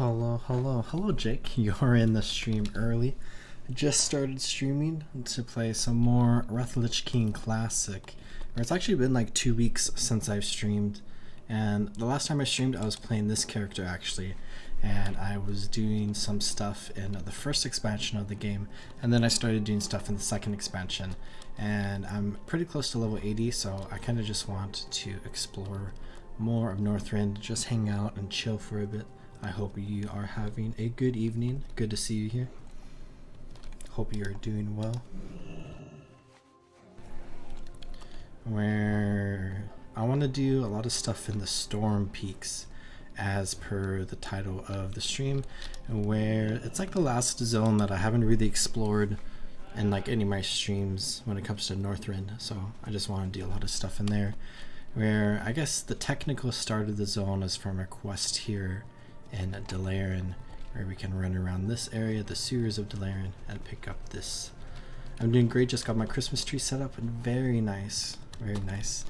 Hello, Jake. You're in the stream early. I just started streaming to play some more Wrath of the Lich King Classic. It's actually been like 2 weeks since I've streamed, and the last time I streamed I was playing this character actually, and I was doing some stuff in the first expansion of the game, and then I started doing stuff in the second expansion, and I'm pretty close to level 80, so I kind of just want to explore more of Northrend, just hang out and chill for a bit. I hope you are having a good evening. Good to see you here. Hope you're doing well. Where I want to do a lot of stuff in the Storm Peaks as per the title of the stream, and where it's like the last zone that I haven't really explored in like any of my streams when it comes to Northrend, so I just want to do a lot of stuff in there, where I guess the technical start of the zone is from a quest here in Delaran, where we can run around this area, the sewers of Delaran, and pick up this. I'm doing great, just got my Christmas tree set up, and very nice, very nice.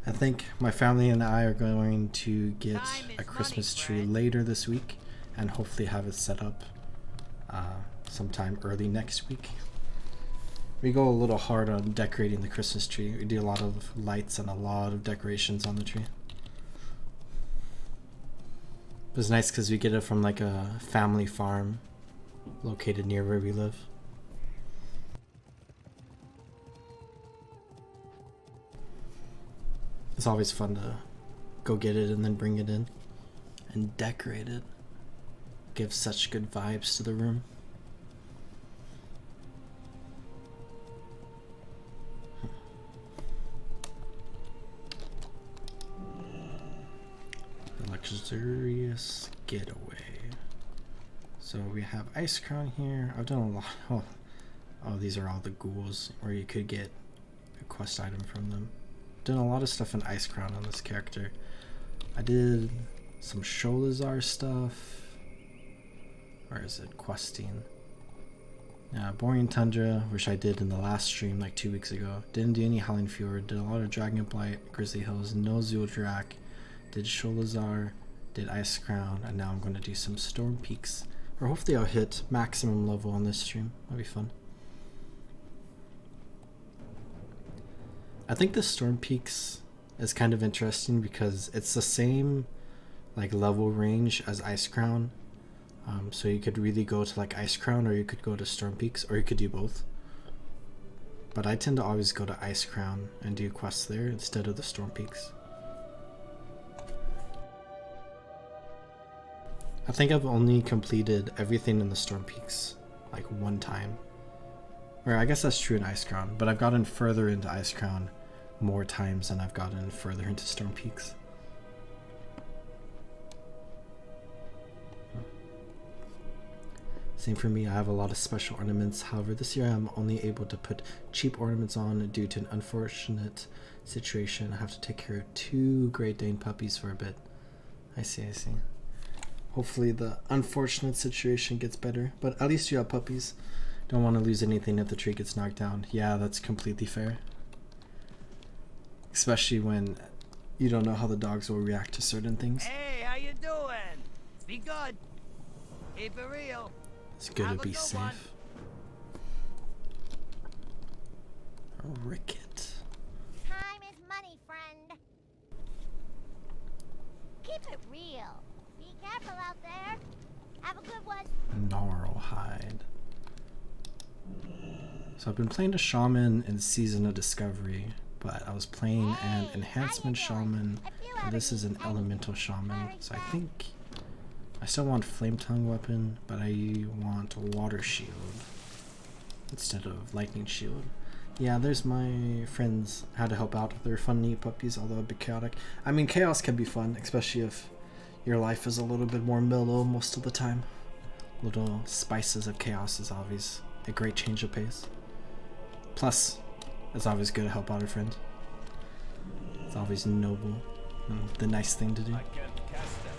I think my family and I are going to get a Christmas tree later this week, and hopefully have it set up sometime early next week. We go a little hard on decorating the Christmas tree. We do a lot of lights and a lot of decorations on the tree. It was nice because we get it from like a family farm located near where we live. It's always fun to go get it and then bring it in and decorate it. Gives such good vibes to the room. Luxurious getaway. So we have Ice Crown here. I've done a lot. Oh, these are all the ghouls where you could get a quest item from them. Done a lot of stuff in Ice Crown on this character. I did some Sholazar stuff. Where is it? Questing. Boring Tundra, which I did in the last stream like 2 weeks ago. Didn't do any Howling Fjord. Did a lot of Dragonblight, Grizzly Hills, no Zuldrak. Did Sholazar, did Ice Crown, and now I'm going to do some Storm Peaks. Or hopefully I'll hit maximum level on this stream. That'll be fun. I think the Storm Peaks is kind of interesting because it's the same like level range as Ice Crown. So you could really go to like Ice Crown, or you could go to Storm Peaks, or you could do both. But I tend to always go to Ice Crown and do quests there instead of the Storm Peaks. I think I've only completed everything in the Storm Peaks like one time. Or I guess that's true in Ice Crown, but I've gotten further into Ice Crown more times than I've gotten further into Storm Peaks. Same for me, I have a lot of special ornaments. However, this year I'm only able to put cheap ornaments on due to an unfortunate situation. I have to take care of 2 Great Dane puppies for a bit. I see. Hopefully the unfortunate situation gets better, but at least you have puppies. Don't want to lose anything if the tree gets knocked down. Yeah, that's completely fair. Especially when you don't know how the dogs will react to certain things. Hey, how you doing? Be good. Keep it real. It's good to be safe. A ricket. Time is money, friend. Keep it real. Be careful out there. Have a good one. Gnarlhide. So I've been playing a Shaman in Season of Discovery, but I was playing an Enhancement Shaman, and this is an Elemental Shaman, so I think I still want Flame Tongue Weapon, but I want Water Shield instead of Lightning Shield. Yeah, there's my friends. Had to help out. They're fun, neat puppies, although a bit chaotic. I mean, chaos can be fun, especially if your life is a little bit more mellow most of the time. Little spices of chaos is always a great change of pace. Plus, it's always good to help out a friend. It's always noble and the nice thing to do. I can't cast them.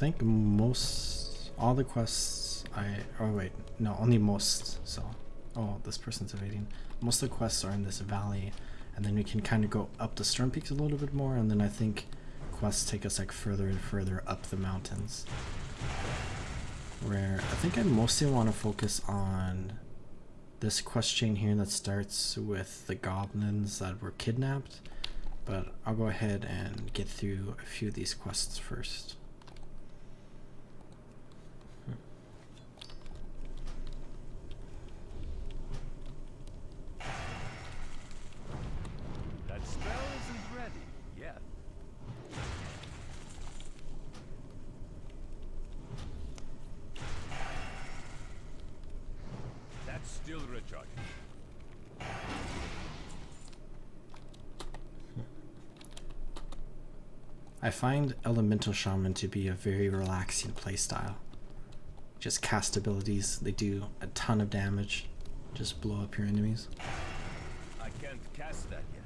think all the quests only most, so, oh, this person's evading. Most of the quests are in this valley, and then we can kind of go up the storm peaks a little bit more, and then I think quests take us like further and further up the mountains. Where I think I mostly want to focus on this quest chain here that starts with the goblins that were kidnapped, but I'll go ahead and get through a few of these quests first. That spell isn't ready yet. That's still recharging. I find Elemental Shaman to be a very relaxing playstyle. Just cast abilities, they do a ton of damage, just blow up your enemies. I can't cast that yet.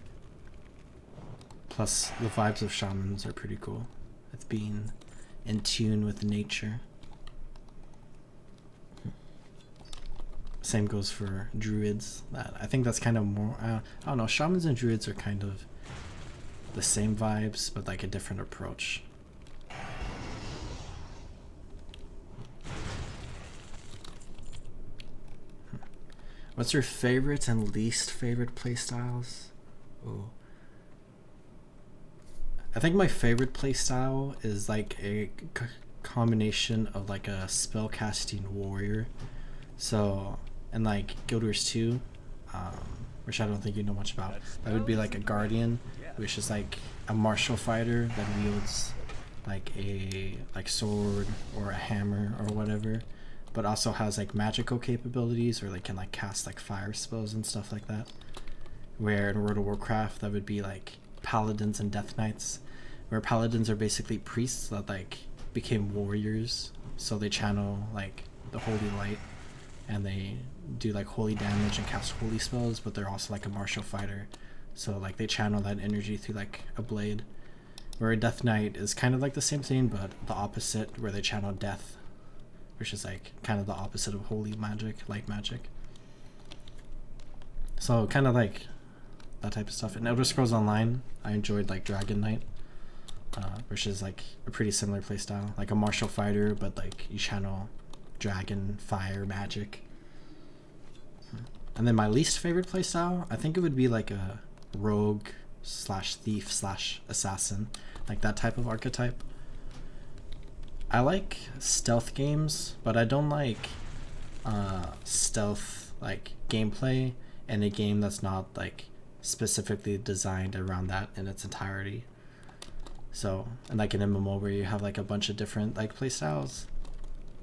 Plus, the vibes of Shamans are pretty cool. It's being in tune with nature. Same goes for Druids. I think that's kind of more, I don't know, Shamans and Druids are kind of the same vibes, but like a different approach. What's your favorite and least favorite playstyles? Ooh. I think my favorite playstyle is like a combination of like a spellcasting warrior. So, and like Guild Wars 2, which I don't think you know much about, that would be like a guardian, which is like a martial fighter that wields like a sword or a hammer or whatever, but also has like magical capabilities, or like can like cast like fire spells and stuff like that. Where in World of Warcraft that would be like paladins and death knights, where paladins are basically priests that like became warriors, so they channel like the holy light and they do like holy damage and cast holy spells, but they're also like a martial fighter, so like they channel that energy through like a blade. Where a death knight is kind of like the same thing, but the opposite, where they channel death, which is like kind of the opposite of holy magic, light magic. So kind of like that type of stuff. In Elder Scrolls Online, I enjoyed like Dragon Knight, which is like a pretty similar playstyle, like a martial fighter, but like you channel dragon, fire, magic. And then my least favorite playstyle, I think it would be like a rogue slash thief slash assassin, like that type of archetype. I like stealth games, but I don't like stealth like gameplay in a game that's not like specifically designed around that in its entirety. So, and like an MMO where you have like a bunch of different like playstyles,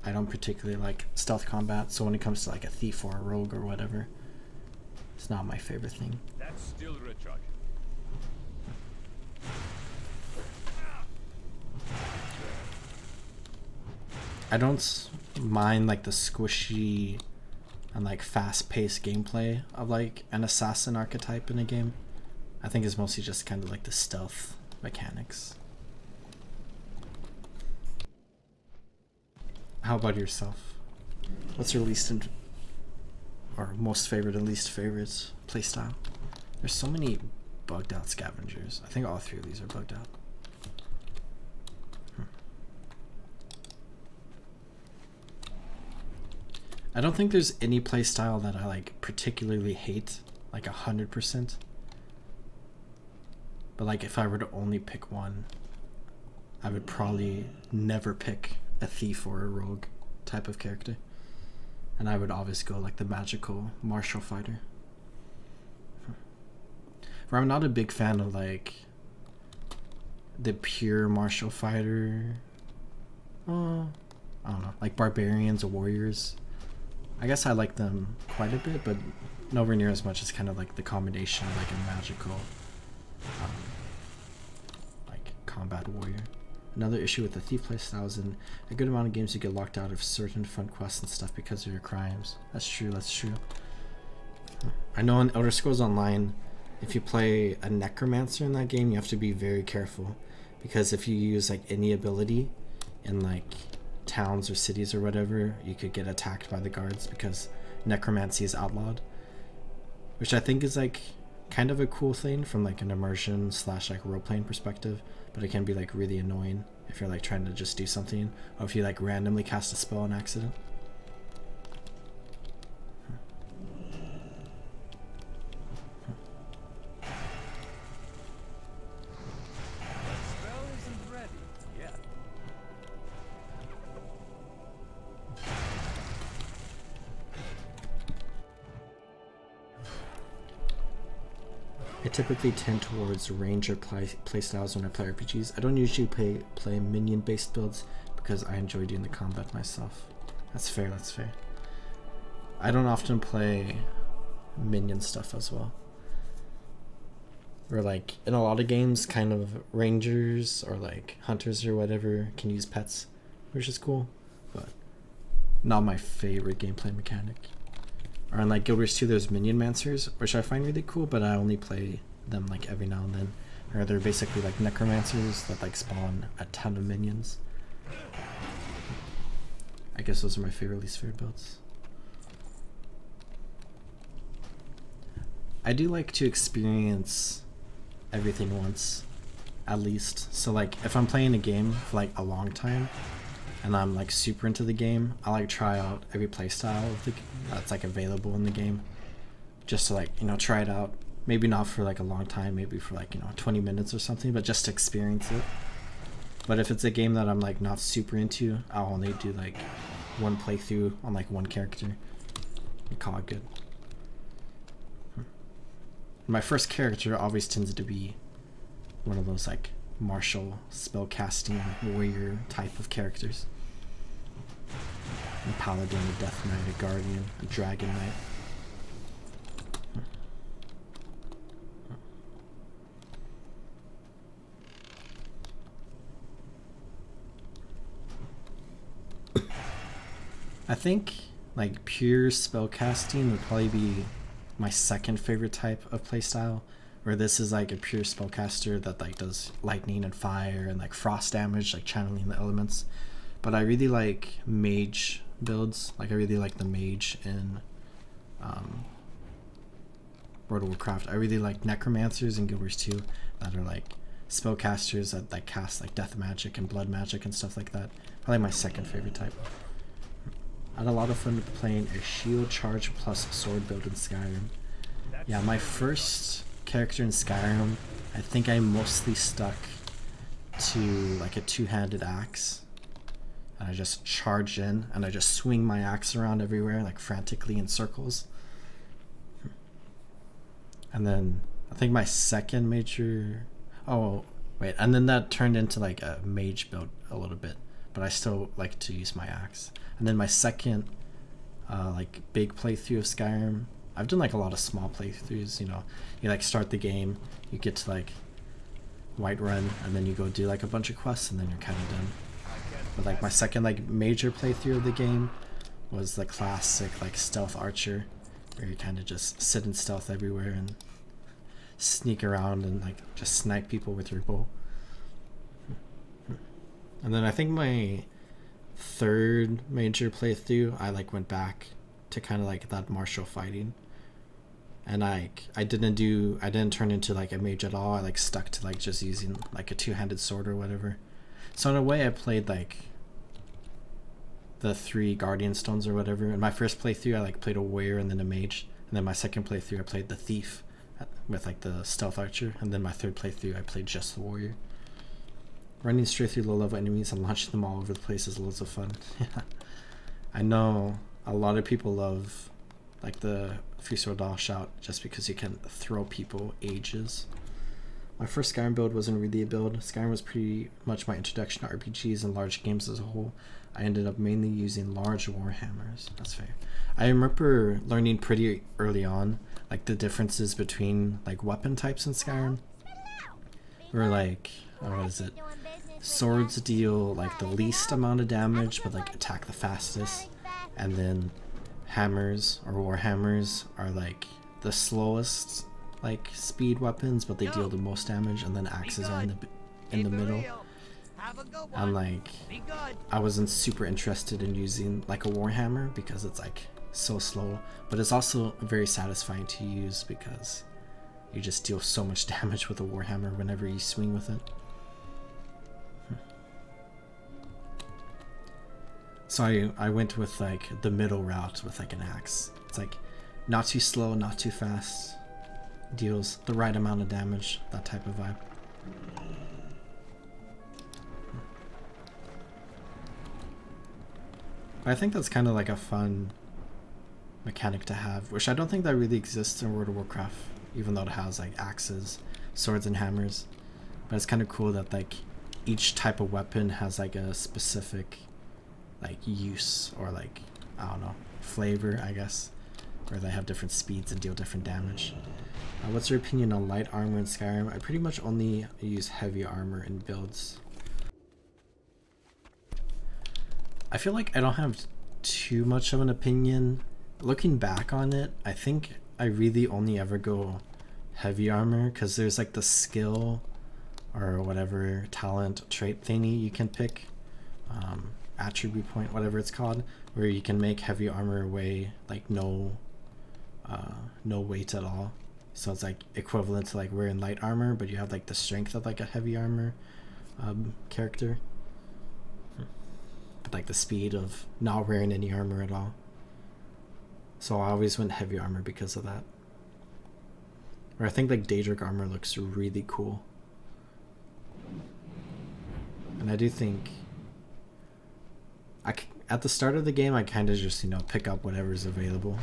I don't particularly like stealth combat, so when it comes to like a thief or a rogue or whatever, it's not my favorite thing. That's still recharging. I don't mind like the squishy and like fast-paced gameplay of like an assassin archetype in a game. I think it's mostly just kind of like the stealth mechanics. How about yourself? What's your least or most favorite and least favorite playstyle? There's so many bugged out scavengers. I think all three of these are bugged out. I don't think there's any playstyle that I like particularly hate, like 100%. But like if I were to only pick one, I would probably never pick a thief or a rogue type of character. And I would always go like the magical martial fighter. Where I'm not a big fan of like the pure martial fighter. I don't know, like barbarians or warriors. I guess I like them quite a bit, but nowhere near as much as kind of like the combination of like a magical like combat warrior. Another issue with the thief playstyle is in a good amount of games you get locked out of certain front quests and stuff because of your crimes. That's true, that's true. I know in Elder Scrolls Online, if you play a necromancer in that game, you have to be very careful, because if you use like any ability, in like towns or cities or whatever, you could get attacked by the guards because necromancy is outlawed, which I think is like kind of a cool thing from like an immersion slash like role-playing perspective, but it can be like really annoying if you're like trying to just do something, or if you like randomly cast a spell on accident. The spell isn't ready yet. I typically tend towards ranger playstyles when I play RPGs. I don't usually play minion based builds because I enjoy doing the combat myself. That's fair, that's fair. I don't often play minion stuff as well. Or like in a lot of games, kind of rangers or like hunters or whatever can use pets, which is cool, but not my favorite gameplay mechanic. Or in like Guild Wars 2, there's Minion Mancers, which I find really cool, but I only play them like every now and then. Or they're basically like necromancers that like spawn a ton of minions. I guess those are my least favorite builds. I do like to experience everything once, at least. So like if I'm playing a game for like a long time, and I'm like super into the game, I like try out every playstyle of the that's like available in the game, just to like, you know, try it out. Maybe not for like a long time, maybe for like, you know, 20 minutes or something, but just to experience it. But if it's a game that I'm like not super into, I'll only do like one playthrough on like one character and call it good. My first character always tends to be one of those like martial spellcasting warrior type of characters. A paladin, a death knight, a guardian, a dragon knight. I think like pure spellcasting would probably be my second favorite type of playstyle, where this is like a pure spellcaster that like does lightning and fire and like frost damage, like channeling the elements. But I really like mage builds. Like I really like the mage in World of Warcraft. I really like necromancers in Guild Wars 2 that are like spellcasters that like cast like death magic and blood magic and stuff like that. Probably my second favorite type. I had a lot of fun playing a shield charge plus sword build in Skyrim. Yeah, my first character in Skyrim, I think I mostly stuck to like a two-handed axe. And I just charge in and I just swing my axe around everywhere like frantically in circles. And then I think my second major, oh wait, and then that turned into like a mage build a little bit, but I still like to use my axe. And then my second like big playthrough of Skyrim, I've done like a lot of small playthroughs, you know, you like start the game, you get to like Whiterun, and then you go do like a bunch of quests and then you're kind of done. But like my second like major playthrough of the game was the classic like stealth archer, where you kind of just sit in stealth everywhere and sneak around and like just snipe people with your bow. And then I think my third major playthrough, I like went back to kind of like that martial fighting, and I didn't turn into like a mage at all. I like stuck to like just using like a two-handed sword or whatever. So in a way I played like the 3 guardian stones or whatever. In my first playthrough I like played a warrior and then a mage, and then my second playthrough I played the thief with like the stealth archer, and then my third playthrough I played just the warrior. Running straight through low-level enemies and launching them all over the place is loads of fun. I know a lot of people love like the Free Sword Dahl shout just because you can throw people ages. My first Skyrim build wasn't really a build. Skyrim was pretty much my introduction to RPGs and large games as a whole. I ended up mainly using large warhammers. That's fair. I remember learning pretty early on like the differences between like weapon types in Skyrim. Or like, what is it? Swords deal like the least amount of damage but like attack the fastest, and then hammers or warhammers are like the slowest like speed weapons but they deal the most damage, and then axes are in the middle. Have a good And one. like, Be good. I wasn't super interested in using like a warhammer because it's like so slow, but it's also very satisfying to use because you just deal so much damage with a warhammer whenever you swing with it. So I went with like the middle route with like an axe. It's like not too slow, not too fast, deals the right amount of damage, that type of vibe. I think that's kind of like a fun mechanic to have, which I don't think that really exists in World of Warcraft, even though it has like axes, swords, and hammers. But it's kind of cool that like each type of weapon has like a specific like use, or like, I don't know, flavor, I guess, where they have different speeds and deal different damage. What's your opinion on light armor in Skyrim? I pretty much only use heavy armor in builds. I feel like I don't have too much of an opinion. Looking back on it, I think I really only ever go heavy armor because there's like the skill or whatever talent trait thingy you can pick, attribute point, whatever it's called, where you can make heavy armor weigh like no weight at all. So it's like equivalent to like wearing light armor, but you have like the strength of like a heavy armor character. Like the speed of not wearing any armor at all. So I always went heavy armor because of that. Or I think like Daedric armor looks really cool. And I do think at the start of the game I kind of just, you know, pick up whatever's available.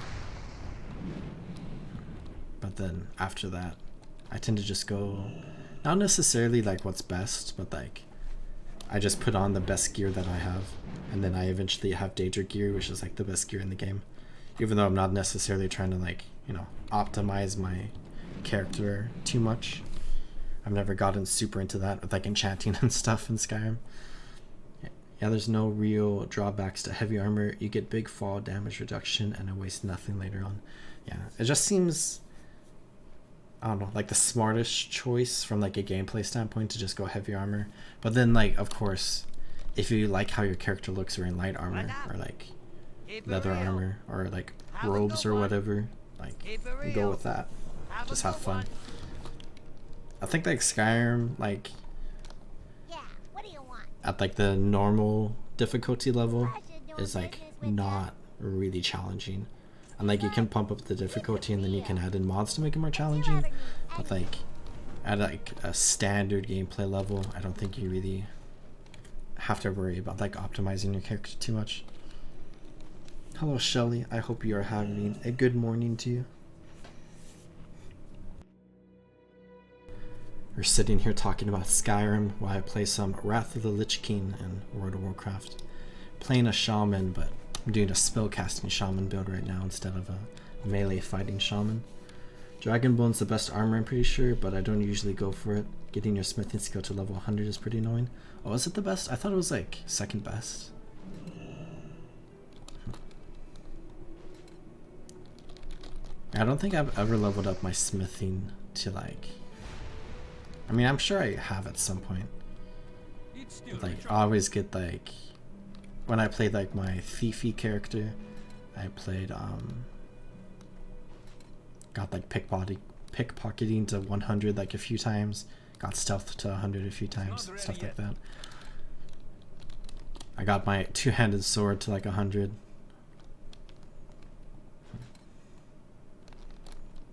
But then after that I tend to just go, not necessarily like what's best, but like I just put on the best gear that I have, and then I eventually have Daedric gear, which is like the best gear in the game. Even though I'm not necessarily trying to like, you know, optimize my character too much. I've never gotten super into that with like enchanting and stuff in Skyrim. Yeah, there's no real drawbacks to heavy armor. You get big fall damage reduction and it wastes nothing later on. Yeah, it just seems, I don't know, like the smartest choice from like a gameplay standpoint to just go heavy armor. But then like, of course, if you like how your character looks wearing light armor or like leather armor or like robes or whatever, like you go with that. Just have fun. I think like Skyrim, like Yeah, what do you want? at like the normal difficulty level is like not really challenging. And like you can pump up the difficulty and then you can add in mods to make it more challenging. But like at like a standard gameplay level, I don't think you really have to worry about like optimizing your character too much. Hello Shelly, I hope you are having a good morning to you. We're sitting here talking about Skyrim while I play some Wrath of the Lich King in World of Warcraft. Playing a Shaman, but I'm doing a spellcasting Shaman build right now instead of a melee fighting Shaman. Dragonbone's the best armor, I'm pretty sure, but I don't usually go for it. Getting your smithing skill to level 100 is pretty annoying. Oh, is it the best? I thought it was like second best. I don't think I've ever leveled up my smithing to like, I mean, I'm sure I have at some point. But like, I always get like, when I played like my thiefy character, I played got like pickpocketing to 100 like a few times, got stealth to 100 a few times, stuff like that. I got my two-handed sword to like 100.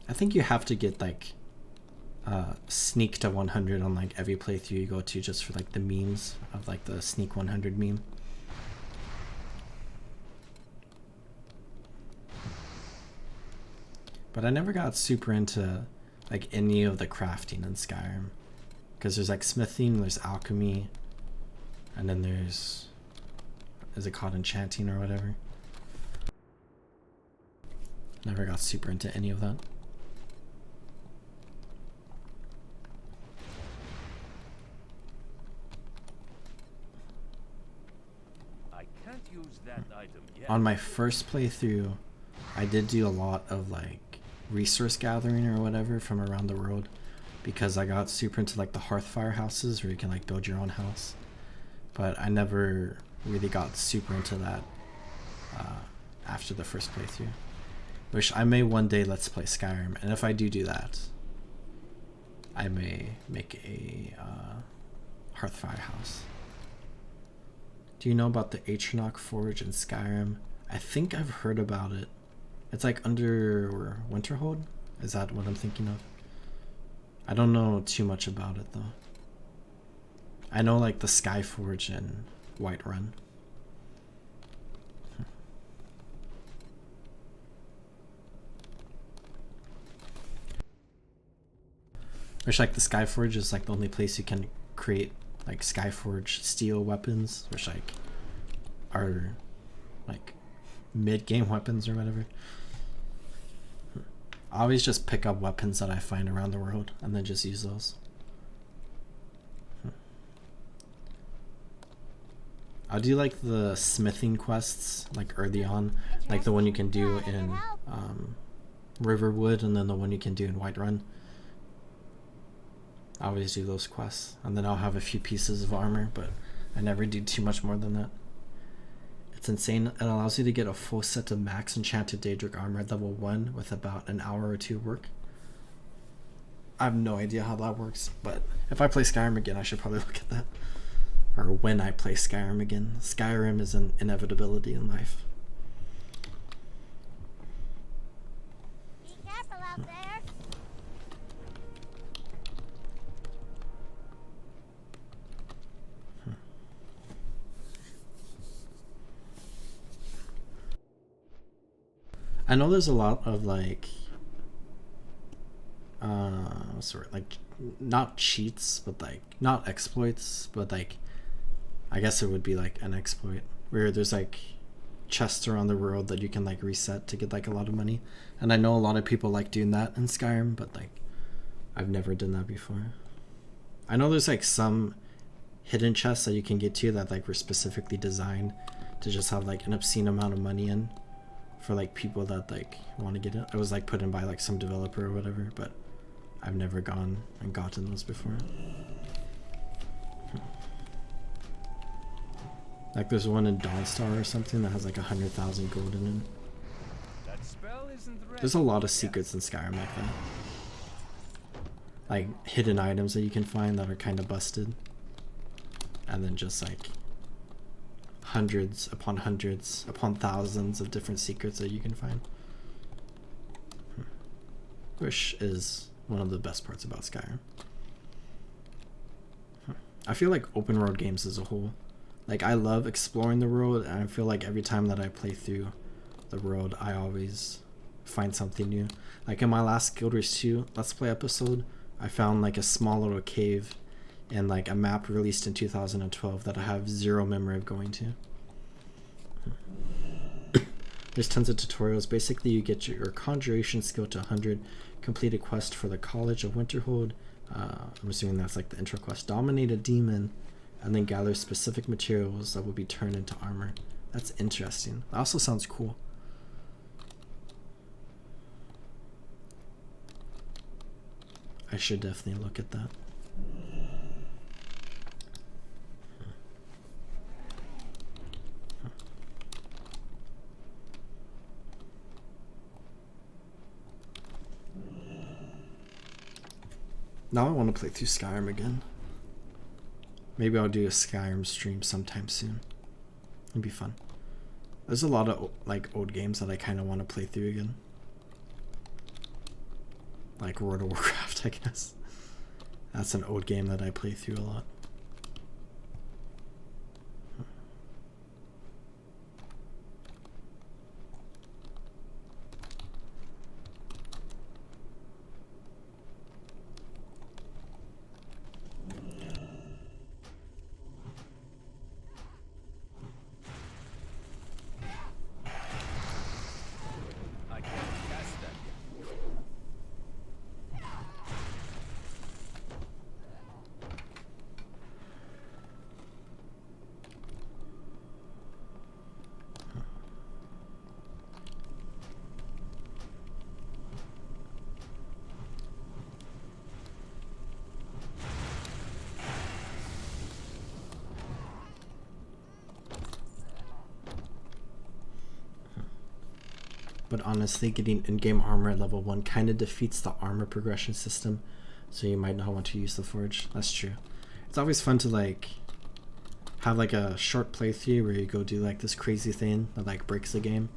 I think you have to get like sneak to 100 on like every playthrough you go to, just for like the memes of like the sneak 100 meme. But I never got super into like any of the crafting in Skyrim, because there's like smithing, there's alchemy, and then there's, is it called enchanting or whatever? Never got super into any of that. I can't use that item yet. On my first playthrough, I did do a lot of like resource gathering or whatever from around the world, because I got super into like the hearthfire houses where you can like build your own house. but I never really got super into that after the first playthrough. Which I may one day let's play Skyrim, and if I do that, I may make a Hearthfire house. Do you know about the Atronach Forge in Skyrim? I think I've heard about it. It's like under Winterhold? Is that what I'm thinking of? I don't know too much about it though. I know like the Skyforge in Whiterun. Which like the Skyforge is like the only place you can create like Skyforge steel weapons, which like are like mid-game weapons or whatever. I always just pick up weapons that I find around the world and then just use those. I'll do like the smithing quests like early on, like the one you can do in Riverwood and then the one you can do in Whiterun. I always do those quests, and then I'll have a few pieces of armor, but I never do too much more than that. It's insane. It allows you to get a full set of max enchanted Daedric armor at level 1 with about an hour or 2 work. I have no idea how that works, but if I play Skyrim again, I should probably look at that. Or when I play Skyrim again. Skyrim is an inevitability in life. Be careful out there. I know there's a lot of like what's the word? Like not cheats, but like not exploits, but like I guess it would be like an exploit where there's like chests around the world that you can like reset to get like a lot of money. And I know a lot of people like doing that in Skyrim, but like I've never done that before. I know there's like some hidden chests that you can get to that like were specifically designed to just have like an obscene amount of money in for like people that like want to get it. It was like put in by like some developer or whatever, but I've never gone and gotten those before. Like there's one in Dawnstar or something that has like 100,000 gold in it. That spell isn't ready. There's a lot of secrets in Skyrim like that. Like hidden items that you can find that are kind of busted. And then just like hundreds upon thousands of different secrets that you can find. Which is one of the best parts about Skyrim. I feel like open world games as a whole, like I love exploring the world, and I feel like every time that I play through the world I always find something new. Like in my last Guild Wars 2 Let's Play episode, I found like a small little cave and like a map released in 2012 that I have zero memory of going to. There's tons of tutorials. Basically you get your conjuration skill to 100, complete a quest for the College of Winterhold, I'm assuming that's like the intro quest, dominate a demon, and then gather specific materials that will be turned into armor. That's interesting. That also sounds cool. I should definitely look at that. Now I want to play through Skyrim again. Maybe I'll do a Skyrim stream sometime soon. It'd be fun. There's a lot of like old games that I kind of want to play through again. Like World of Warcraft, I guess. That's an old game that I play through a lot. I can't cast that yet. but honestly, getting in-game armor at level 1 kind of defeats the armor progression system, so you might not want to use the forge. That's true. It's always fun to like have like a short playthrough where you go do like this crazy thing that like breaks the game,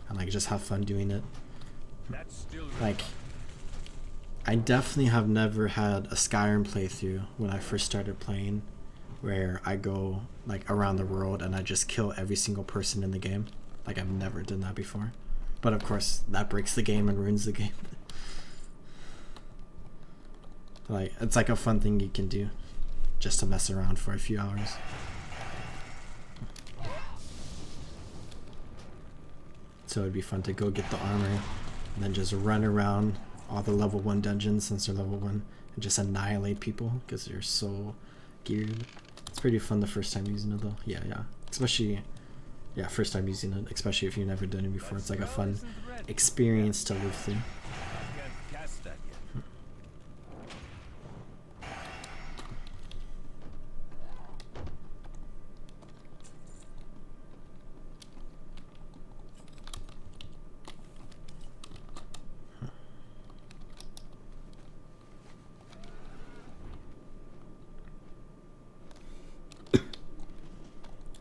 and like just have fun doing it. That's still Like, I definitely have never had a Skyrim playthrough when I first started playing where I go like around the world and I just kill every single person in the game. Like, I've never done that before. But of course, that breaks the game and ruins the game. Like, it's like a fun thing you can do just to mess around for a few hours. So it'd be fun to go get the armor and then just run around all the level 1 dungeons since they're level 1 and just annihilate people because they're so geared. It's pretty fun the first time using it though. Yeah. Especially, yeah, first time using it, especially if you've never done it before. It's like a fun experience to live through. I can't cast that yet.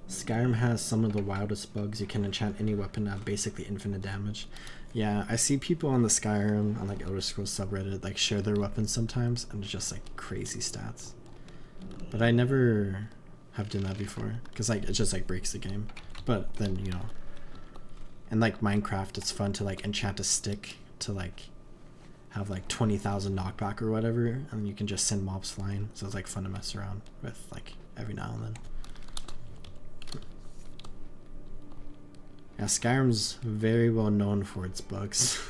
Skyrim has some of the wildest bugs. You can enchant any weapon at basically infinite damage. Yeah, I see people on the Skyrim on like Elder Scrolls subreddit like share their weapons sometimes and it's just like crazy stats. But I never have done that before because like it just like breaks the game. But then, you know, in like Minecraft it's fun to like enchant a stick to like have like 20,000 knockback or whatever, and you can just send mobs flying. So it's like fun to mess around with like every now and then. Yeah, Skyrim's very well known for its bugs.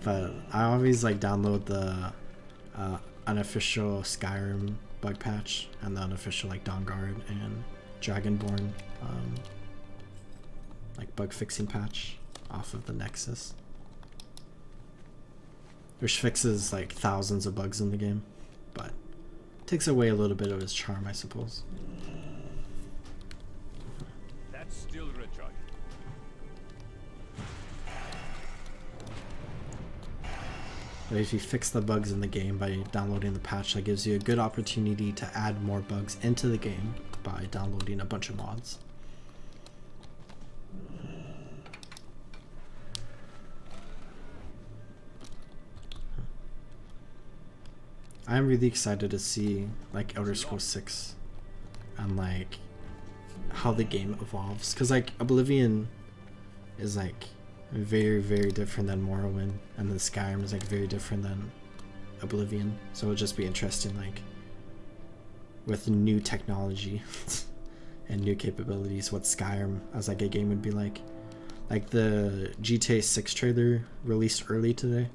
But I always like download the unofficial Skyrim bug patch and the unofficial like Dawnguard and Dragonborn like bug fixing patch off of the Nexus, which fixes like thousands of bugs in the game, but takes away a little bit of its charm, I suppose. That's still recharging. But if you fix the bugs in the game by downloading the patch, that gives you a good opportunity to add more bugs into the game by downloading a bunch of mods. I'm really excited to see like Elder Scrolls 6 and like how the game evolves, because like Oblivion is like very, very different than Morrowind, and then Skyrim is like very different than Oblivion. So it'll just be interesting, like with new technology and new capabilities, what Skyrim as like a game would be like. Like the GTA 6 trailer released early today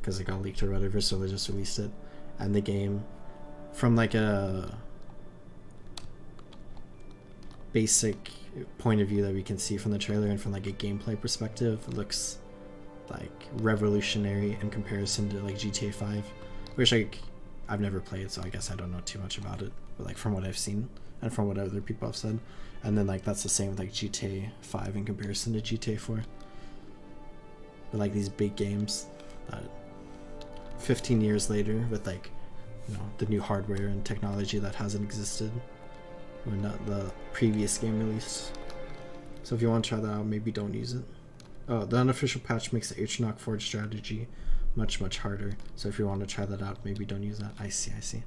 because it got leaked or whatever, so they just released it. And the game, from like a basic point of view that we can see from the trailer and from like a gameplay perspective, it looks like revolutionary in comparison to like GTA 5, which like I've never played, so I guess I don't know too much about it, but like from what I've seen and from what other people have said. And then like that's the same with like GTA 5 in comparison to GTA 4. But like these big games that 15 years later with like, you know, the new hardware and technology that hasn't existed when the previous game released. So if you want to try that out, maybe don't use it. Oh, the unofficial patch makes the H-Knock Forge strategy much harder. So if you want to try that out, maybe don't use that. I see.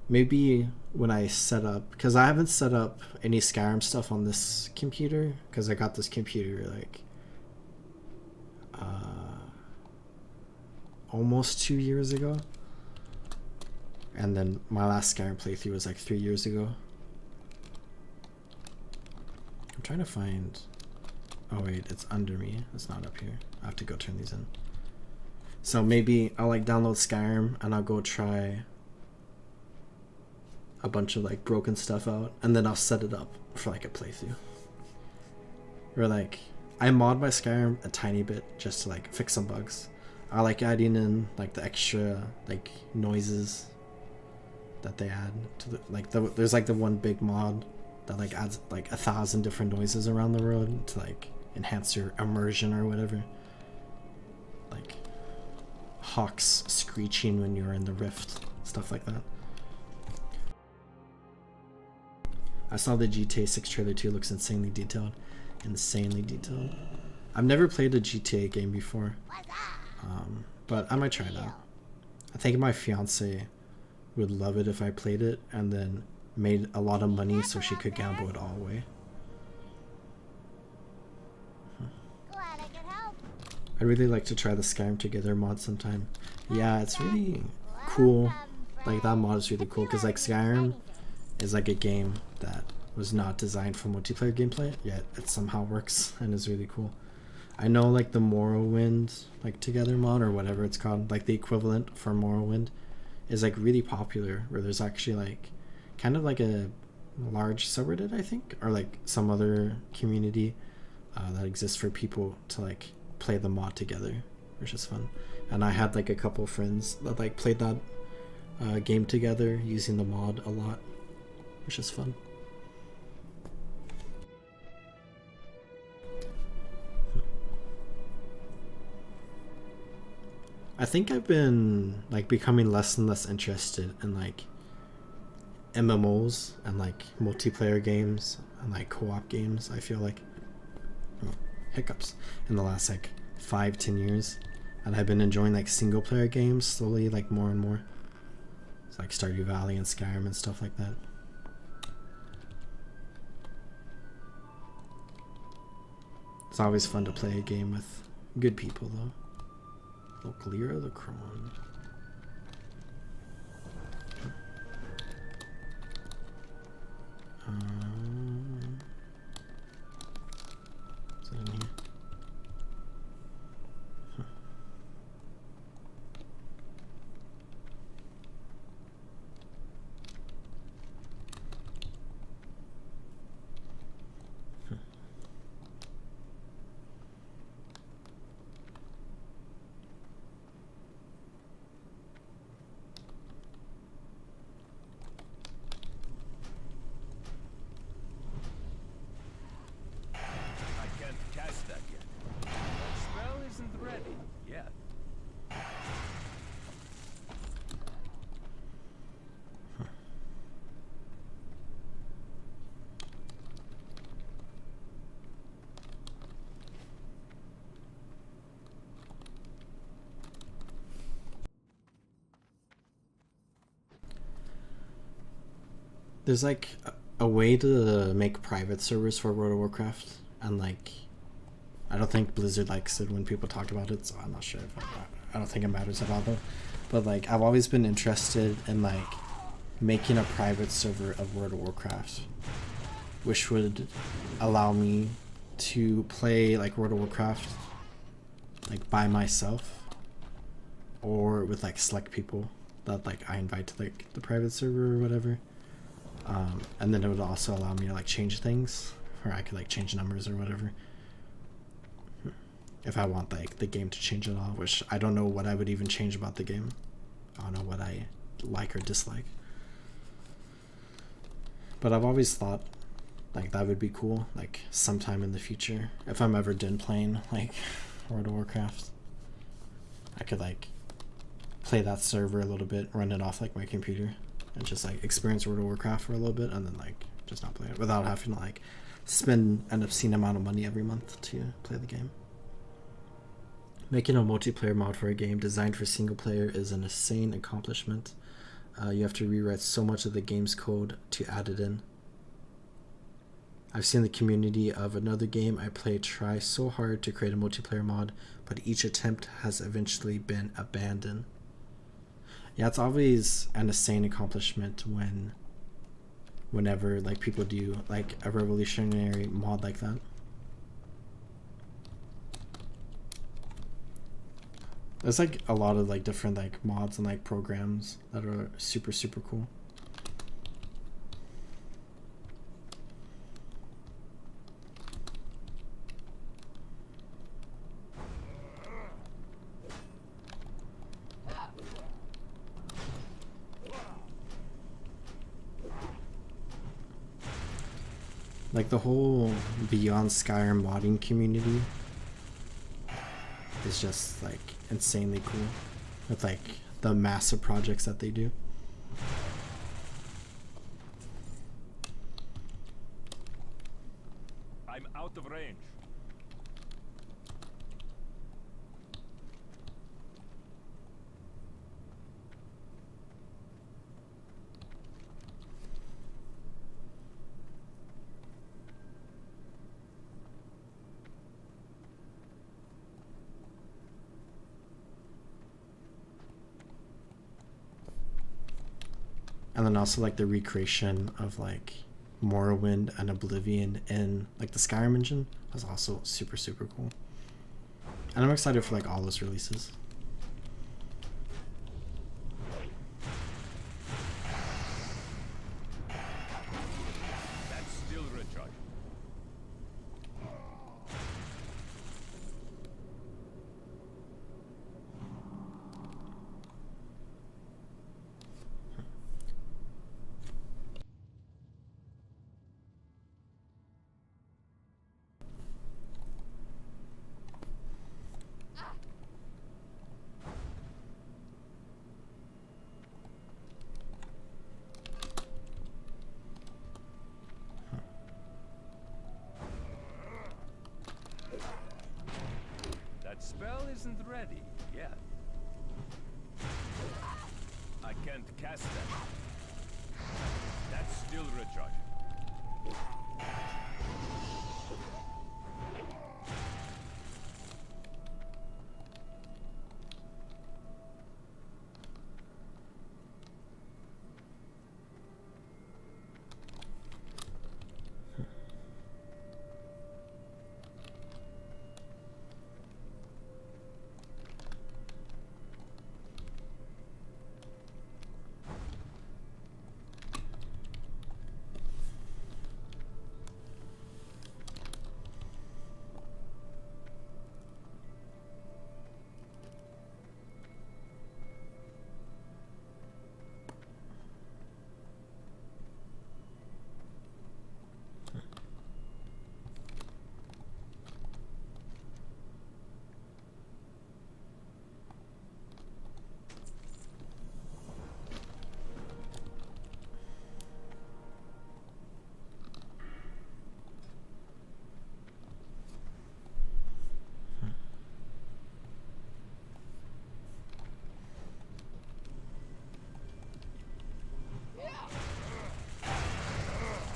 Maybe when I set up, because I haven't set up any Skyrim stuff on this computer, because I got this computer like almost 2 years ago, and then my last Skyrim playthrough was like 3 years ago. I'm trying to find, oh wait, it's under me, it's not up here. I have to go turn these in. So maybe I'll like download Skyrim and I'll go try a bunch of like broken stuff out, and then I'll set it up for like a playthrough. Or like I mod my Skyrim a tiny bit just to like fix some bugs. I like adding in like the extra like noises that they add to the, like there's like the one big mod that like adds like 1,000 different noises around the world to like enhance your immersion or whatever. Like hawks screeching when you're in the rift, stuff like that. I saw the GTA 6 trailer too. Looks insanely detailed. Insanely detailed. I've never played a GTA game before, but I might try it out. I think my fiance would love it if I played it and then made a lot of money so she could gamble it all away. Glad I could help. I'd really like to try the Skyrim Together mod sometime. Yeah, it's really cool. Like, that mod is really cool because, like, Skyrim is like a game that was not designed for multiplayer gameplay, yet it somehow works and is really cool. I know, like, the Morrowind, like, Together mod or whatever it's called, like the equivalent for Morrowind, is like really popular, where there's actually like kind of like a large subreddit, I think, or like some other community that exists for people to like play the mod together, which is fun. And I had like a couple friends that like played that game together using the mod a lot, which is fun. I think I've been like becoming less and less interested in like MMOs and like multiplayer games and like co-op games. I feel like hiccups in the last like 5-10 years, and I've been enjoying like single player games slowly, like more and more. It's like Stardew Valley and Skyrim and stuff like that. It's always fun to play a game with good people though. Clear the Cron. Is it in here? Huh. There's like a way to make private servers for World of Warcraft, and like I don't think Blizzard likes it when people talk about it, so I'm not sure if I don't think it matters at all though. But like I've always been interested in like making a private server of World of Warcraft, which would allow me to play like World of Warcraft like by myself or with like select people that like I invite to like the private server or whatever. And then it would also allow me to like change things, or I could like change numbers or whatever if I want like the game to change at all, which I don't know what I would even change about the game. I don't know what I like or dislike, but I've always thought like that would be cool, like sometime in the future if I'm ever done playing like World of Warcraft, I could like play that server a little bit, run it off like my computer, and just like experience World of Warcraft for a little bit, and then like just not play it without having to like spend an obscene amount of money every month to play the game. Making a multiplayer mod for a game designed for single player is an insane accomplishment. You have to rewrite so much of the game's code to add it in. I've seen the community of another game I play try so hard to create a multiplayer mod, but each attempt has eventually been abandoned. Yeah, it's always an insane accomplishment whenever like people do like a revolutionary mod like that. There's like a lot of like different like mods and like programs that are super cool. Like the whole Beyond Skyrim modding community is just like insanely cool with like the massive projects that they do. I'm out of range. And then also like the recreation of like Morrowind and Oblivion in like the Skyrim engine was also super cool. And I'm excited for like all those releases. That's still recharging. That spell isn't ready yet. I can't cast that. That's still recharging.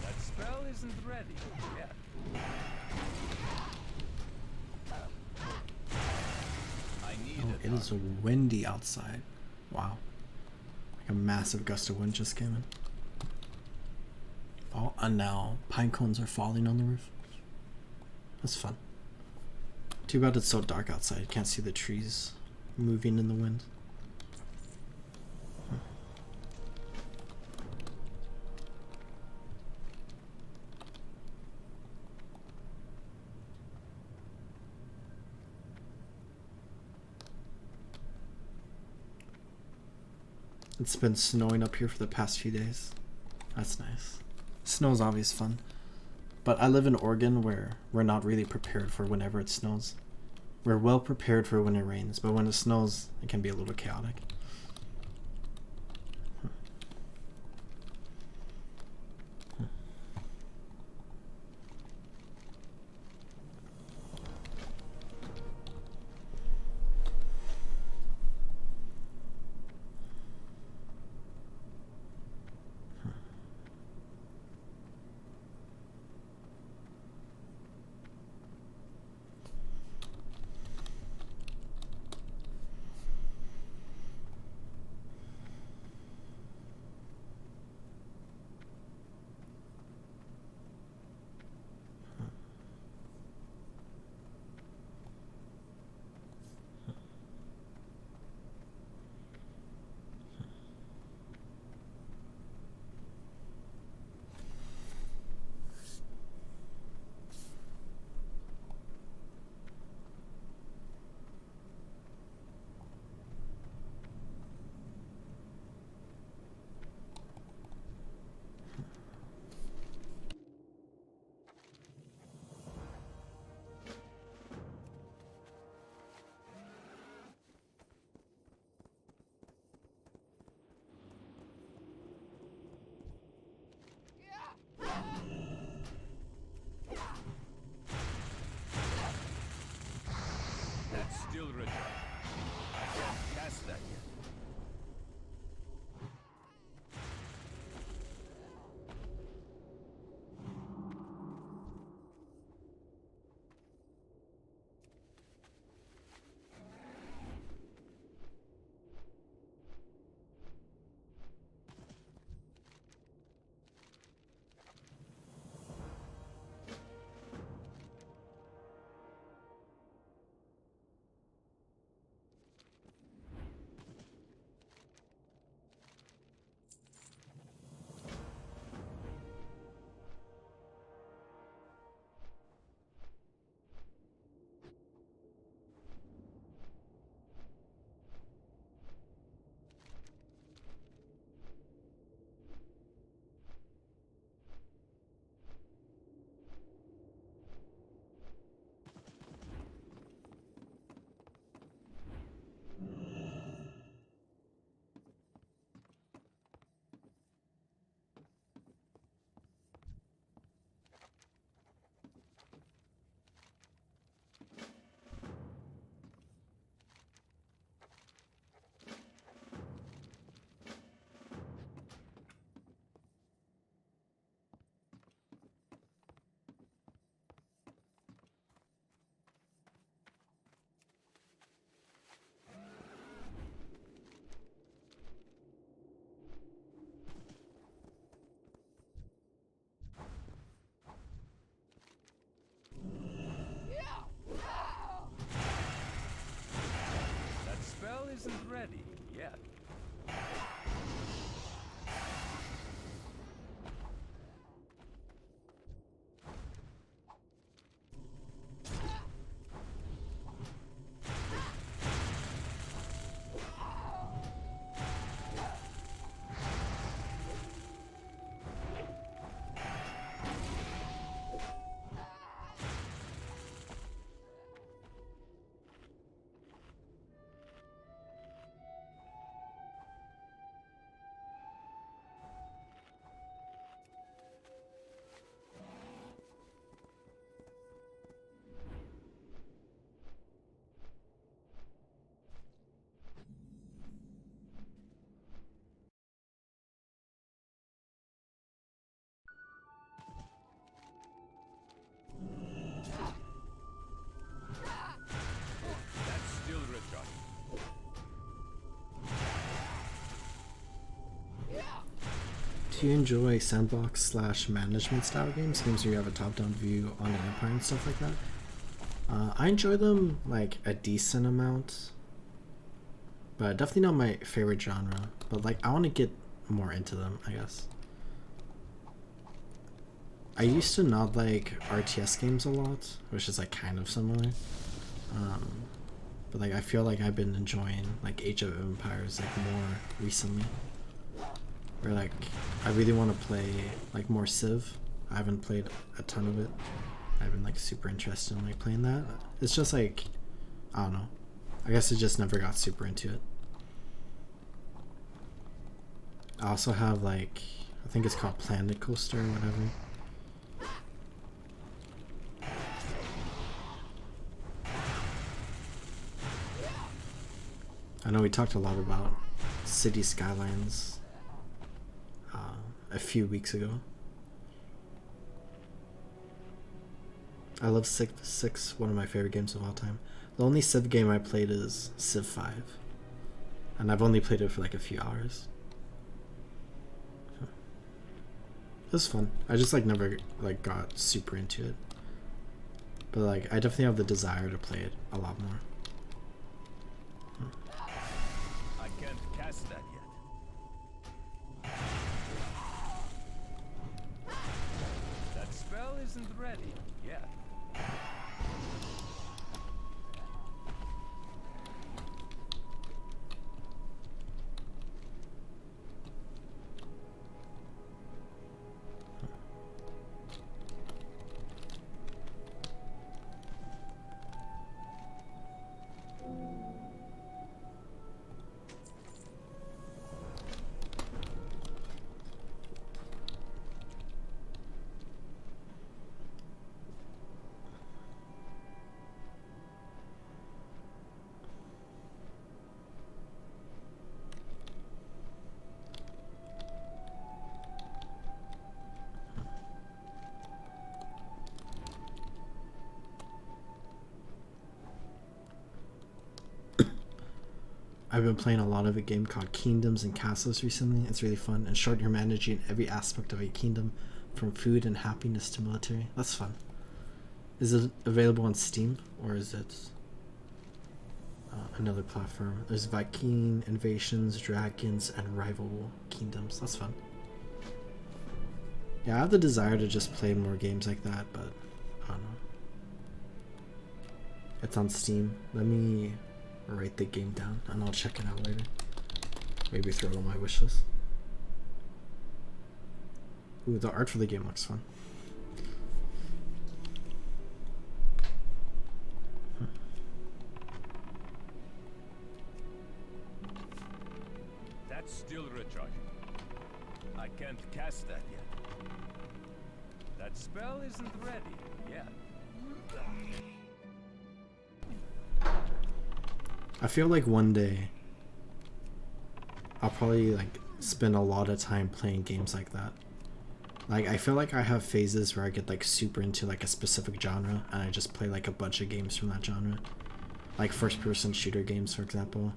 That spell isn't ready yet. I need Oh, it is windy outside. Wow. Like a massive gust of wind just came in. Oh, and now pine cones are falling on the roof. That's fun. Too bad it's so dark outside. You can't see the trees moving in the wind. It's been snowing up here for the past few days. That's nice. Snow's always fun. But I live in Oregon where we're not really prepared for whenever it snows. We're well prepared for when it rains, but when it snows, it can be a little chaotic. still recharged. I can't cast that yet. That spell isn't ready yet. That's still recharged. Do you enjoy sandbox slash management style games where you have a top-down view on an empire and stuff like that? I enjoy them like a decent amount, but definitely not my favorite genre. But like I want to get more into them, I guess. I used to not like RTS games a lot, which is like kind of similar. But like I feel like I've been enjoying like Age of Empires like more recently. Where like I really want to play like more Civ. I haven't played a ton of it. I've been like super interested in like playing that. It's just like I don't know. I guess I just never got super into it. I also have like I think it's called Planet Coaster or whatever. I know we talked a lot about City Skylines a few weeks ago. I love Civ 6, one of my favorite games of all time. The only Civ game I played is Civ 5, and I've only played it for like a few hours. It was fun. I just like never like got super into it, but like I definitely have the desire to play it a lot more. I can't cast that yet. That spell isn't ready yet. I've been playing a lot of a game called Kingdoms and Castles recently. It's really fun and showed your managing every aspect of a kingdom, from food and happiness to military. That's fun. Is it available on Steam or is it another platform? There's Viking invasions, dragons, and rival kingdoms. That's fun. Yeah, I have the desire to just play more games like that, but I don't know. It's on Steam. Let me write the game down and I'll check it out later. Maybe throw it on my wish list. Ooh, the art for the game looks fun. That's still recharging. I can't cast that yet. That spell isn't ready yet. I feel like one day I'll probably like spend a lot of time playing games like that. Like I feel like I have phases where I get like super into like a specific genre and I just play like a bunch of games from that genre. Like first person shooter games, for example.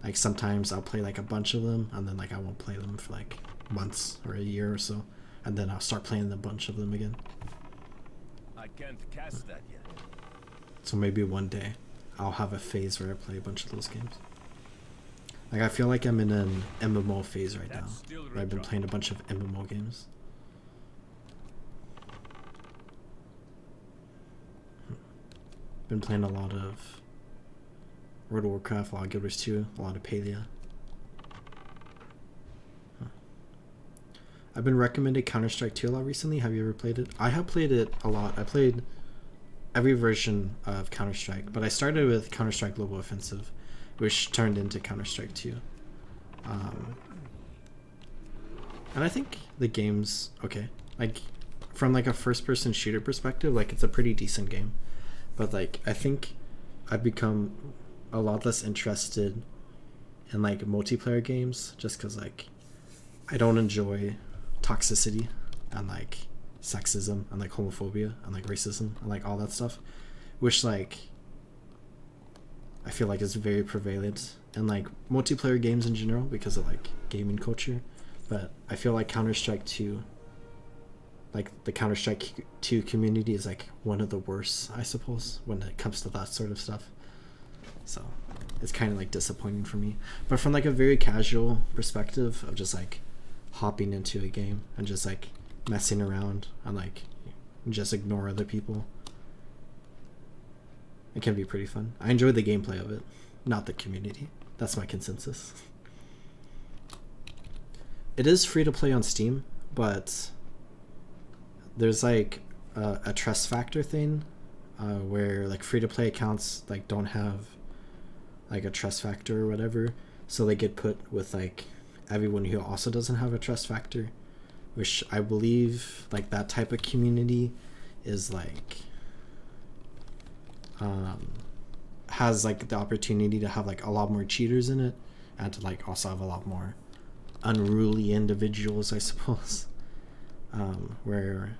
Like sometimes I'll play like a bunch of them and then like I won't play them for like months or a year or so, and then I'll start playing a bunch of them again. I can't cast that yet. So maybe one day I'll have a phase where I play a bunch of those games. Like I feel like I'm in an MMO phase right now. Where I've been playing a bunch of MMO games. Been playing a lot of World of Warcraft, a lot of Guild Wars 2, a lot of Palia. I've been recommended Counter-Strike 2 a lot recently. Have you ever played it? I have played it a lot. I played every version of Counter-Strike, but I started with Counter-Strike Global Offensive, which turned into Counter-Strike 2. And I think the game's okay. Like, from like a first-person shooter perspective, like it's a pretty decent game. But like, I think I've become a lot less interested in like multiplayer games just because like I don't enjoy toxicity and like sexism and like homophobia and like racism and like all that stuff, which like I feel like is very prevalent in like multiplayer games in general because of like gaming culture. But I feel like Counter-Strike 2, like the Counter-Strike 2 community is like one of the worst, I suppose, when it comes to that sort of stuff. So it's kind of like disappointing for me. But from like a very casual perspective of just like hopping into a game and just like messing around and like just ignore other people, it can be pretty fun. I enjoy the gameplay of it, not the community. That's my consensus. It is free to play on Steam, but there's like a trust factor thing where like free to play accounts like don't have like a trust factor or whatever, so they get put with like everyone who also doesn't have a trust factor, which I believe like that type of community is like has like the opportunity to have like a lot more cheaters in it and to like also have a lot more unruly individuals, I suppose, where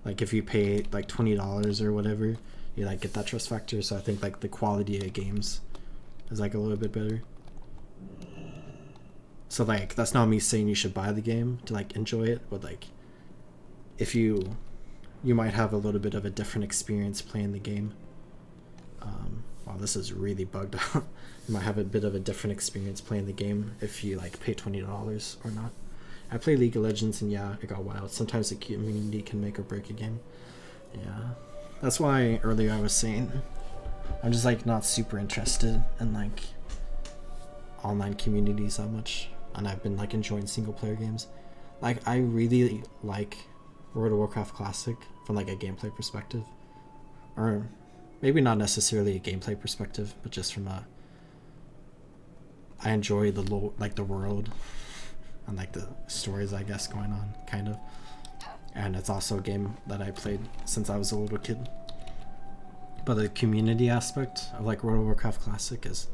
like if you pay like $20 or whatever, you like get that trust factor. So I think like the quality of games is like a little bit better. So like that's not me saying you should buy the game to like enjoy it, but like if you might have a little bit of a different experience playing the game. Wow, this is really bugged out. You might have a bit of a different experience playing the game if you like pay $20 or not. I play League of Legends and yeah, it got wild. Sometimes the community can make or break a game. Yeah, that's why earlier I was saying I'm just like not super interested in like online communities that much, and I've been like enjoying single player games. Like I really like World of Warcraft Classic from like a gameplay perspective, or maybe not necessarily a gameplay perspective, but just from a I enjoy the like the world and like the stories I guess going on kind of, and it's also a game that I played since I was a little kid. But the community aspect of like World of Warcraft Classic is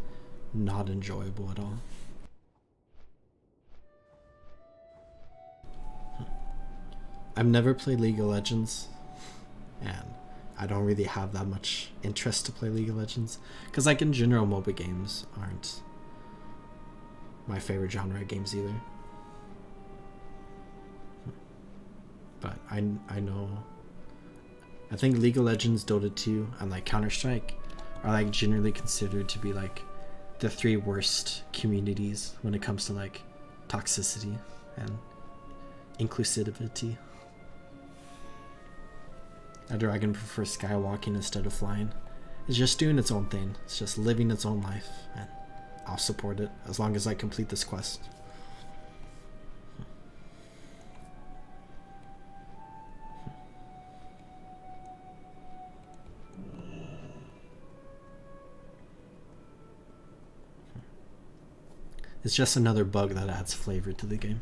not enjoyable at all. I've never played League of Legends, and I don't really have that much interest to play League of Legends because like in general MOBA games aren't my favorite genre of games either. But I know, I think League of Legends, Dota 2, and like Counter-Strike are like generally considered to be like the 3 worst communities when it comes to like toxicity and inclusivity. A dragon prefers skywalking instead of flying. It's just doing its own thing. It's just living its own life, and I'll support it as long as I complete this quest. It's just another bug that adds flavor to the game.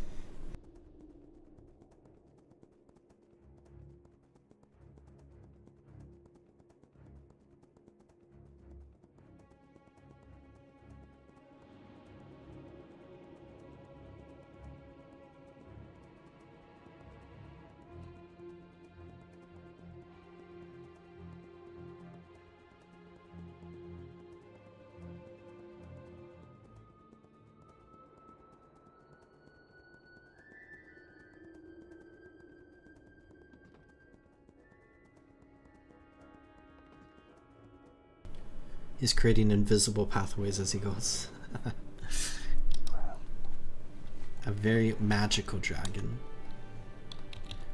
He's creating invisible pathways as he goes. A very magical dragon.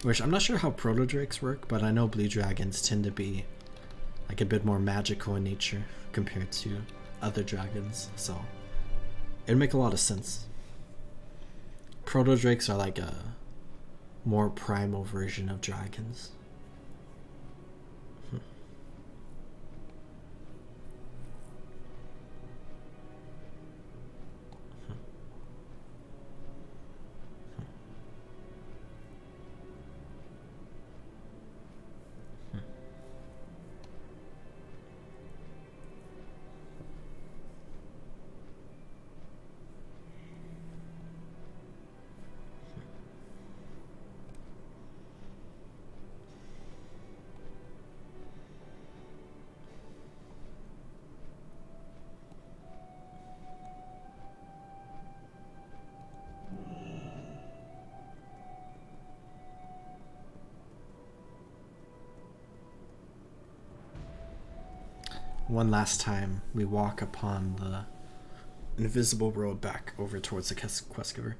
Which I'm not sure how proto drakes work, but I know blue dragons tend to be like a bit more magical in nature compared to other dragons, so it'd make a lot of sense. Proto drakes are like a more primal version of dragons. One last time, we walk upon the invisible road back over towards the quest giver.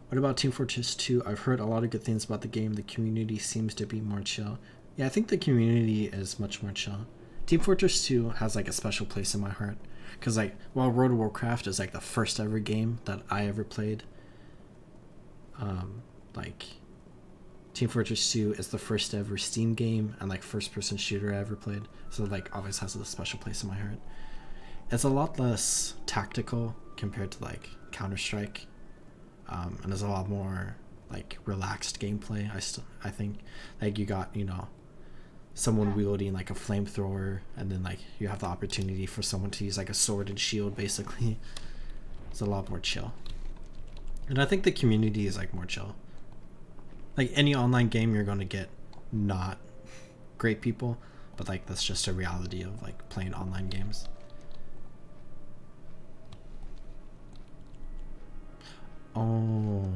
What about Team Fortress 2? I've heard a lot of good things about the game. The community seems to be more chill. Yeah, I think the community is much more chill. Team Fortress 2 has like a special place in my heart. Because like, while World of Warcraft is like the first ever game that I ever played, like Team Fortress 2 is the first ever Steam game and like first person shooter I ever played. So like always has a special place in my heart. It's a lot less tactical compared to like Counter-Strike. And there's a lot more like relaxed gameplay. I think like you got, you know, someone wielding like a flamethrower, and then like you have the opportunity for someone to use like a sword and shield basically. It's a lot more chill. And I think the community is like more chill. Like any online game, you're going to get not great people, but like that's just a reality of like playing online games. Oh.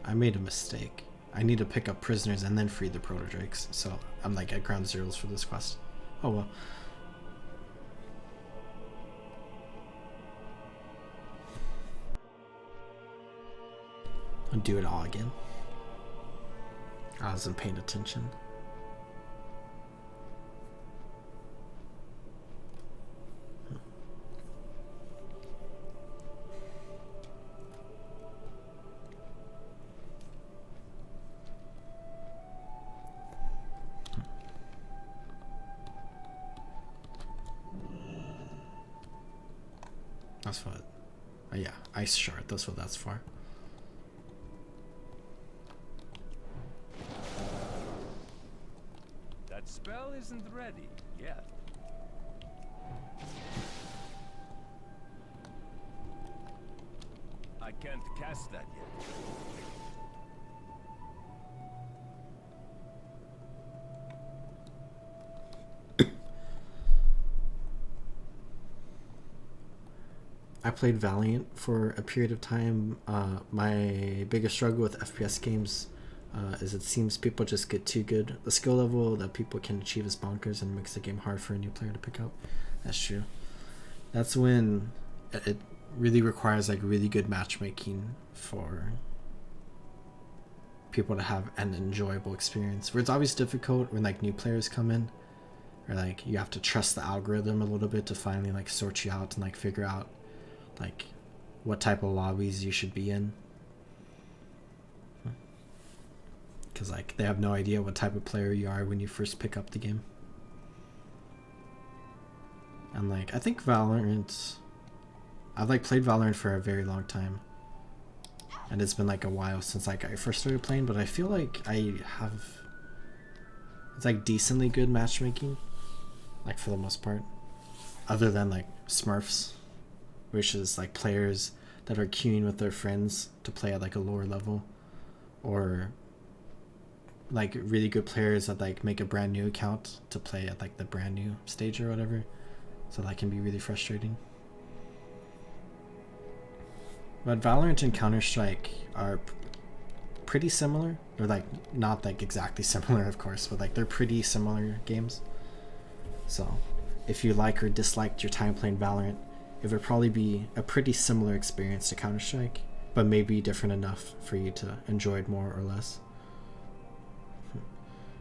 I made a mistake. I need to pick up prisoners and then free the proto drakes. So I'm like at ground zeros for this quest. Oh well. I'll do it all again. I wasn't paying attention. That's what. Oh yeah, ice shard. That's what that's for. That spell isn't ready yet. I can't cast that yet. I played Valiant for a period of time. My biggest struggle with FPS games is it seems people just get too good. The skill level that people can achieve is bonkers and makes the game hard for a new player to pick up. That's true. That's when it really requires like really good matchmaking for people to have an enjoyable experience. Where it's always difficult when like new players come in, or like you have to trust the algorithm a little bit to finally like sort you out and like figure out like what type of lobbies you should be in, because like they have no idea what type of player you are when you first pick up the game. And like I think Valorant, I've like played Valorant for a very long time, and it's been like a while since like I first started playing, but I feel like I have, it's like decently good matchmaking, like for the most part, other than like Smurfs, which is like players that are queuing with their friends to play at like a lower level, or like really good players that like make a brand new account to play at like the brand new stage or whatever. So that can be really frustrating. But Valorant and Counter-Strike are pretty similar. They're like not like exactly similar, of course, but like they're pretty similar games. So if you like or disliked your time playing Valorant, it would probably be a pretty similar experience to Counter-Strike, but maybe different enough for you to enjoy it more or less.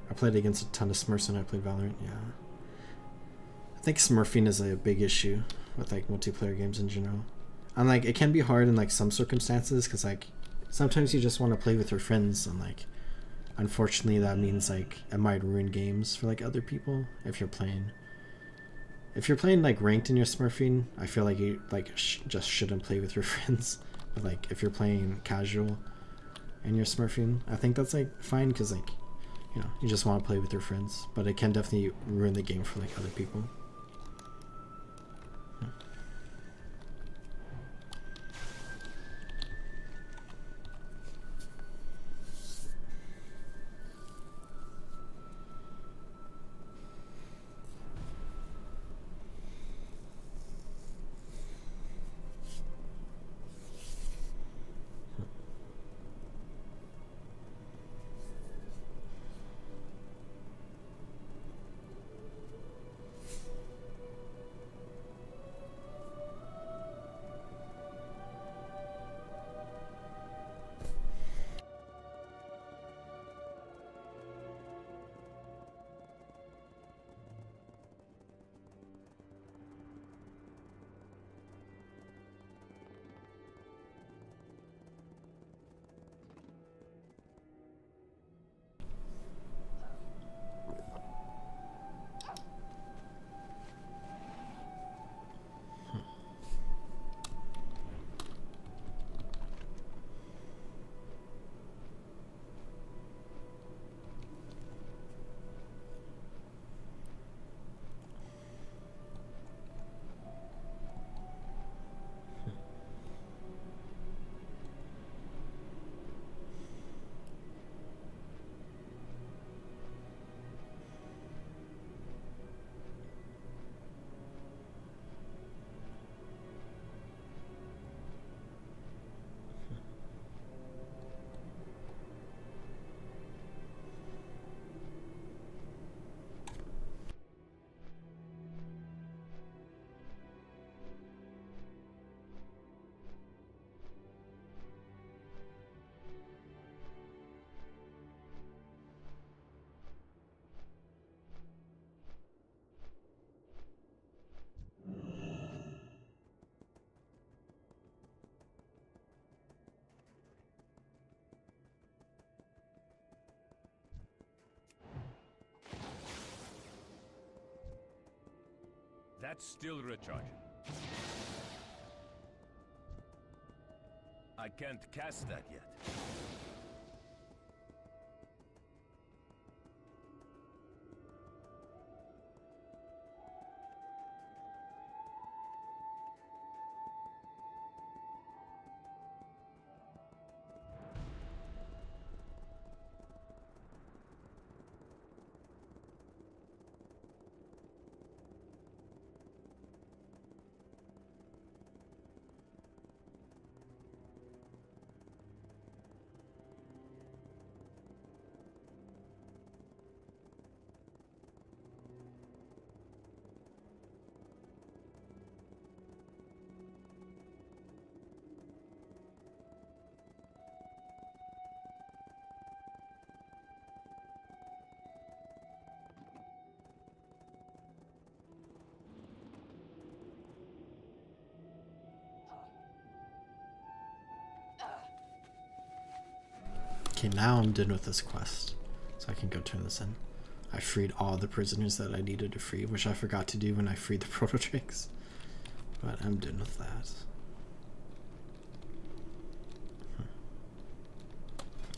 I played against a ton of Smurfs when I played Valorant, yeah. I think smurfing is a big issue with like multiplayer games in general. And like it can be hard in like some circumstances, because like sometimes you just want to play with your friends, and like unfortunately that means like it might ruin games for like other people. If you're playing like ranked in your smurfing, I feel like you like just shouldn't play with your friends. But like if you're playing casual and you're smurfing, I think that's like fine, because like, you know, you just want to play with your friends, but it can definitely ruin the game for like other people. That's still recharging. I can't cast that yet. Okay, now I'm done with this quest. So I can go turn this in. I freed all the prisoners that I needed to free, which I forgot to do when I freed the proto-drakes. But I'm done with that.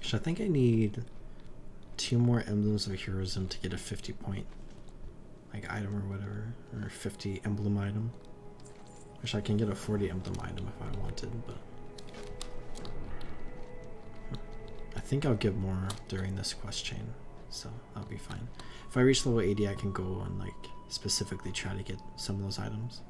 So I think I need 2 more emblems of heroism to get a 50 point like item or whatever, or 50 emblem item. Wish I can get a 40 emblem item if I wanted, but I think I'll get more during this quest chain, so I'll be fine. If I reach level 80, I can go and like specifically try to get some of those items.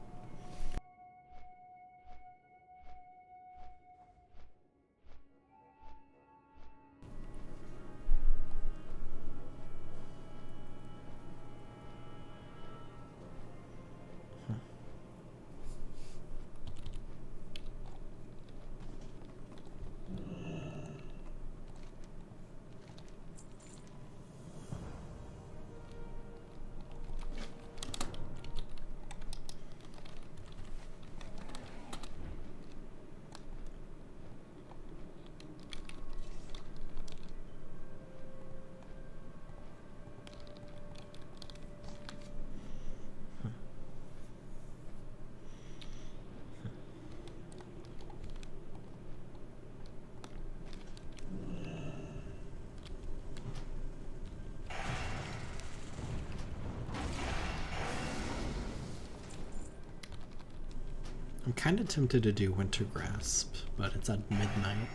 I'm kind of tempted to do Winter Grasp, but it's at midnight.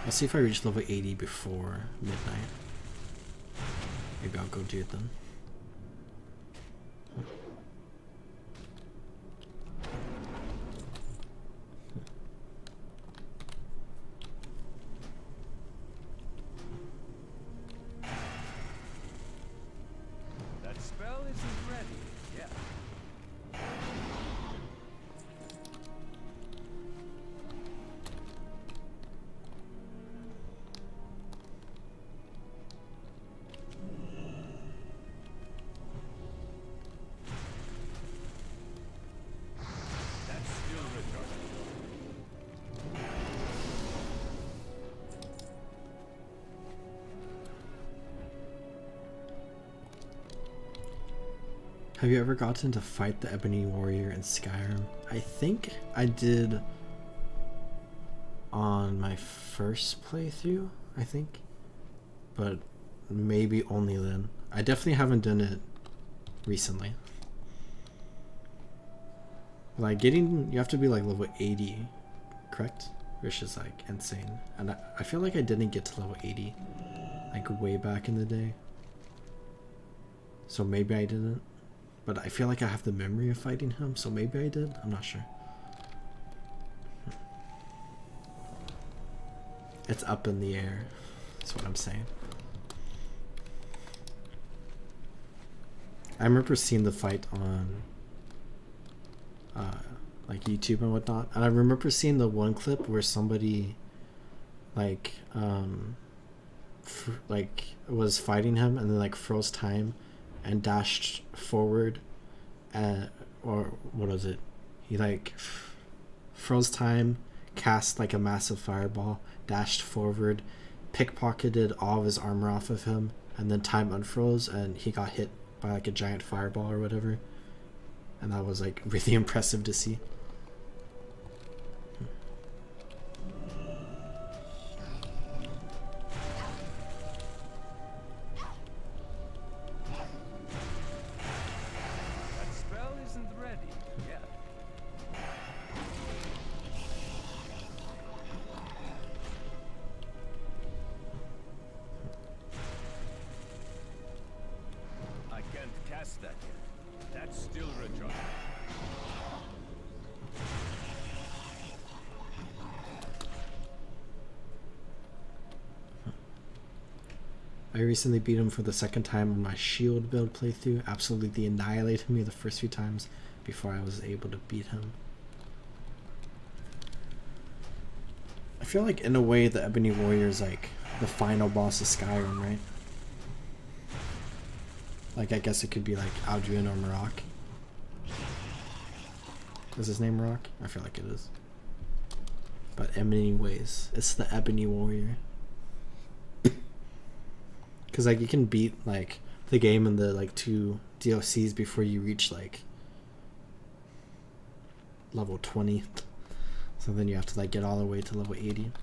I'll see if I reach level 80 before midnight. Maybe I'll go do it then. That spell isn't ready yet. That's still retarded. Have you ever gotten to fight the Ebony Warrior in Skyrim? I think I did on my first playthrough, I think. But maybe only then. I definitely haven't done it recently. Like you have to be like level 80, correct? Which is like insane. And I feel like I didn't get to level 80 like way back in the day. So maybe I didn't. But I feel like I have the memory of fighting him, so maybe I did. I'm not sure. It's up in the air. That's what I'm saying. I remember seeing the fight on like YouTube and whatnot, and I remember seeing the one clip where somebody like was fighting him and then like froze time and dashed forward, or what was it? He like froze time, cast like a massive fireball, dashed forward, pickpocketed all of his armor off of him, and then time unfroze and he got hit by like a giant fireball or whatever. And that was like really impressive to see. That spell isn't ready yet. I can't cast that yet. That's still retarded. I recently beat him for the second time on my shield build playthrough. Absolutely annihilated me the first few times before I was able to beat him. I feel like in a way the Ebony Warrior is like the final boss of Skyrim, right? Like I guess it could be like Alduin or Marok. Is his name Marok? I feel like it is. But anyways, it's the Ebony Warrior. Because like you can beat like the game in the like 2 DLCs before you reach like level 20. So then you have to like get all the way to level 80.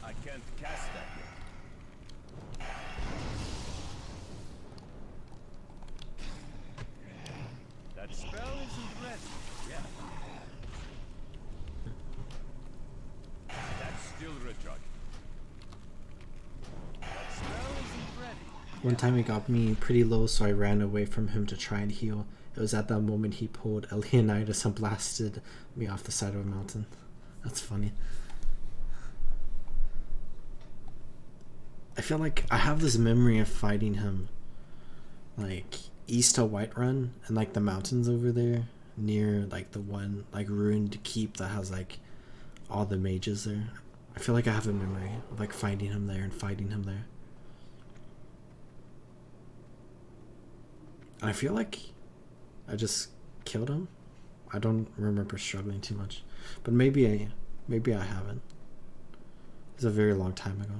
I can't cast that yet. That spell isn't ready. Yeah. That's still recharging. That spell isn't ready. One time he got me pretty low, so I ran away from him to try and heal. It was at that moment he pulled a Leonidas and blasted me off the side of a mountain. That's funny. I feel like I have this memory of fighting him like east of Whiterun and like the mountains over there near like the one like ruined keep that has like all the mages there. I feel like I have a memory of like finding him there and fighting him there. And I feel like I just killed him. I don't remember struggling too much. But maybe I haven't. It's a very long time ago.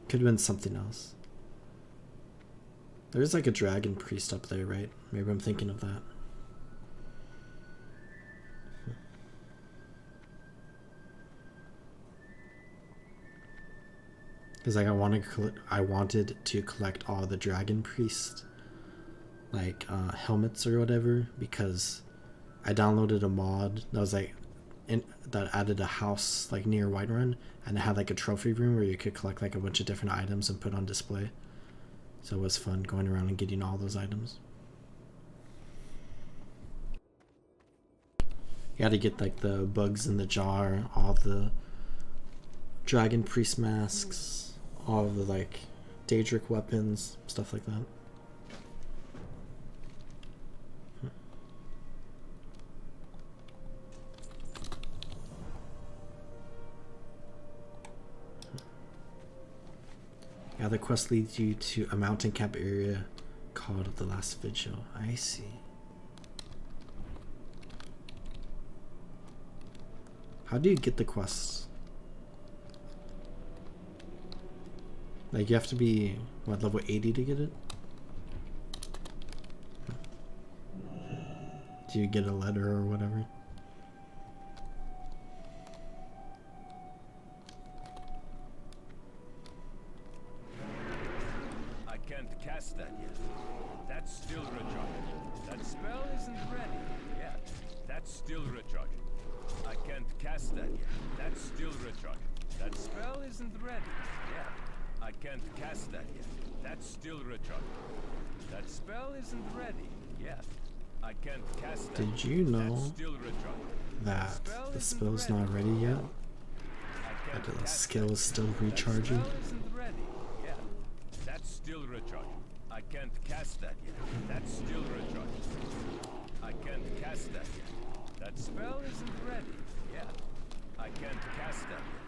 Could have been something else. There's like a dragon priest up there, right? Maybe I'm thinking of that. Because like I wanted to collect all the dragon priest like helmets or whatever, because I downloaded a mod that was like that added a house like near Whiterun, and it had like a trophy room where you could collect like a bunch of different items and put on display. So it was fun going around and getting all those items. You had to get like the bugs in the jar, all the dragon priest masks, all of the like Daedric weapons, stuff like that. Yeah, the quest leads you to a mountain camp area called the Last Vigil. I see. How do you get the quests? Like you have to be, what, level 80 to get it? Do you get a letter or whatever? I can't cast that yet. That's still recharging. That spell isn't ready. Yeah, that's still recharging. I can't cast that yet. That's still recharging. That spell isn't ready. Yeah, I can't cast that yet. That's still recharging. That spell isn't ready. Yeah, I can't cast that. Did you know That's still recharging. that the spell's not ready yet? That the skill is still recharging? That spell isn't ready. Yeah, that's still recharging. I can't cast that yet. That's still recharging. I can't cast that yet. That spell isn't ready. Yeah, I can't cast that yet.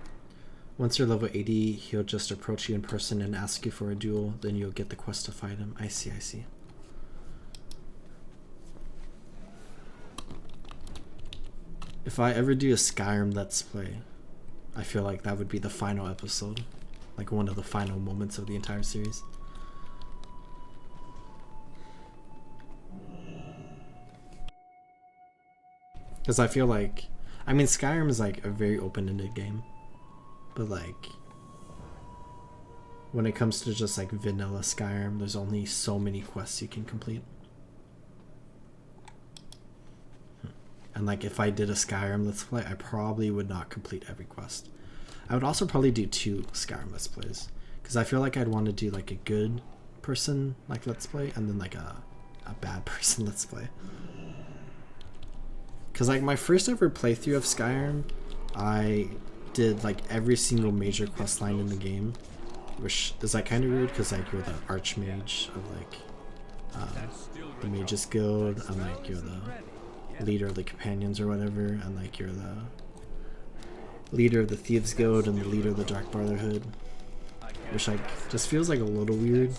Once you're level 80, he'll just approach you in person and ask you for a duel, then you'll get the quest to fight him. I see, I see. If I ever do a Skyrim Let's Play, I feel like that would be the final episode. Like one of the final moments of the entire series. Because I feel like, I mean, Skyrim is like a very open-ended game. But like, when it comes to just like vanilla Skyrim, there's only so many quests you can complete. And like if I did a Skyrim Let's Play, I probably would not complete every quest. I would also probably do 2 Skyrim Let's Plays, because I feel like I'd want to do like a good person like Let's Play and then like a bad person Let's Play. Because like my first ever playthrough of Skyrim, I did like every single major quest line in the game, which is like kind of weird because like you're the archmage of like the Mage's Guild, and like you're the leader of the Companions or whatever, and like you're the leader of the Thieves Guild and the leader of the Dark Brotherhood, which like just feels like a little weird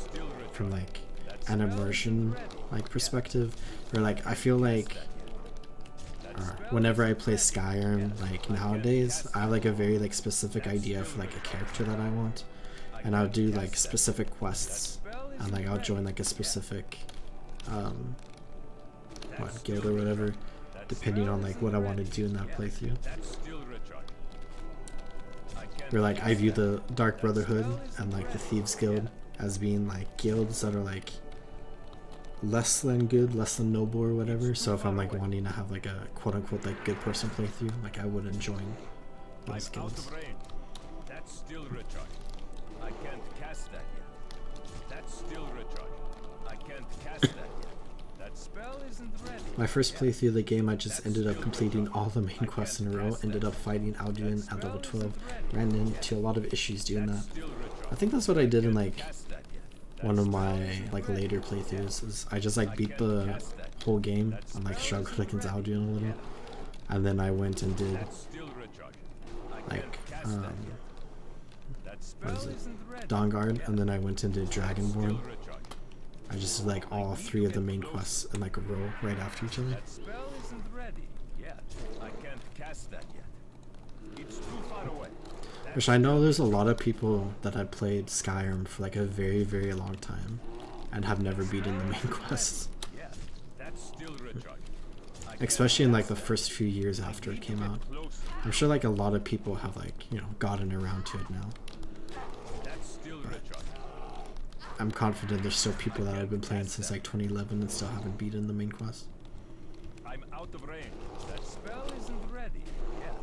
from like an immersion like perspective, where like I feel like whenever I play Skyrim like nowadays, I have like a very like specific idea for like a character that I want, and I'll do like specific quests, and like I'll join like a specific guild or whatever, depending on like what I want to do in that playthrough. Where like I view the Dark Brotherhood and like the Thieves Guild as being like guilds that are like less than good, less than noble or whatever. So if I'm like wanting to have like a quote unquote like good person playthrough, like I wouldn't join those guilds. That's still recharged. I can't cast that yet. That's still recharged. I can't cast that yet. That spell isn't ready. My first playthrough of the game, I just ended up completing all the main quests in a row, ended up fighting Alduin at level 12, ran into a lot of issues doing that. I think that's what I did in like one of my like later playthroughs, is I just like beat the whole game and like struggled against Alduin a little, and then I went and did like what is it, Dawnguard, and then I went and did Dragonborn. I just did like all 3 of the main quests in like a row right after each other. That spell isn't ready yet. I can't cast that yet. It's too far away. Which I know there's a lot of people that have played Skyrim for like a very, very long time and have never beaten the main quests. Yeah, that's still recharged. Especially in like the first few years after it came out. I'm sure like a lot of people have like, you know, gotten around to it now. That's still recharged. I'm confident there's still people that have been playing since like 2011 and still haven't beaten the main quest. I'm out of range. That spell isn't ready yet.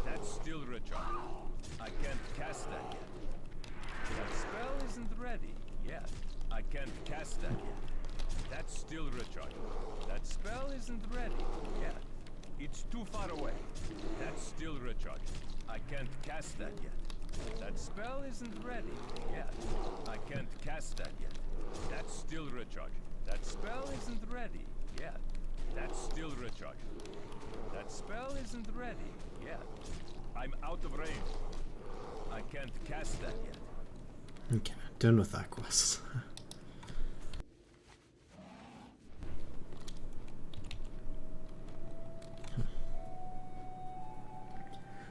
That's still recharged. I can't cast that yet. That spell isn't ready yet. I can't cast that yet. That's still recharged. That spell isn't ready yet. It's too far away. That's still recharged. I can't cast that yet. That spell isn't ready yet. I can't cast that yet. That's still recharged. That spell isn't ready yet. That's still recharged. That spell isn't ready yet. I'm out of range. I can't cast that yet. Okay, done with that quest.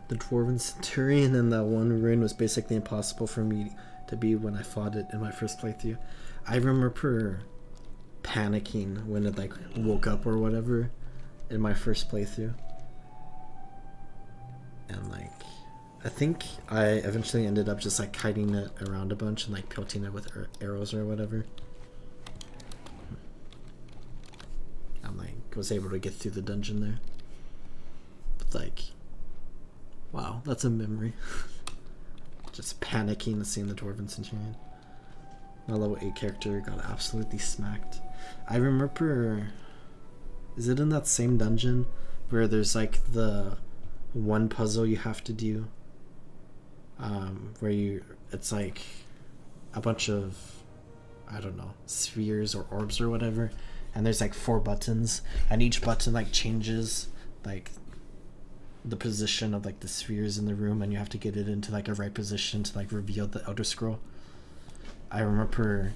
The Dwarven Centurion in that one rune was basically impossible for me to be when I fought it in my first playthrough. I remember panicking when it like woke up or whatever in my first playthrough. And like, I think I eventually ended up just like kiting it around a bunch and like pelting it with arrows or whatever. And like was able to get through the dungeon there. But like, wow, that's a memory. Just panicking and seeing the Dwarven Centurion. My level 8 character got absolutely smacked. I remember, is it in that same dungeon where there's like the one puzzle you have to do? Where it's like a bunch of, I don't know, spheres or orbs or whatever, and there's like 4 buttons, and each button like changes like the position of like the spheres in the room, and you have to get it into like a right position to like reveal the Elder Scroll. I remember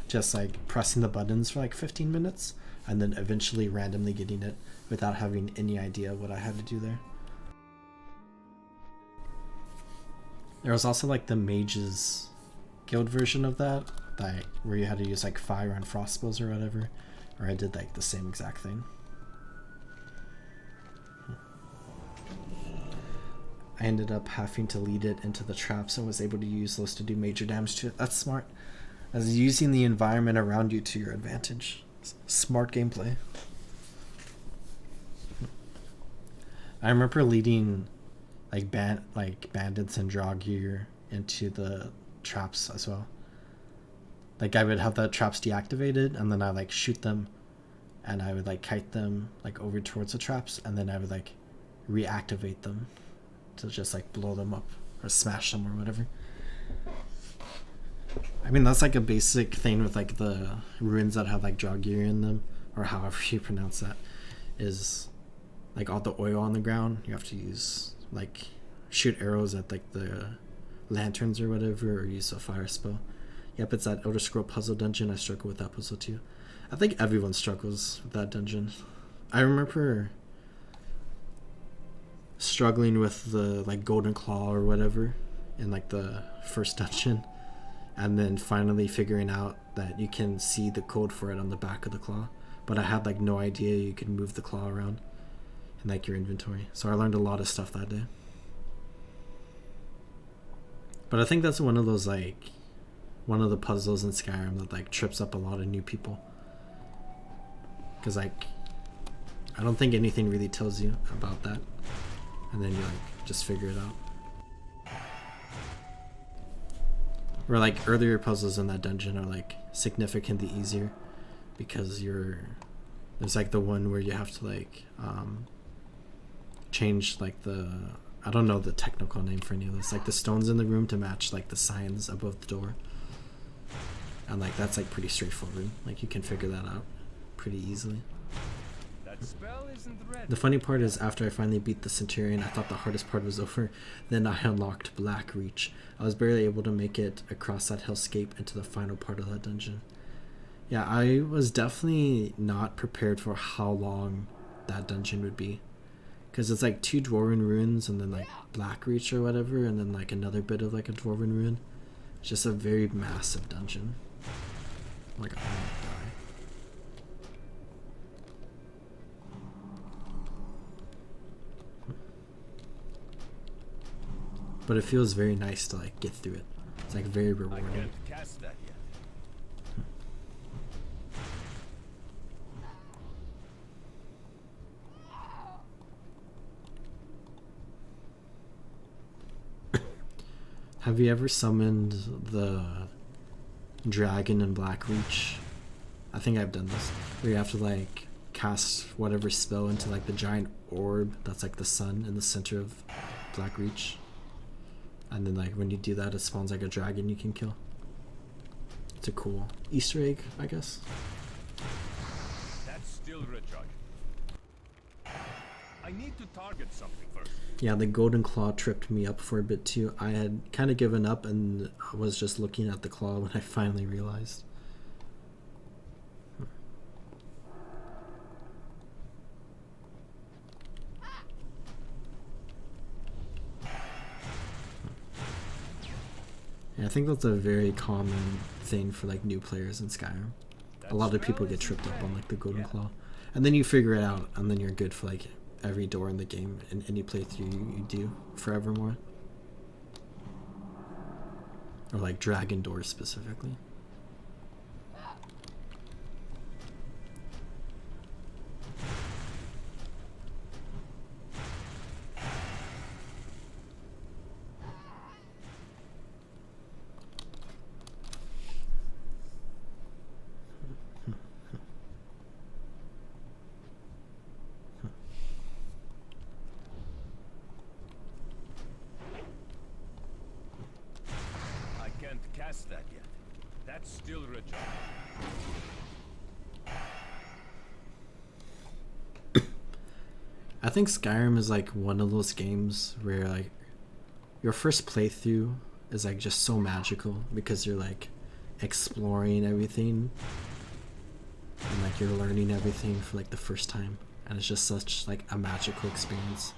just like pressing the buttons for like 15 minutes and then eventually randomly getting it without having any idea what I had to do there. There was also like the Mage's Guild version of that, like where you had to use like fire and frost spells or whatever, where I did like the same exact thing. I ended up having to lead it into the traps and was able to use those to do major damage to it. That's smart. As using the environment around you to your advantage. Smart gameplay. I remember leading like bandits and draw gear into the traps as well. Like I would have the traps deactivated and then I like shoot them and I would like kite them like over towards the traps and then I would like reactivate them to just like blow them up or smash them or whatever. I mean that's like a basic thing with like the ruins that have like draw gear in them or however you pronounce that, is like all the oil on the ground you have to use like shoot arrows at like the lanterns or whatever, or use a fire spell. Yep, it's that Elder Scroll puzzle dungeon. I struggle with that puzzle too. I think everyone struggles with that dungeon. I remember struggling with the like golden claw or whatever in like the first dungeon, and then finally figuring out that you can see the code for it on the back of the claw, but I had like no idea you could move the claw around in like your inventory. So I learned a lot of stuff that day. But I think that's one of those like one of the puzzles in Skyrim that like trips up a lot of new people, because like I don't think anything really tells you about that, and then you like just figure it out. Or like earlier puzzles in that dungeon are like significantly easier because there's like the one where you have to like change like the, I don't know the technical name for any of this, like the stones in the room to match like the signs above the door. And like that's like pretty straightforward. Like you can figure that out pretty easily. That spell isn't ready. The funny part is after I finally beat the Centurion, I thought the hardest part was over. Then I unlocked Black Reach. I was barely able to make it across that hellscape into the final part of that dungeon. Yeah, I was definitely not prepared for how long that dungeon would be. Because it's like 2 Dwarven ruins and then like Black Reach or whatever, and then like another bit of like a Dwarven ruin. It's just a very massive dungeon. Like, I might die. But it feels very nice to like get through it. It's like very I rewarding. can't cast that yet. Have you ever summoned the dragon in Black Reach? I think I've done this. Where you have to like cast whatever spell into like the giant orb that's like the sun in the center of Black Reach. And then like when you do that it spawns like a dragon you can kill. It's a cool Easter egg, I guess. That's still recharging. I need to target something first. Yeah, the golden claw tripped me up for a bit too. I had kind of given up and I was just looking at the claw when I finally realized. Yeah, I think that's a very common thing for like new players in Skyrim. A lot of people get tripped up on like the golden claw, and then you figure it out, and then you're good for like every door in the game in any playthrough you do forevermore. Or like dragon doors specifically. Cast that yet. That's still recharging. I think Skyrim is like one of those games where like your first playthrough is like just so magical because you're like exploring everything and like you're learning everything for like the first time, and it's just such like a magical experience,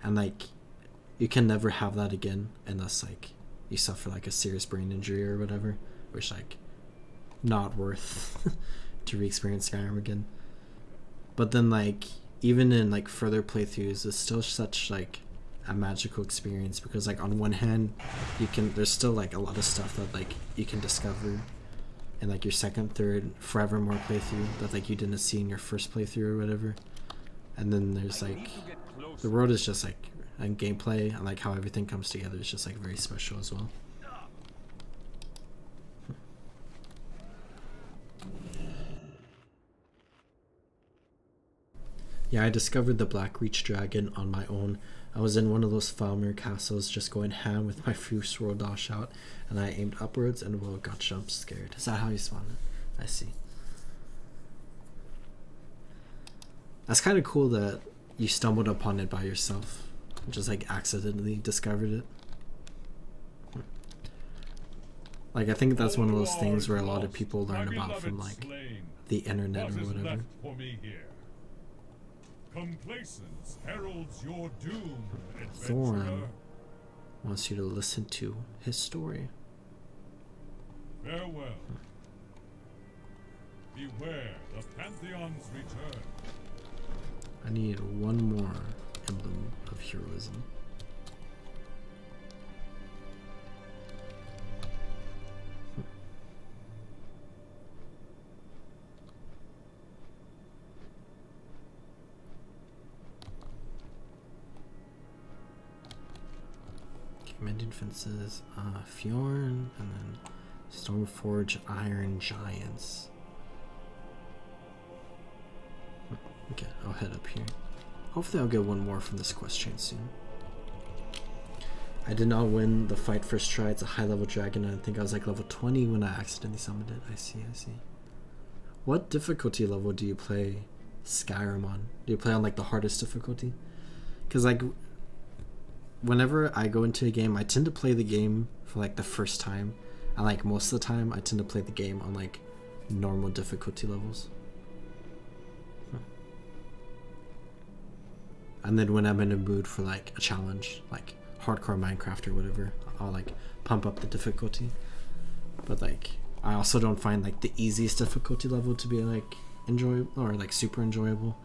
and like you can never have that again unless like you suffer like a serious brain injury or whatever, which like not worth to re-experience Skyrim again. But then like even in like further playthroughs it's still such like a magical experience because like on one hand there's still like a lot of stuff that like you can discover in like your second, third, forevermore playthrough that like you didn't see in your first playthrough or whatever. And then there's like the world is just like, and gameplay and like how everything comes together is just like very special as well. Yeah, I discovered the Black Reach Dragon on my own. I was in one of those Falmer castles just going ham with my first roll dash out, and I aimed upwards and Will got jump scared. Is that how you spawned it? I see. That's kind of cool that you stumbled upon it by yourself. Just like accidentally discovered it. Like I think that's one of those things where a lot of people learn about from like the internet or whatever. Complacence heralds your doom, Thorn wants you to listen to his story. Farewell. Beware the Pantheon's return. I need one more emblem of heroism. Mended Fences, Fjorn, and then Stormforge Iron Giants. Okay, I'll head up here. Hopefully I'll get one more from this quest chain soon. I did not win the fight first try. It's a high level dragon, and I think I was like level 20 when I accidentally summoned it. I see. What difficulty level do you play Skyrim on? Do you play on like the hardest difficulty? Because like whenever I go into a game, I tend to play the game for like the first time, and like most of the time I tend to play the game on like normal difficulty levels. And then when I'm in a mood for like a challenge, like hardcore Minecraft or whatever, I'll like pump up the difficulty. But like I also don't find like the easiest difficulty level to be like enjoyable or like super enjoyable,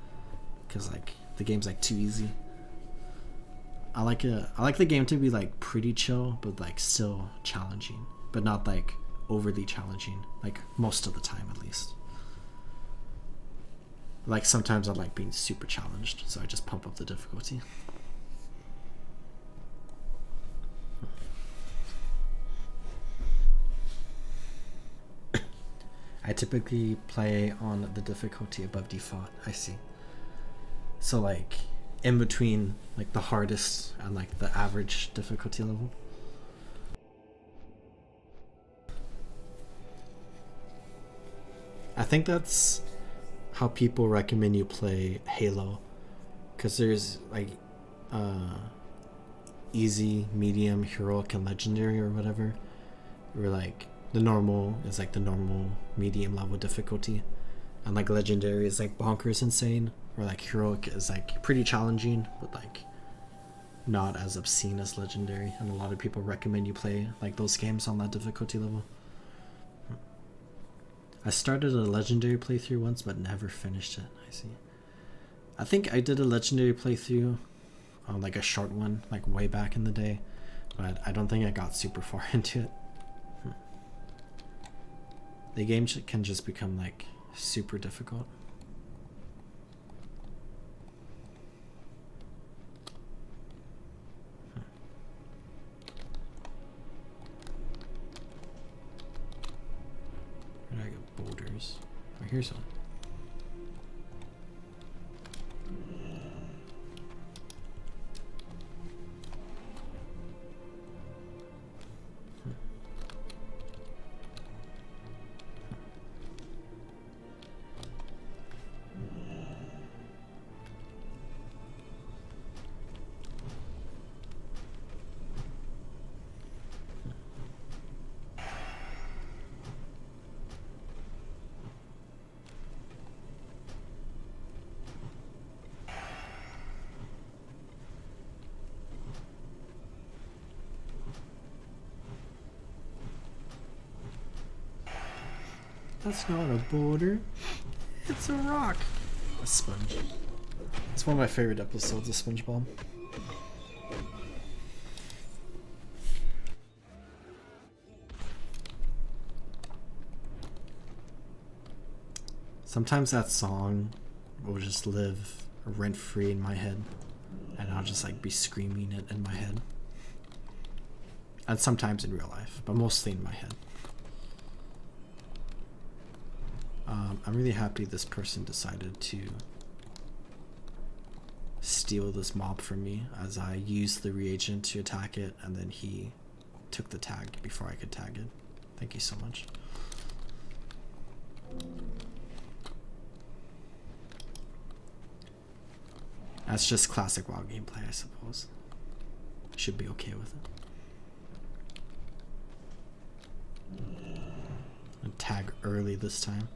because like the game's like too easy. I like the game to be like pretty chill, but like still challenging, but not like overly challenging, like most of the time at least. Like sometimes I like being super challenged, so I just pump up the difficulty. I typically play on the difficulty above default. I see. So like in between like the hardest and like the average difficulty level. I think that's how people recommend you play Halo, because there's like easy, medium, heroic, and legendary or whatever, where like the normal is like the normal medium level difficulty, and like legendary is like bonkers insane, or like heroic is like pretty challenging but like not as obscene as legendary, and a lot of people recommend you play like those games on that difficulty level. I started a legendary playthrough once but never finished it. I see. I think I did a legendary playthrough, like a short one, like way back in the day, but I don't think I got super far into it. The game can just become like super difficult. Where did I get boulders? Oh, here's one. That's not a boulder. It's a rock. A sponge. It's one of my favorite episodes of SpongeBob. Sometimes that song will just live rent-free in my head. and I'll just like be screaming it in my head. And sometimes in real life, but mostly in my head. I'm really happy this person decided to steal this mob from me as I used the reagent to attack it, and then he took the tag before I could tag it. Thank you so much. That's just classic WoW gameplay, I suppose. Should be okay with it. And tag early this time.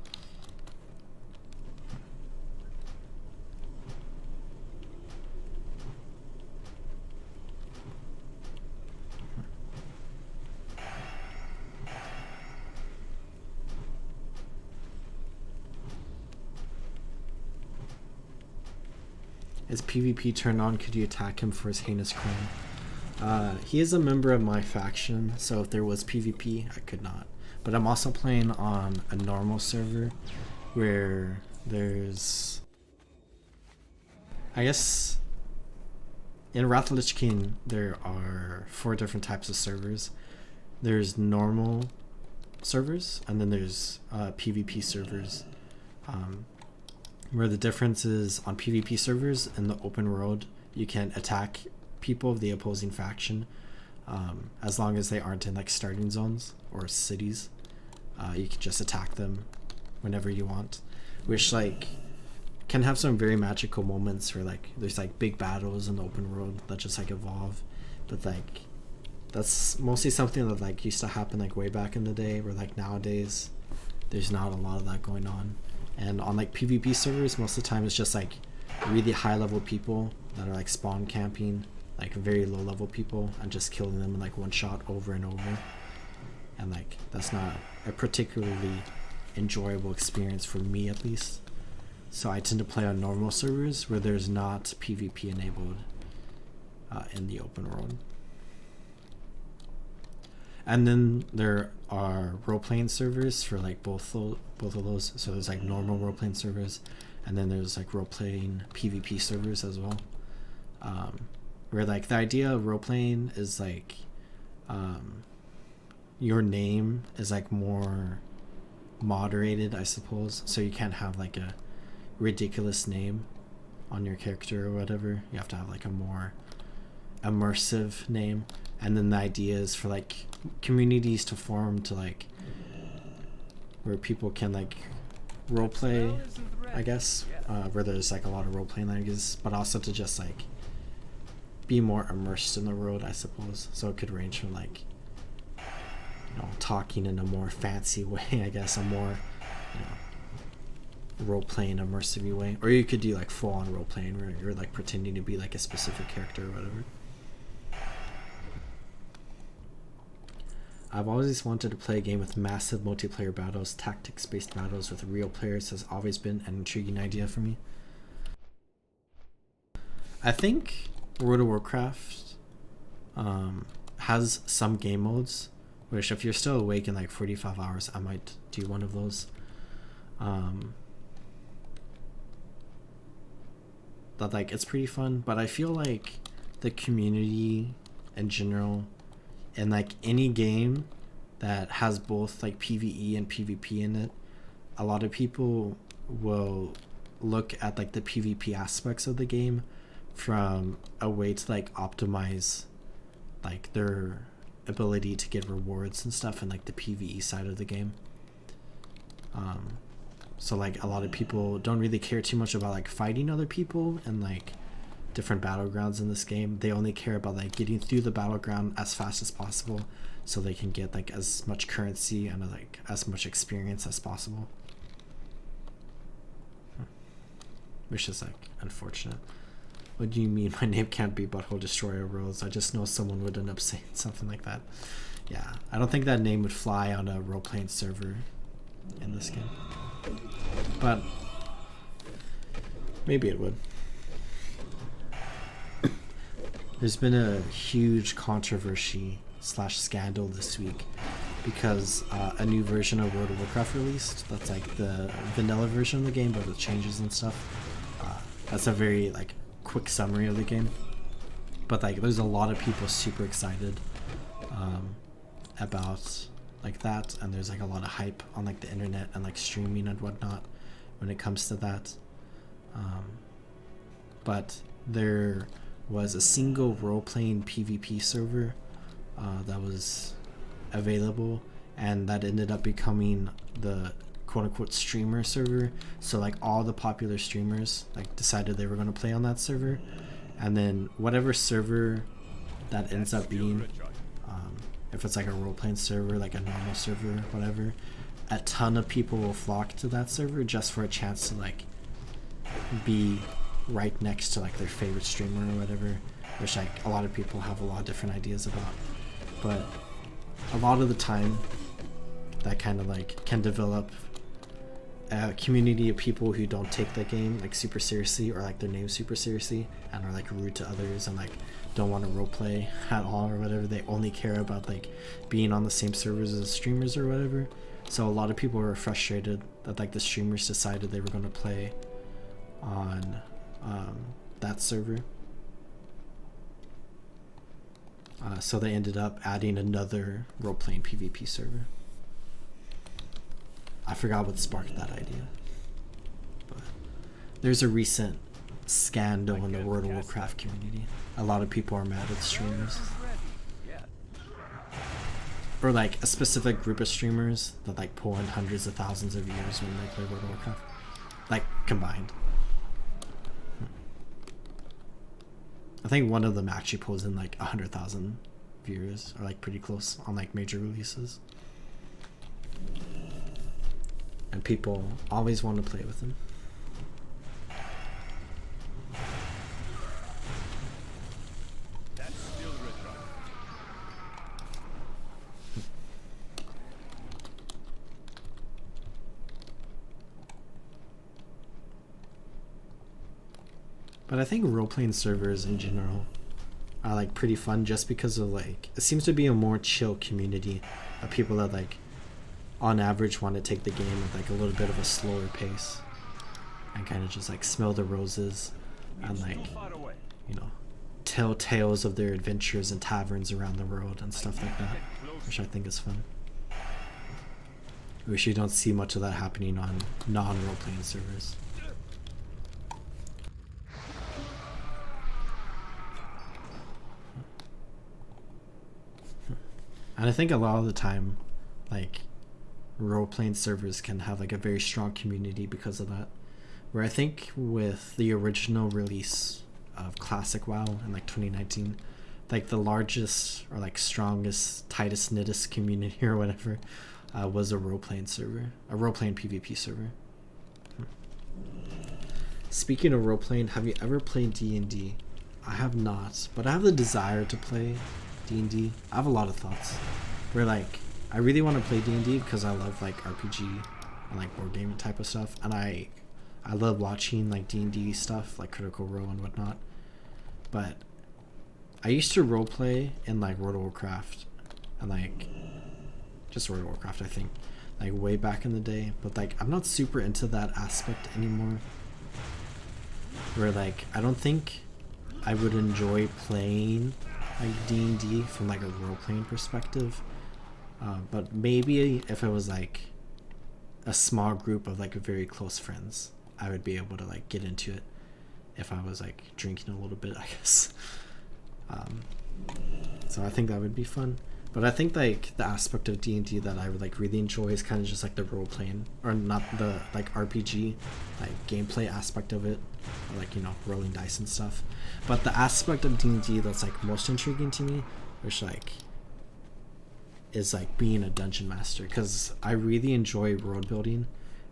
Is PvP turned on? Could you attack him for his heinous crime? He is a member of my faction, so if there was PvP, I could not. But I'm also playing on a normal server where there's... I guess in Wrath of Lich King there are 4 different types of servers. There's normal servers, and then there's PvP servers. Where the difference is on PvP servers in the open world, you can attack people of the opposing faction as long as they aren't in like starting zones or cities. You can just attack them whenever you want, which like can have some very magical moments where like there's like big battles in the open world that just like evolve. But like that's mostly something that like used to happen like way back in the day, where like nowadays there's not a lot of that going on. And on like PvP servers, most of the time it's just like really high level people that are like spawn camping, like very low level people, and just killing them in like one shot over and over. And like that's not a particularly enjoyable experience for me, at least. So I tend to play on normal servers where there's not PvP enabled in the open world. And then there are role-playing servers for like both of those. So there's like normal role-playing servers, and then there's like role-playing PvP servers as well. Where like the idea of role-playing is like your name is like more moderated, I suppose. So you can't have like a ridiculous name on your character or whatever. You have to have like a more immersive name. And then the idea is for like communities to form to like where people can like role play, I guess, where there's like a lot of role playing languages, but also to just like be more immersed in the world, I suppose. So it could range from like, you know, talking in a more fancy way, I guess, a more, you know, role playing immersive way, or you could do like full on role playing where you're like pretending to be like a specific character or whatever. I've always wanted to play a game with massive multiplayer battles. Tactics-based battles with real players has always been an intriguing idea for me. I think World of Warcraft has some game modes, which if you're still awake in like 45 hours, I might do one of those. That like it's pretty fun, but I feel like the community in general, and like any game that has both like PvE and PvP in it, a lot of people will look at like the PvP aspects of the game from a way to like optimize like their ability to get rewards and stuff in like the PvE side of the game. So like a lot of people don't really care too much about like fighting other people and like different battlegrounds in this game. They only care about like getting through the battleground as fast as possible so they can get like as much currency and like as much experience as possible, which is like unfortunate. What do you mean my name can't be Butthole Destroyer Rose? I just know someone would end up saying something like that. Yeah, I don't think that name would fly on a role-playing server in this game, but maybe it would. There's been a huge controversy / scandal this week because a new version of World of Warcraft released. That's like the vanilla version of the game, but with changes and stuff. That's a very like quick summary of the game. but like there's a lot of people super excited about like that, and there's like a lot of hype on like the internet and like streaming and whatnot when it comes to that. But there was a single role-playing PvP server that was available, and that ended up becoming the quote-unquote streamer server. So like all the popular streamers like decided they were going to play on that server, and then whatever server that ends up being, if it's like a role-playing server, like a normal server, whatever, a ton of people will flock to that server just for a chance to like be right next to like their favorite streamer or whatever, which like a lot of people have a lot of different ideas about. But a lot of the time that kind of like can develop a community of people who don't take the game like super seriously, or like their name super seriously, and are like rude to others and like don't want to roleplay at all or whatever. They only care about like being on the same servers as streamers or whatever. So a lot of people were frustrated that like the streamers decided they were going to play on that server. So they ended up adding another role-playing PvP server. I forgot what sparked that idea, but there's a recent scandal in the World of Warcraft community. A lot of people are mad at streamers, or like a specific group of streamers that like pull in hundreds of thousands of views when they play World of Warcraft, like combined. I think one of them actually pulls in like 100,000 viewers, or like pretty close on like major releases. And people always want to play with him. That's still retarded. But I think role-playing servers in general are like pretty fun, just because of like, it seems to be a more chill community of people that like on average want to take the game with like a little bit of a slower pace and kind of just like smell the roses and like, you know, tell tales of their adventures in taverns around the world and stuff like that, which I think is fun. Wish you don't see much of that happening on non-role-playing servers. And I think a lot of the time, like, role-playing servers can have like a very strong community because of that. Where I think with the original release of Classic WoW in like 2019, like the largest or like strongest, tightest knittest community or whatever was a role-playing server, a role-playing PvP server. Speaking of role-playing, have you ever played D&D? I have not, but I have the desire to play D&D. I have a lot of thoughts. Where like, I really want to play D&D because I love like RPG and like board game type of stuff, and I love watching like D&D stuff like Critical Role and whatnot. But I used to roleplay in like World of Warcraft and like just World of Warcraft, I think, like way back in the day. But like I'm not super into that aspect anymore. Where like I don't think I would enjoy playing like D&D from like a role-playing perspective. But maybe if it was like a small group of like very close friends, I would be able to like get into it if I was like drinking a little bit, I guess. So I think that would be fun. But I think like the aspect of D&D that I would like really enjoy is kind of just like the role-playing, or not the like RPG, like gameplay aspect of it, or like, you know, rolling dice and stuff. But the aspect of D&D that's like most intriguing to me, which like is like being a dungeon master, because I really enjoy world building,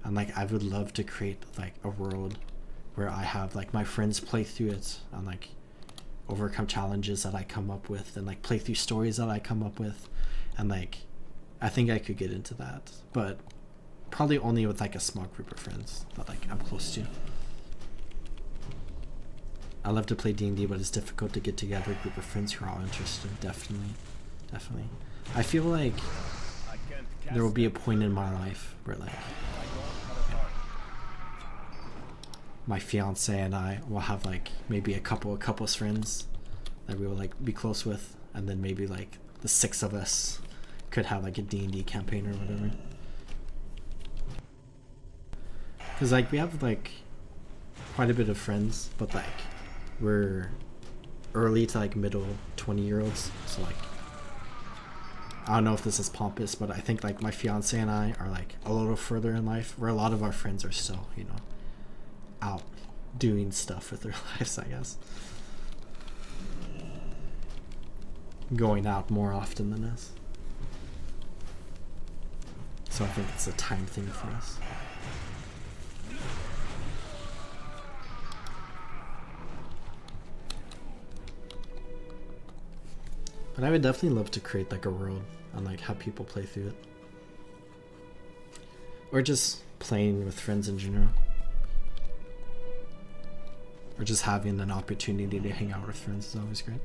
and like I would love to create like a world where I have like my friends play through it and like overcome challenges that I come up with, and like play through stories that I come up with, and like I think I could get into that, but probably only with like a small group of friends that like I'm close to. I love to play D&D, but it's difficult to get together a group of friends who are all interested. Definitely. I feel like there will be a point in my life where like my fiance and I will have like maybe a couple of couples friends that we would like be close with, and then maybe like the 6 of us could have like a D&D campaign or whatever. Because like we have like quite a bit of friends, but like we're early to like middle 20-year-olds, so like I don't know if this is pompous, but I think like my fiance and I are like a little further in life, where a lot of our friends are still, you know, out doing stuff with their lives, I guess. Going out more often than us. So I think it's a time thing for us. But I would definitely love to create like a world and like have people play through it. Or just playing with friends in general. Or just having an opportunity to hang out with friends is always great.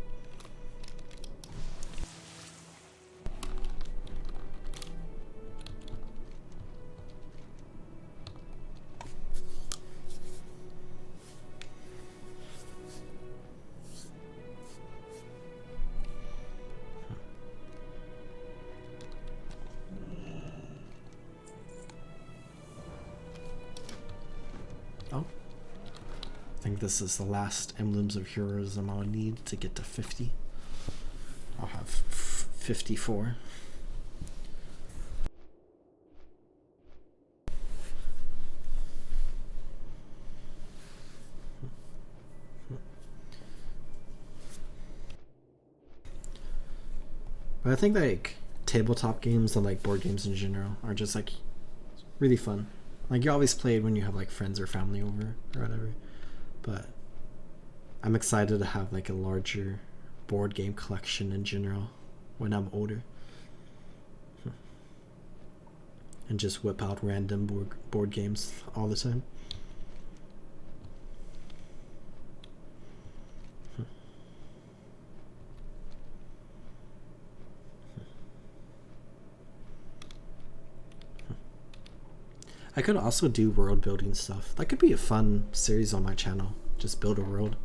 I think this is the last Emblems of Heroism I'll need to get to 50. I'll have 54. But I think like tabletop games and like board games in general are just like really fun. Like you always play it when you have like friends or family over or whatever. But I'm excited to have like a larger board game collection in general when I'm older. And just whip out random board games all the time. I could also do world building stuff. That could be a fun series on my channel. Just build a world.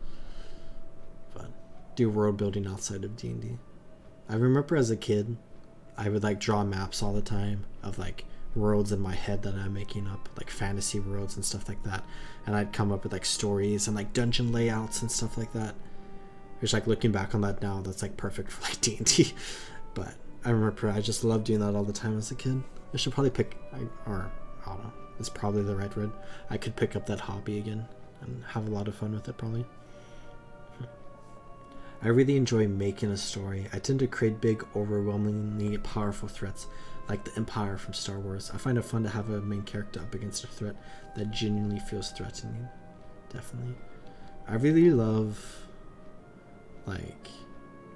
But do world building outside of D&D. I remember as a kid, I would like draw maps all the time of like worlds in my head that I'm making up, like fantasy worlds and stuff like that. And I'd come up with like stories and like dungeon layouts and stuff like that. Which like looking back on that now, that's like perfect for like D&D. But I remember I just loved doing that all the time as a kid. I should probably I don't know. It's probably the right word. I could pick up that hobby again and have a lot of fun with it probably. I really enjoy making a story. I tend to create big, overwhelmingly powerful threats like the Empire from Star Wars. I find it fun to have a main character up against a threat that genuinely feels threatening. Definitely. I really love, like,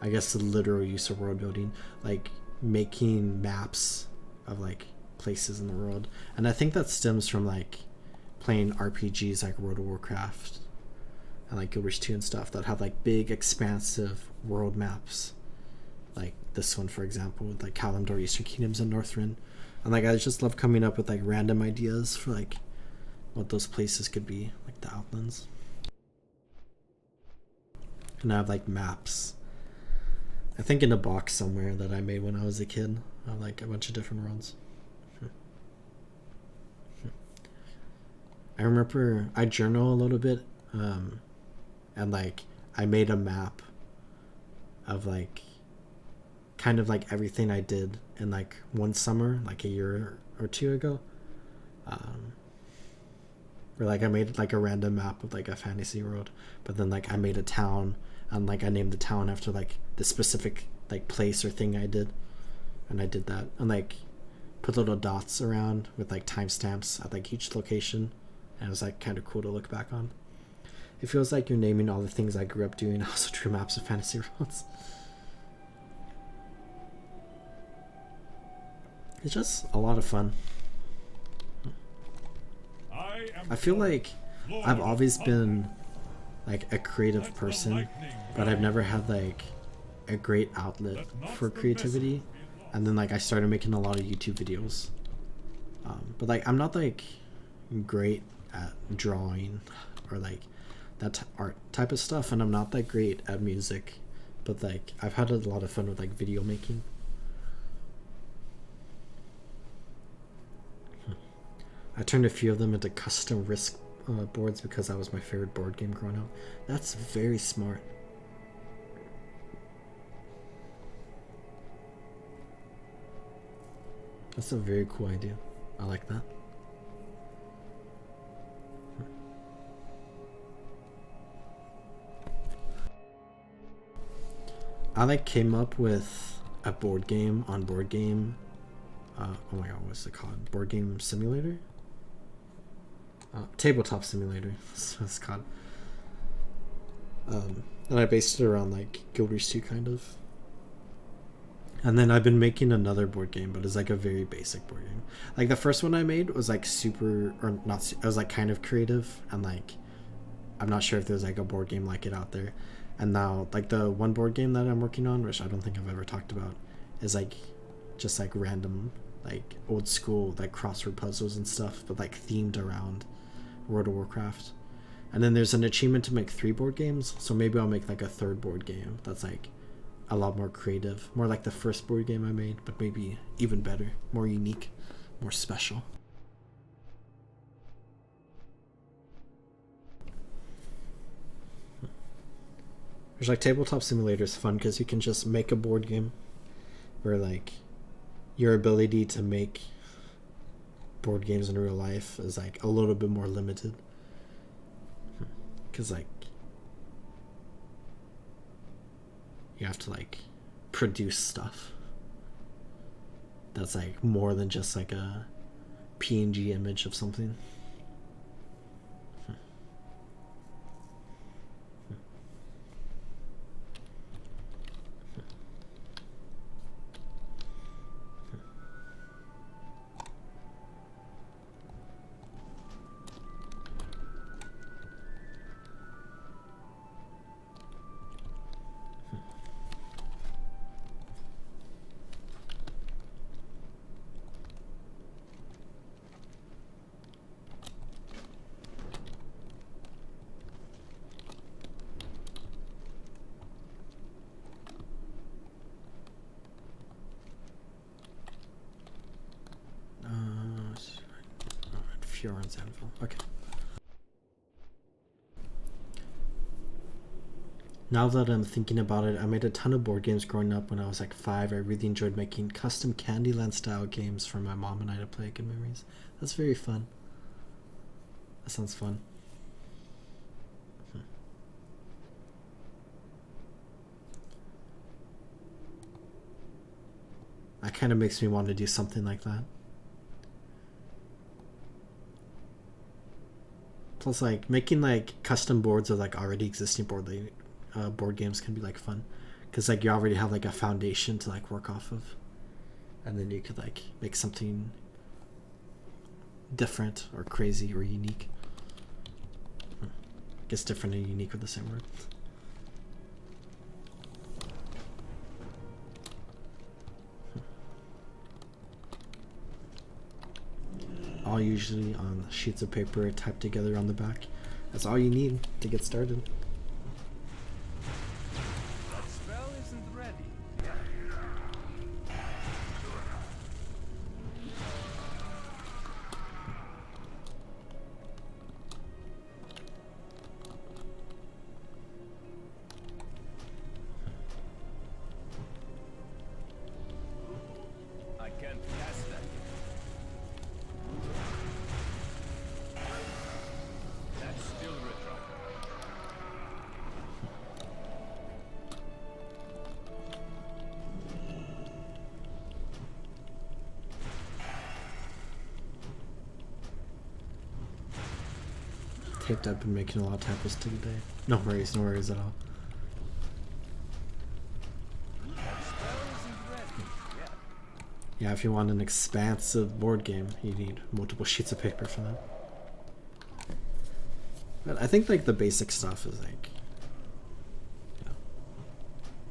I guess the literal use of world building, like making maps of like places in the world. And I think that stems from like playing RPGs like World of Warcraft and like Guild Wars 2 and stuff that have like big expansive world maps, like this one for example with like Kalimdor, Eastern Kingdoms, and Northrend. And like I just love coming up with like random ideas for like what those places could be, like the Outlands. And I have like maps, I think in a box somewhere that I made when I was a kid, of like a bunch of different worlds. I remember I journal a little bit, and like I made a map of like kind of like everything I did in like one summer, like a year or two ago. Where like I made like a random map of like a fantasy world, but then like I made a town and like I named the town after like the specific like place or thing I did, and I did that and like put little dots around with like timestamps at like each location. And it was like kind of cool to look back on. It feels like you're naming all the things I grew up doing. I also drew maps of fantasy worlds. It's just a lot of fun. I feel like I've always been like a creative person, but I've never had like a great outlet for creativity. And then like I started making a lot of YouTube videos. But like I'm not like great at drawing or like that art type of stuff, and I'm not that great at music, but like I've had a lot of fun with like video making. I turned a few of them into custom Risk boards because that was my favorite board game growing up. That's very smart. That's a very cool idea. I like that. I like came up with a board game on Board Game. Oh my god, what's it called? Board Game Simulator? Tabletop Simulator. That's what it's called. And I based it around like Guild Wars 2 kind of. And then I've been making another board game, but it's like a very basic board game. Like the first one I made was like super, or not, it was like kind of creative, and like I'm not sure if there's like a board game like it out there. And now like the one board game that I'm working on, which I don't think I've ever talked about, is like just like random like old school like crossword puzzles and stuff, but like themed around World of Warcraft. And then there's an achievement to make 3 board games, so maybe I'll make like a 3rd board game that's like a lot more creative, more like the first board game I made, but maybe even better, more unique, more special. There's like Tabletop Simulator is fun because you can just make a board game where like your ability to make board games in real life is like a little bit more limited, because like you have to like produce stuff that's like more than just like a PNG image of something. Fioran's Anvil. Okay. Now that I'm thinking about it, I made a ton of board games growing up when I was like 5. I really enjoyed making custom Candyland style games for my mom and I to play. Good memories. That's very fun. That sounds fun. That kind of makes me want to do something like that. Plus, like making like custom boards of like already existing board games can be like fun, because like you already have like a foundation to like work off of, and then you could like make something different or crazy or unique. I guess different and unique are the same word. All usually on sheets of paper typed together on the back. That's all you need to get started. That spell isn't ready. I can't cast that yet. That's still retro. Taped. I've been making a lot of typos today. No worries at all. That spell isn't ready yet. Yeah, if you want an expansive board game, you need multiple sheets of paper for that. But I think like the basic stuff is like, you know,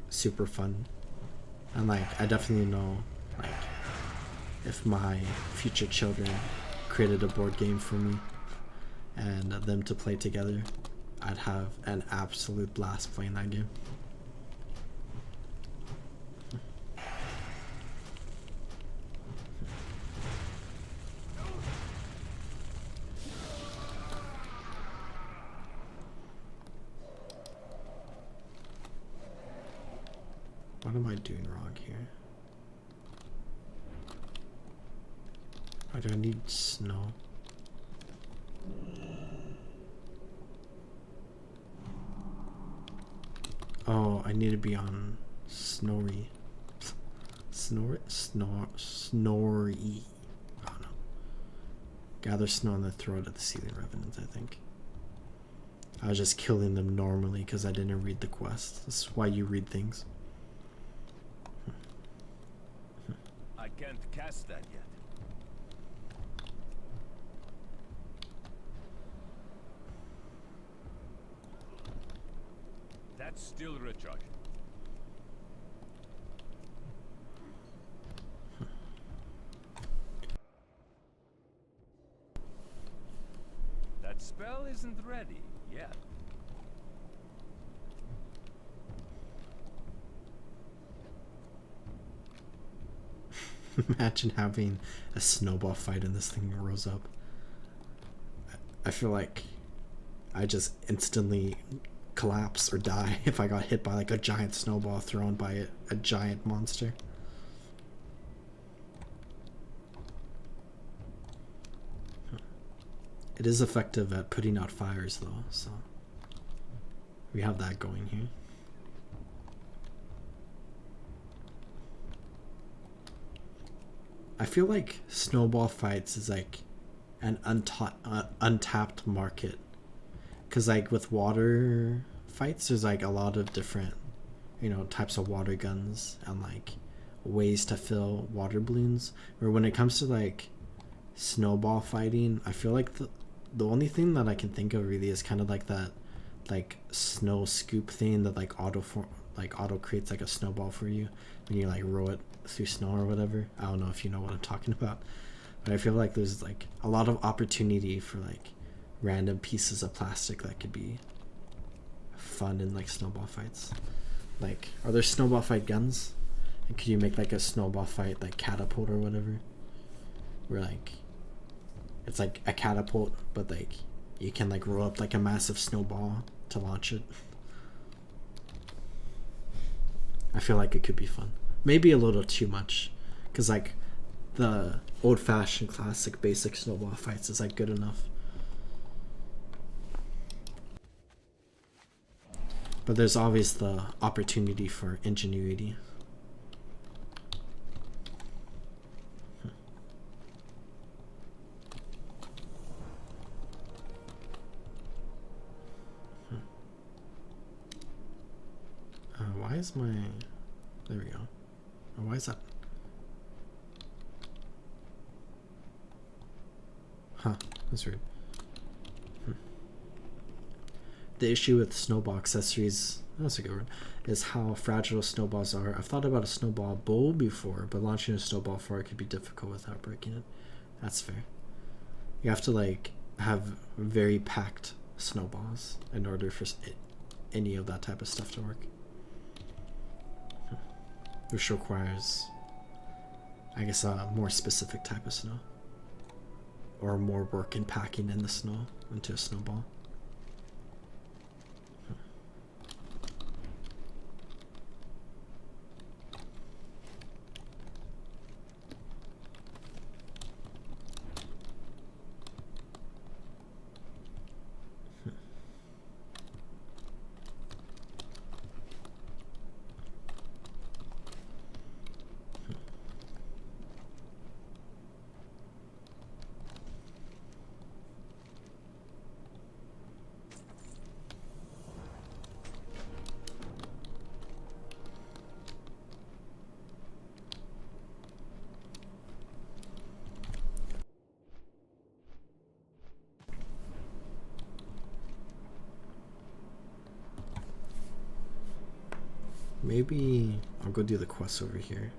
super fun. And like I definitely know like if my future children created a board game for me and them to play together, I'd have an absolute blast playing that game. What am I doing wrong here? Why do I need snow? Oh, I need to be on Snorri. Snorri. I don't know. Gather snow in the throat of the Sealing Revenants, I think. I was just killing them normally because I didn't read the quest. That's why you read things. I can't cast that yet. That's still recharging. That spell isn't ready yet. Imagine having a snowball fight and this thing rose up. I feel like I just instantly collapse or die if I got hit by like a giant snowball thrown by a giant monster. It is effective at putting out fires though, so we have that going here. I feel like snowball fights is like an untapped market, because like with water fights there's like a lot of different, you know, types of water guns and like ways to fill water balloons, where when it comes to like snowball fighting, I feel like the only thing that I can think of really is kind of like that like snow scoop thing that like auto creates like a snowball for you when you like roll it through snow or whatever. I don't know if you know what I'm talking about, but I feel like there's like a lot of opportunity for like random pieces of plastic that could be fun in like snowball fights. Like, are there snowball fight guns? And could you make like a snowball fight like catapult or whatever, where like it's like a catapult but like you can like roll up like a massive snowball to launch it? I feel like it could be fun. Maybe a little too much, because like the old-fashioned classic basic snowball fights is like good enough. But there's always the opportunity for ingenuity. Why is my... There we go. Oh, why is that? Huh, that's weird. The issue with snowball accessories, that's a good word, is how fragile snowballs are. I've thought about a snowball bowl before, but launching a snowball for it could be difficult without breaking it. That's fair. You have to like have very packed snowballs in order for any of that type of stuff to work. Which requires, I guess, a more specific type of snow, or more work in packing in the snow into a snowball. Maybe I'll go do the quests over here.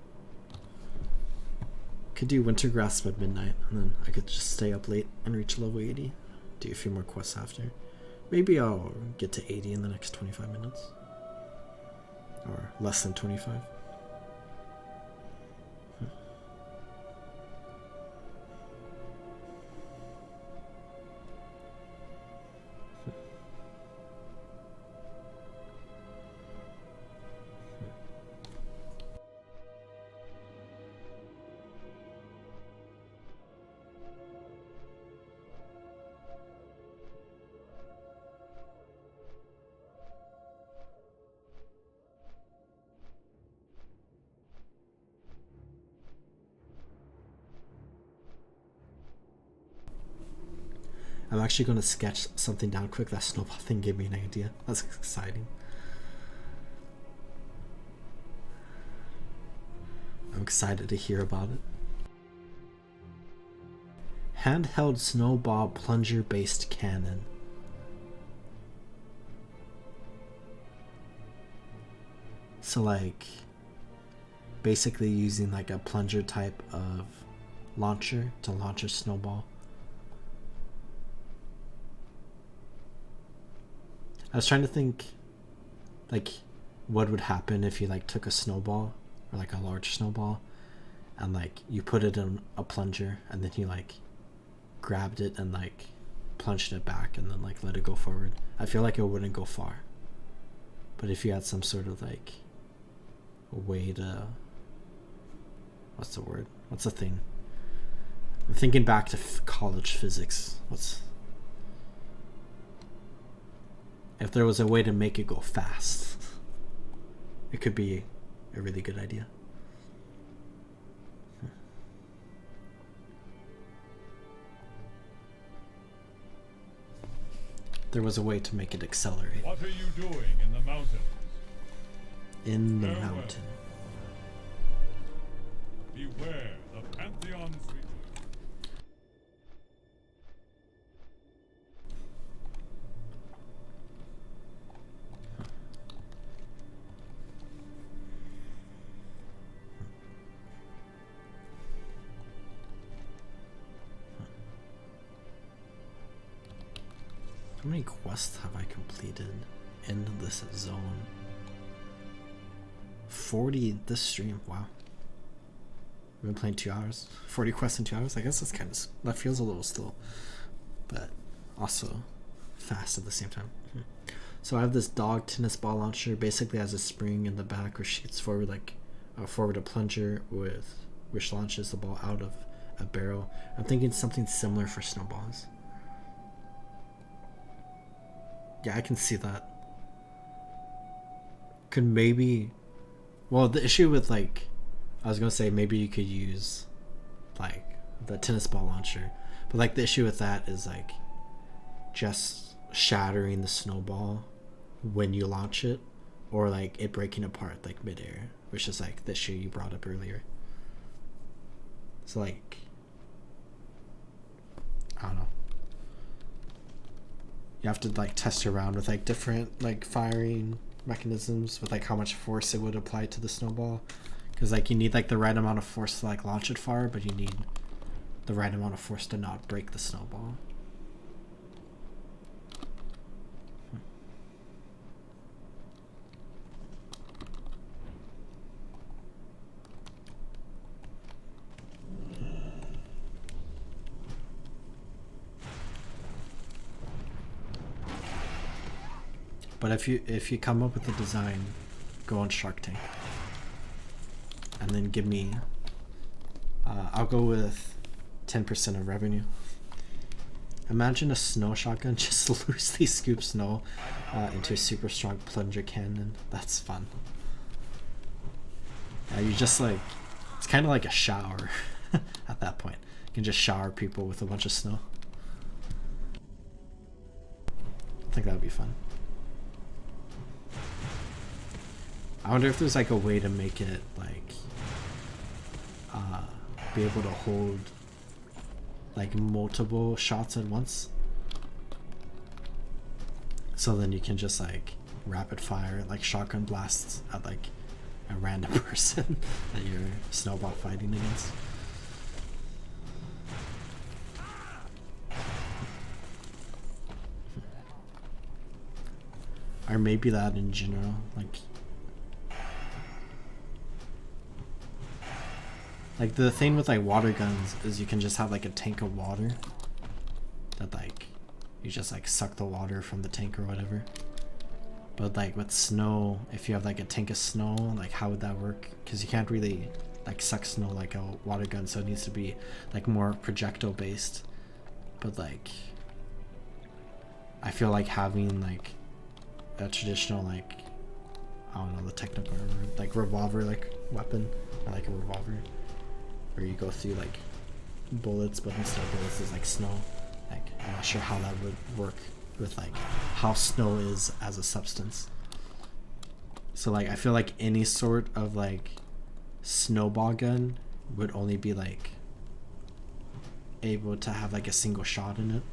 Could do Winter Grasp at midnight, and then I could just stay up late and reach level 80. Do a few more quests after. Maybe I'll get to 80 in the next 25 minutes. Or less than 25. I'm actually going to sketch something down quick. That snowball thing gave me an idea. That's exciting. I'm excited to hear about it. Handheld snowball plunger based cannon. So like basically using like a plunger type of launcher to launch a snowball. I was trying to think like what would happen if you like took a snowball or like a large snowball and like you put it in a plunger and then you like grabbed it and like plunged it back and then like let it go forward. I feel like it wouldn't go far. But if you had some sort of like a way to, what's the word? What's the thing? I'm thinking back to college physics. If there was a way to make it go fast, it could be a really good idea. There was a way to make it accelerate. What are you doing in the mountains? In the Farewell. mountain. Beware the Pantheon's return. How many quests have I completed in this zone? 40 this stream. Wow. I've been playing 2 hours. 40 quests in 2 hours. I guess that's kind of, that feels a little slow, but also fast at the same time. So I have this dog tennis ball launcher. Basically has a spring in the back where shoots forward like forward a plunger with which launches the ball out of a barrel. I'm thinking something similar for snowballs. Yeah, I can see that. Could maybe, well, the issue with like, I was gonna say maybe you could use like the tennis ball launcher, but like the issue with that is like just shattering the snowball when you launch it, or like it breaking apart like midair, which is like the issue you brought up earlier. So like, I don't know. You have to like test around with like different like firing mechanisms with like how much force it would apply to the snowball, because like you need like the right amount of force to like launch it far, but you need the right amount of force to not break the snowball. But if you come up with a design, go on Shark Tank, and then give me. I'll go with 10% of revenue. Imagine a snow shotgun just loosely scoops snow into a super strong plunger cannon. That's fun. You just like, it's kind of like a shower at that point. You can just shower people with a bunch of snow. I think that would be fun. I wonder if there's like a way to make it like be able to hold like multiple shots at once, so then you can just like rapid fire like shotgun blasts at like a random person that you're snowball fighting against. Or maybe that in general, like the thing with like water guns is you can just have like a tank of water that like you just like suck the water from the tank or whatever. But like with snow, if you have like a tank of snow, like how would that work? Because you can't really like suck snow like a water gun, so it needs to be like more projectile based. But like I feel like having like a traditional like, I don't know the technical word, like revolver like weapon, or like a revolver where you go through like bullets, but instead of bullets is like snow. Like, I'm not sure how that would work with like how snow is as a substance. So like I feel like any sort of like snowball gun would only be like able to have like a single shot in it.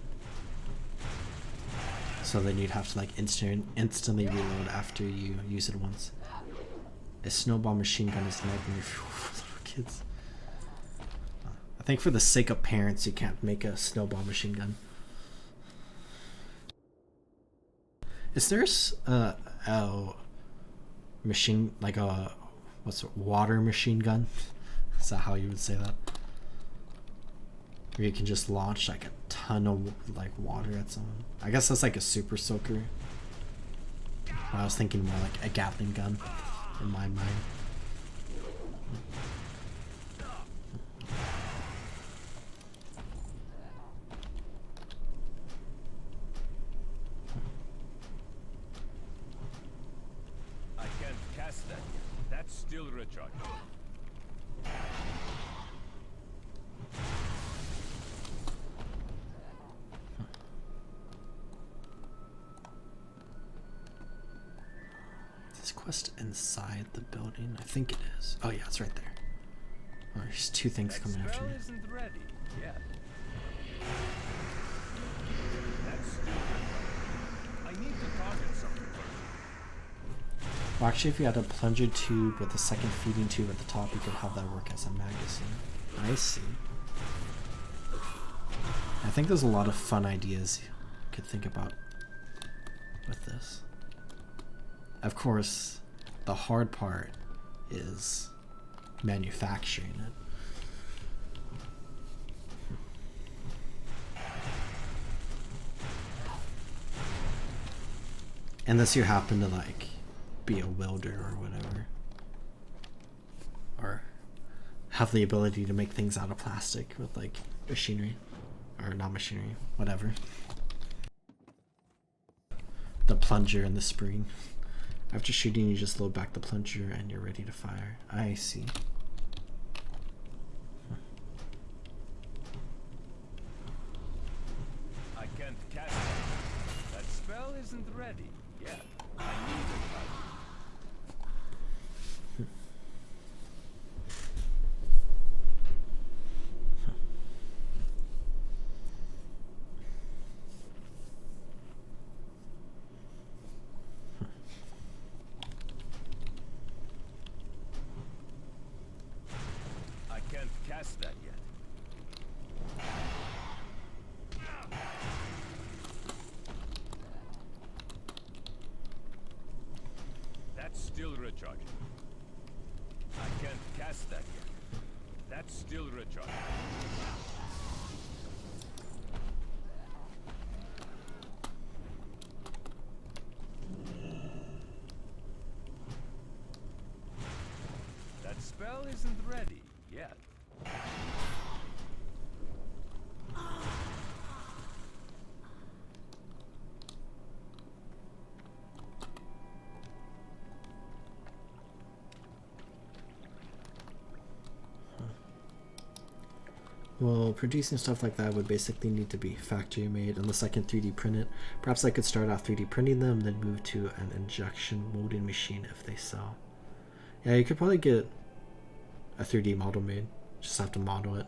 So then you'd have to like instantly reload after you use it once. A snowball machine gun is a nightmare for little kids. I think for the sake of parents, you can't make a snowball machine gun. Is there a machine, like a, what's it, water machine gun? Is that how you would say that? Where you can just launch like a ton of like water at someone. I guess that's like a super soaker. I was thinking more like a Gatling gun in my mind. I can't cast that yet. That's still recharged. Quest inside the building? I think it is. Oh yeah, it's right there. Oh, there's two things That coming after spell me. isn't ready yet. That's still recharged. I need to target something first. Well, actually, if you had a plunger tube with a second feeding tube at the top, you could have that work as a magazine. I see. I think there's a lot of fun ideas you could think about with this. Of course, the hard part is manufacturing it. Unless you happen to like be a welder or whatever. Or have the ability to make things out of plastic with like machinery. Or not machinery, whatever. The plunger and the spring. After shooting, you just load back the plunger and you're ready to fire. I see. I can't cast it. That spell isn't ready yet. I need it. I can't cast that yet. That's still recharging. I can't cast that yet. That's still recharging. That spell isn't ready yet. Well, producing stuff like that would basically need to be factory made unless I can 3D print it. Perhaps I could start out 3D printing them, then move to an injection molding machine if they sell. Yeah, you could probably get a 3D model made. Just have to model it.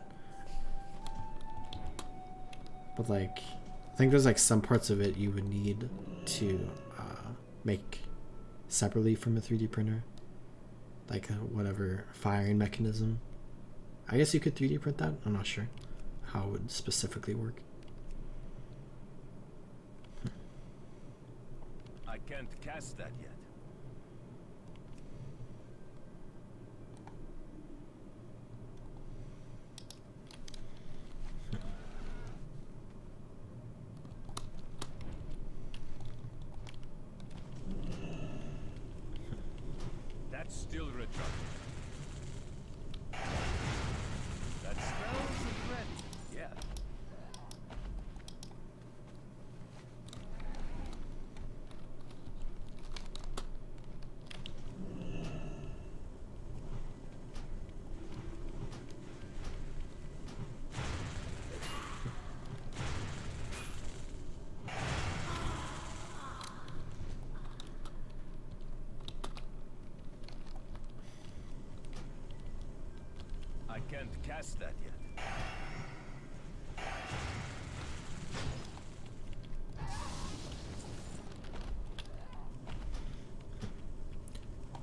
But like, I think there's like some parts of it you would need to make separately from a 3D printer. Like whatever firing mechanism. I guess you could 3D print that. I'm not sure how it would specifically work. I can't cast that yet. That's still recharging. That spell isn't ready yet. can't cast that yet.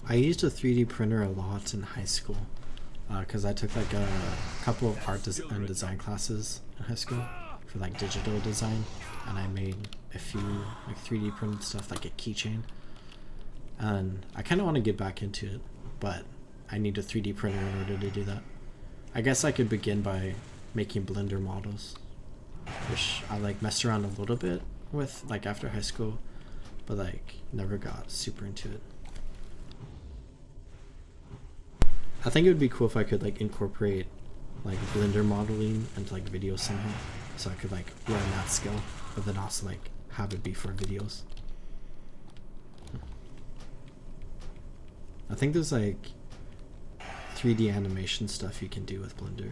I used a 3D printer a lot in high school because I took like a couple of art and design classes in high school for like digital design, and I made a few like 3D printed stuff like a keychain, and I kind of want to get back into it, but I need a 3D printer in order to do that. I guess I could begin by making Blender models, which I like messed around a little bit with like after high school, but like never got super into it. I think it would be cool if I could like incorporate like Blender modeling into like videos somehow, so I could like learn that skill, but then also like have it be for videos. I think there's like 3D animation stuff you can do with Blender,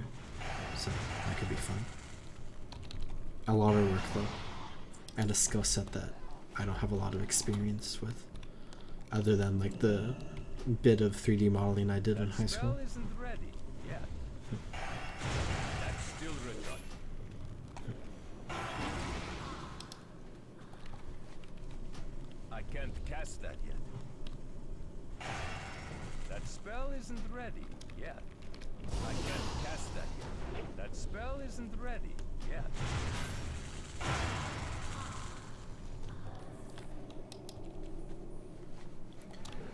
so that could be fun. A lot of work though, and a skill set that I don't have a lot of experience with, other than like the bit of 3D modeling I did in high school. Spell isn't ready yet. That's still retarded. I can't cast that yet. That spell isn't ready yet. I can't cast that yet. That spell isn't ready yet.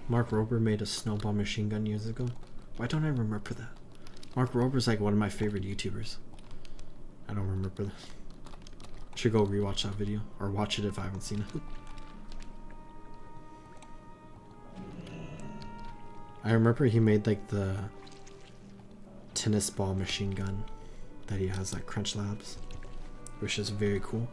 Mark Rober made a snowball machine gun years ago. Why don't I remember that? Mark Rober's like one of my favorite YouTubers. I don't remember that. Should go rewatch that video, or watch it if I haven't seen it. I remember he made like the tennis ball machine gun that he has at Crunch Labs, which is very cool.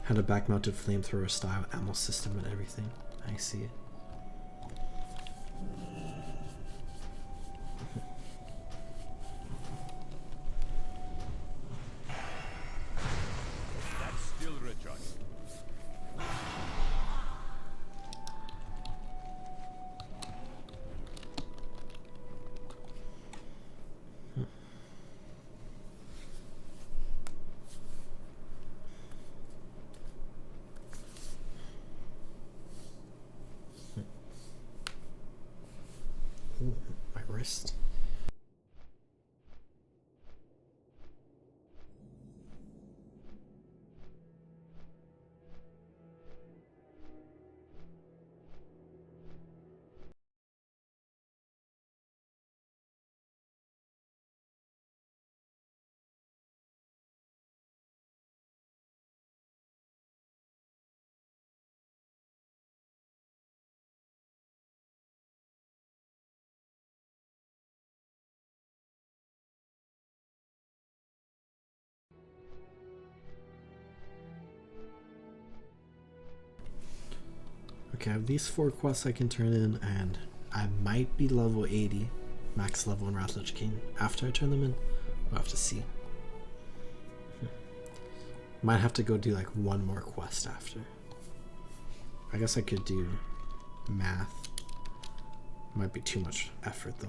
Had a back-mounted flamethrower style ammo system and everything. I see it. That's still recharged. Ooh, my wrist. Okay, I have these 4 quests I can turn in, and I might be level 80, max level in Wrath Lich King. After I turn them in, we'll have to see. Might have to go do like one more quest after. I guess I could do math. Might be too much effort though.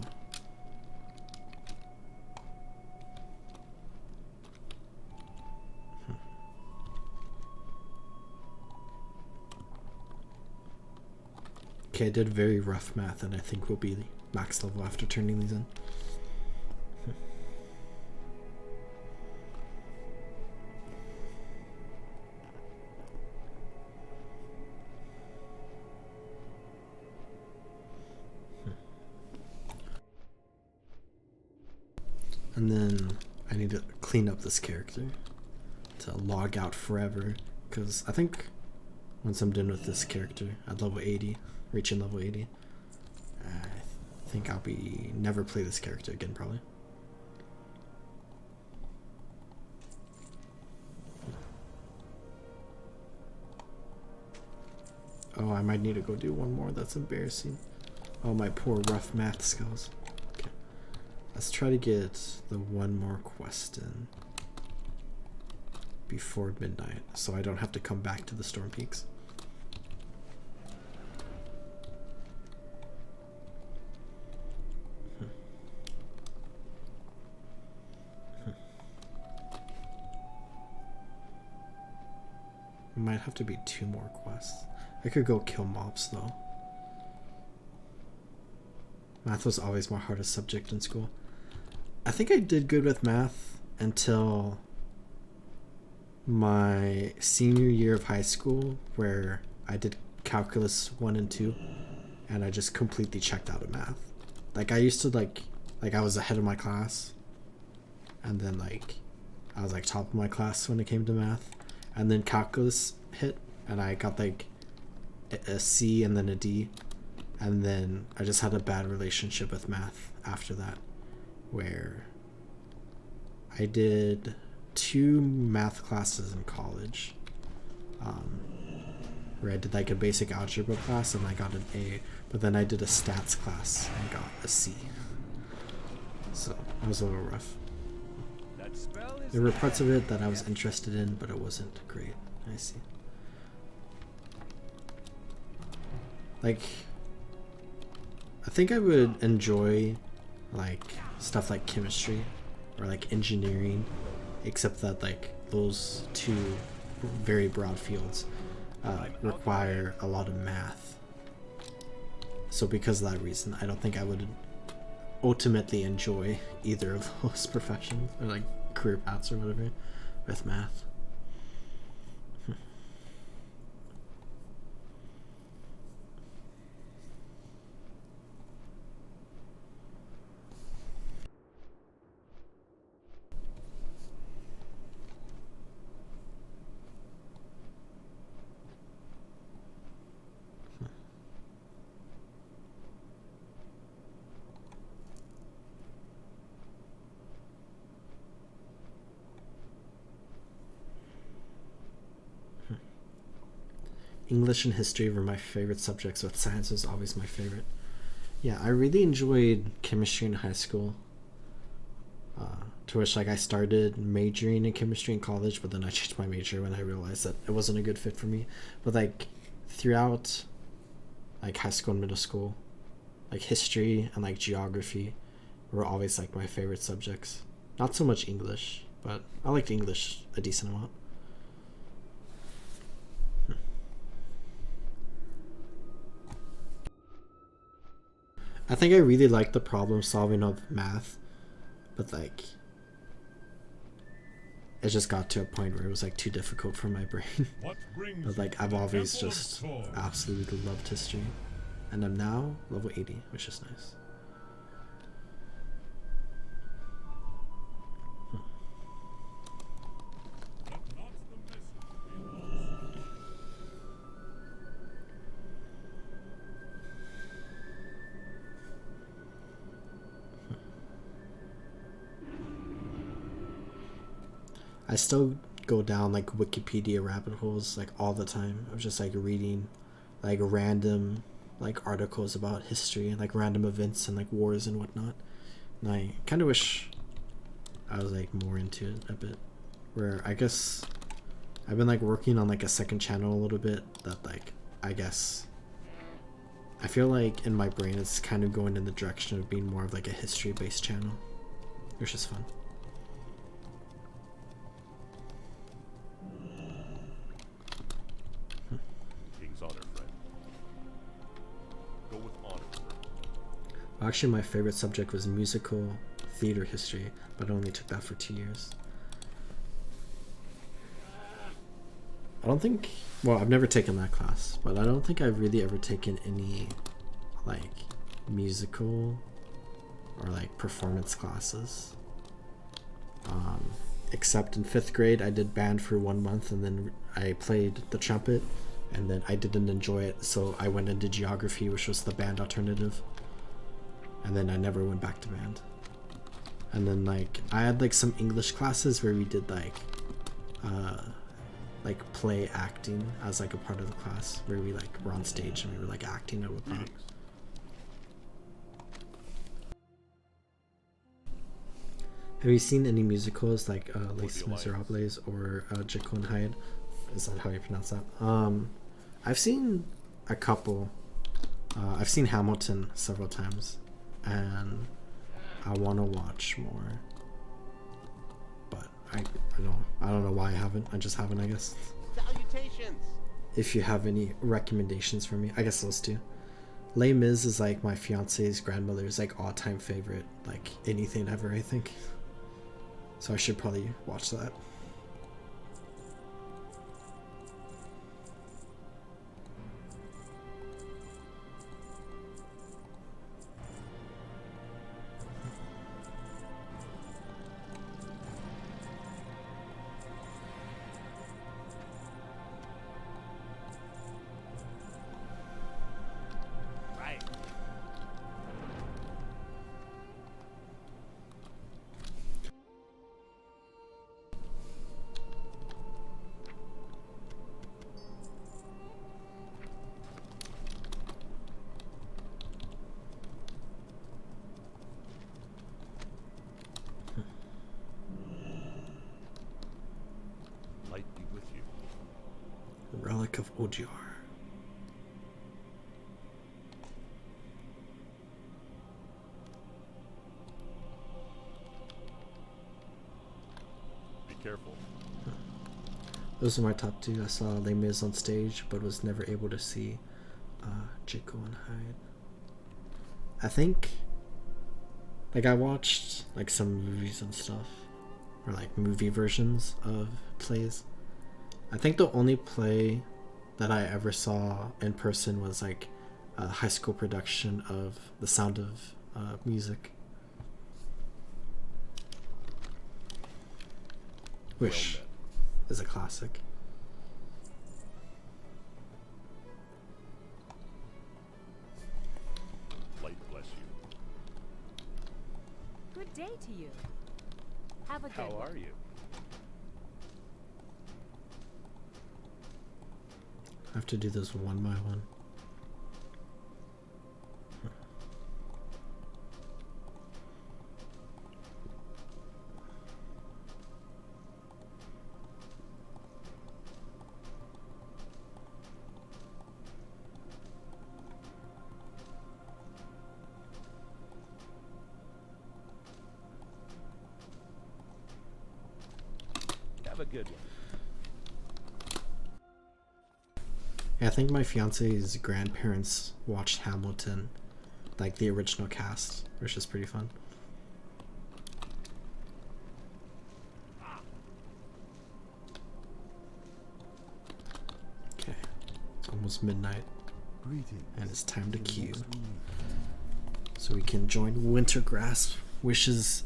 Okay, I did very rough math, and I think we'll be max level after turning these in. And then I need to clean up this character to log out forever, because I think once I'm done with this character at level 80, reaching level 80, I think I'll be never play this character again probably. Oh, I might need to go do one more. That's embarrassing. Oh, my poor rough math skills. Okay, let's try to get the one more quest in before midnight, so I don't have to come back to the Storm Peaks. might have to be 2 more quests. I could go kill mobs though. Math was always my hardest subject in school. I think I did good with math until my senior year of high school, where I did calculus 1 and 2 and I just completely checked out of math. Like I used to like I was ahead of my class, and then like I was like top of my class when it came to math, and then calculus hit and I got like a C and then a D, and then I just had a bad relationship with math after that, where I did 2 math classes in college, where I did like a basic algebra class and I got an A, but then I did a stats class and got a C. So it was a little rough. There were parts of it that I was interested in, but it wasn't great. I see. Like, I think I would enjoy like stuff like chemistry or like engineering, except that like those 2 very broad fields require a lot of math. So because of that reason, I don't think I would ultimately enjoy either of those professions or like career paths or whatever with math. English and history were my favorite subjects, but science was always my favorite. Yeah, I really enjoyed chemistry in high school. To which like I started majoring in chemistry in college, but then I changed my major when I realized that it wasn't a good fit for me. But like throughout like high school and middle school, like history and like geography were always like my favorite subjects. Not so much English, but I liked English a decent amount. I think I really liked the problem solving of math, but like it just got to a point where it was like too difficult for my brain. But like I've always just absolutely loved history, and I'm now level 80, which is nice. I still go down like Wikipedia rabbit holes like all the time. I'm just like reading like random like articles about history and like random events and like wars and whatnot. And I kind of wish I was like more into it a bit. Where I guess I've been like working on like a second channel a little bit that like I guess I feel like in my brain it's kind of going in the direction of being more of like a history based channel, which is fun. Actually, my favorite subject was musical theater history, but I only took that for 2 years. I don't think, well, I've never taken that class, but I don't think I've really ever taken any like musical or like performance classes. Except in 5th grade, I did band for 1 month, and then I played the trumpet, and then I didn't enjoy it, so I went into geography, which was the band alternative. And then I never went back to band. And then like I had like some English classes where we did like play acting as like a part of the class, where we like were on stage and we were like acting and whatnot. Have you seen any musicals like Les Miserables or Jekyll and Hyde? Is that how you pronounce that? I've seen a couple. I've seen Hamilton several times, and I want to watch more, but I don't know why I haven't. I just haven't, I guess. Salutations! if you have any recommendations for me. I guess those two. Les Mis is like my fiance's grandmother's like all-time favorite, like anything ever, I think. So I should probably watch that. Right. Light be with you. Relic of Ogiar. Be careful. Those are my top two. I saw Les Mis on stage, but was never able to see Jekyll and Hyde. I think, like, I watched like some movies and stuff, or like movie versions of plays. I think the only play that I ever saw in person was like a high school production of The Sound of Music, which Well is a classic. met. Light bless you. Good day to you. Have a good How one. are you? I have to do this one by one. Have a good one. Yeah, I think my fiance's grandparents watched Hamilton, like the original cast, which is pretty fun. Okay, it's almost midnight, and it's time to queue. So we can join Winter Grasp, which is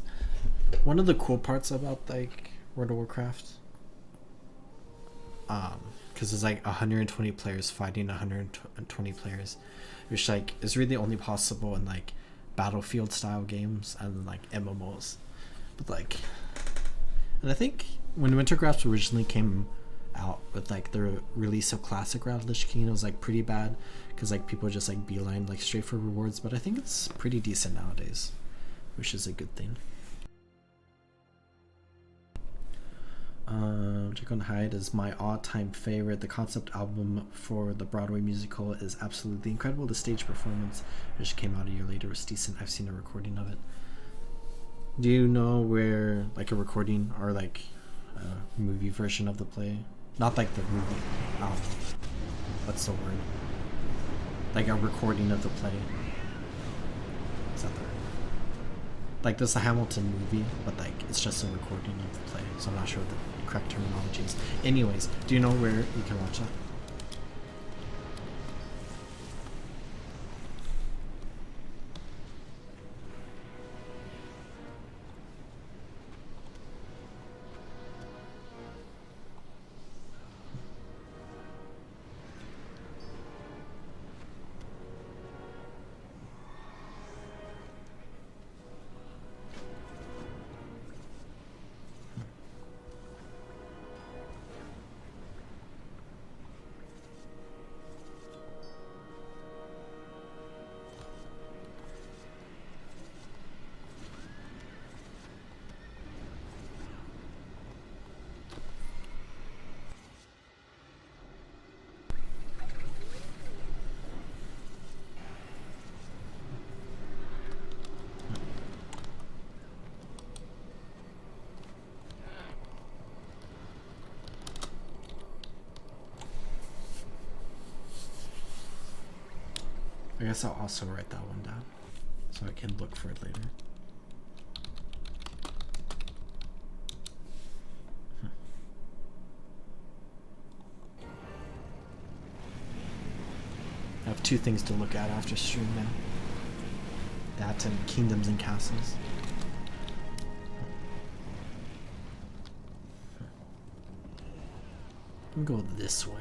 one of the cool parts about like World of Warcraft. Because it's like 120 players fighting 120 players, which like is really only possible in like Battlefield style games and like MMOs. But like, and I think when Wintergrasp originally came out with like the release of Classic Wrath of Lich King, it was like pretty bad because like people just like beeline like straight for rewards. But I think it's pretty decent nowadays, which is a good thing. Jekyll and Hyde is my all-time favorite. The concept album for the Broadway musical is absolutely incredible. The stage performance, which came out a year later, was decent. I've seen a recording of it. Do you know where like a recording or like a movie version of the play? Not like the movie. What's the word? Like a recording of the play. Is that the word? Like there's a Hamilton movie, but like it's just a recording of the play, so I'm not sure what the correct terminology is. Anyways, do you know where you can watch that? guess I'll also write that one down so I can look for it later. I have 2 things to look at after stream now. That and Kingdoms and Castles. I'm gonna go this way.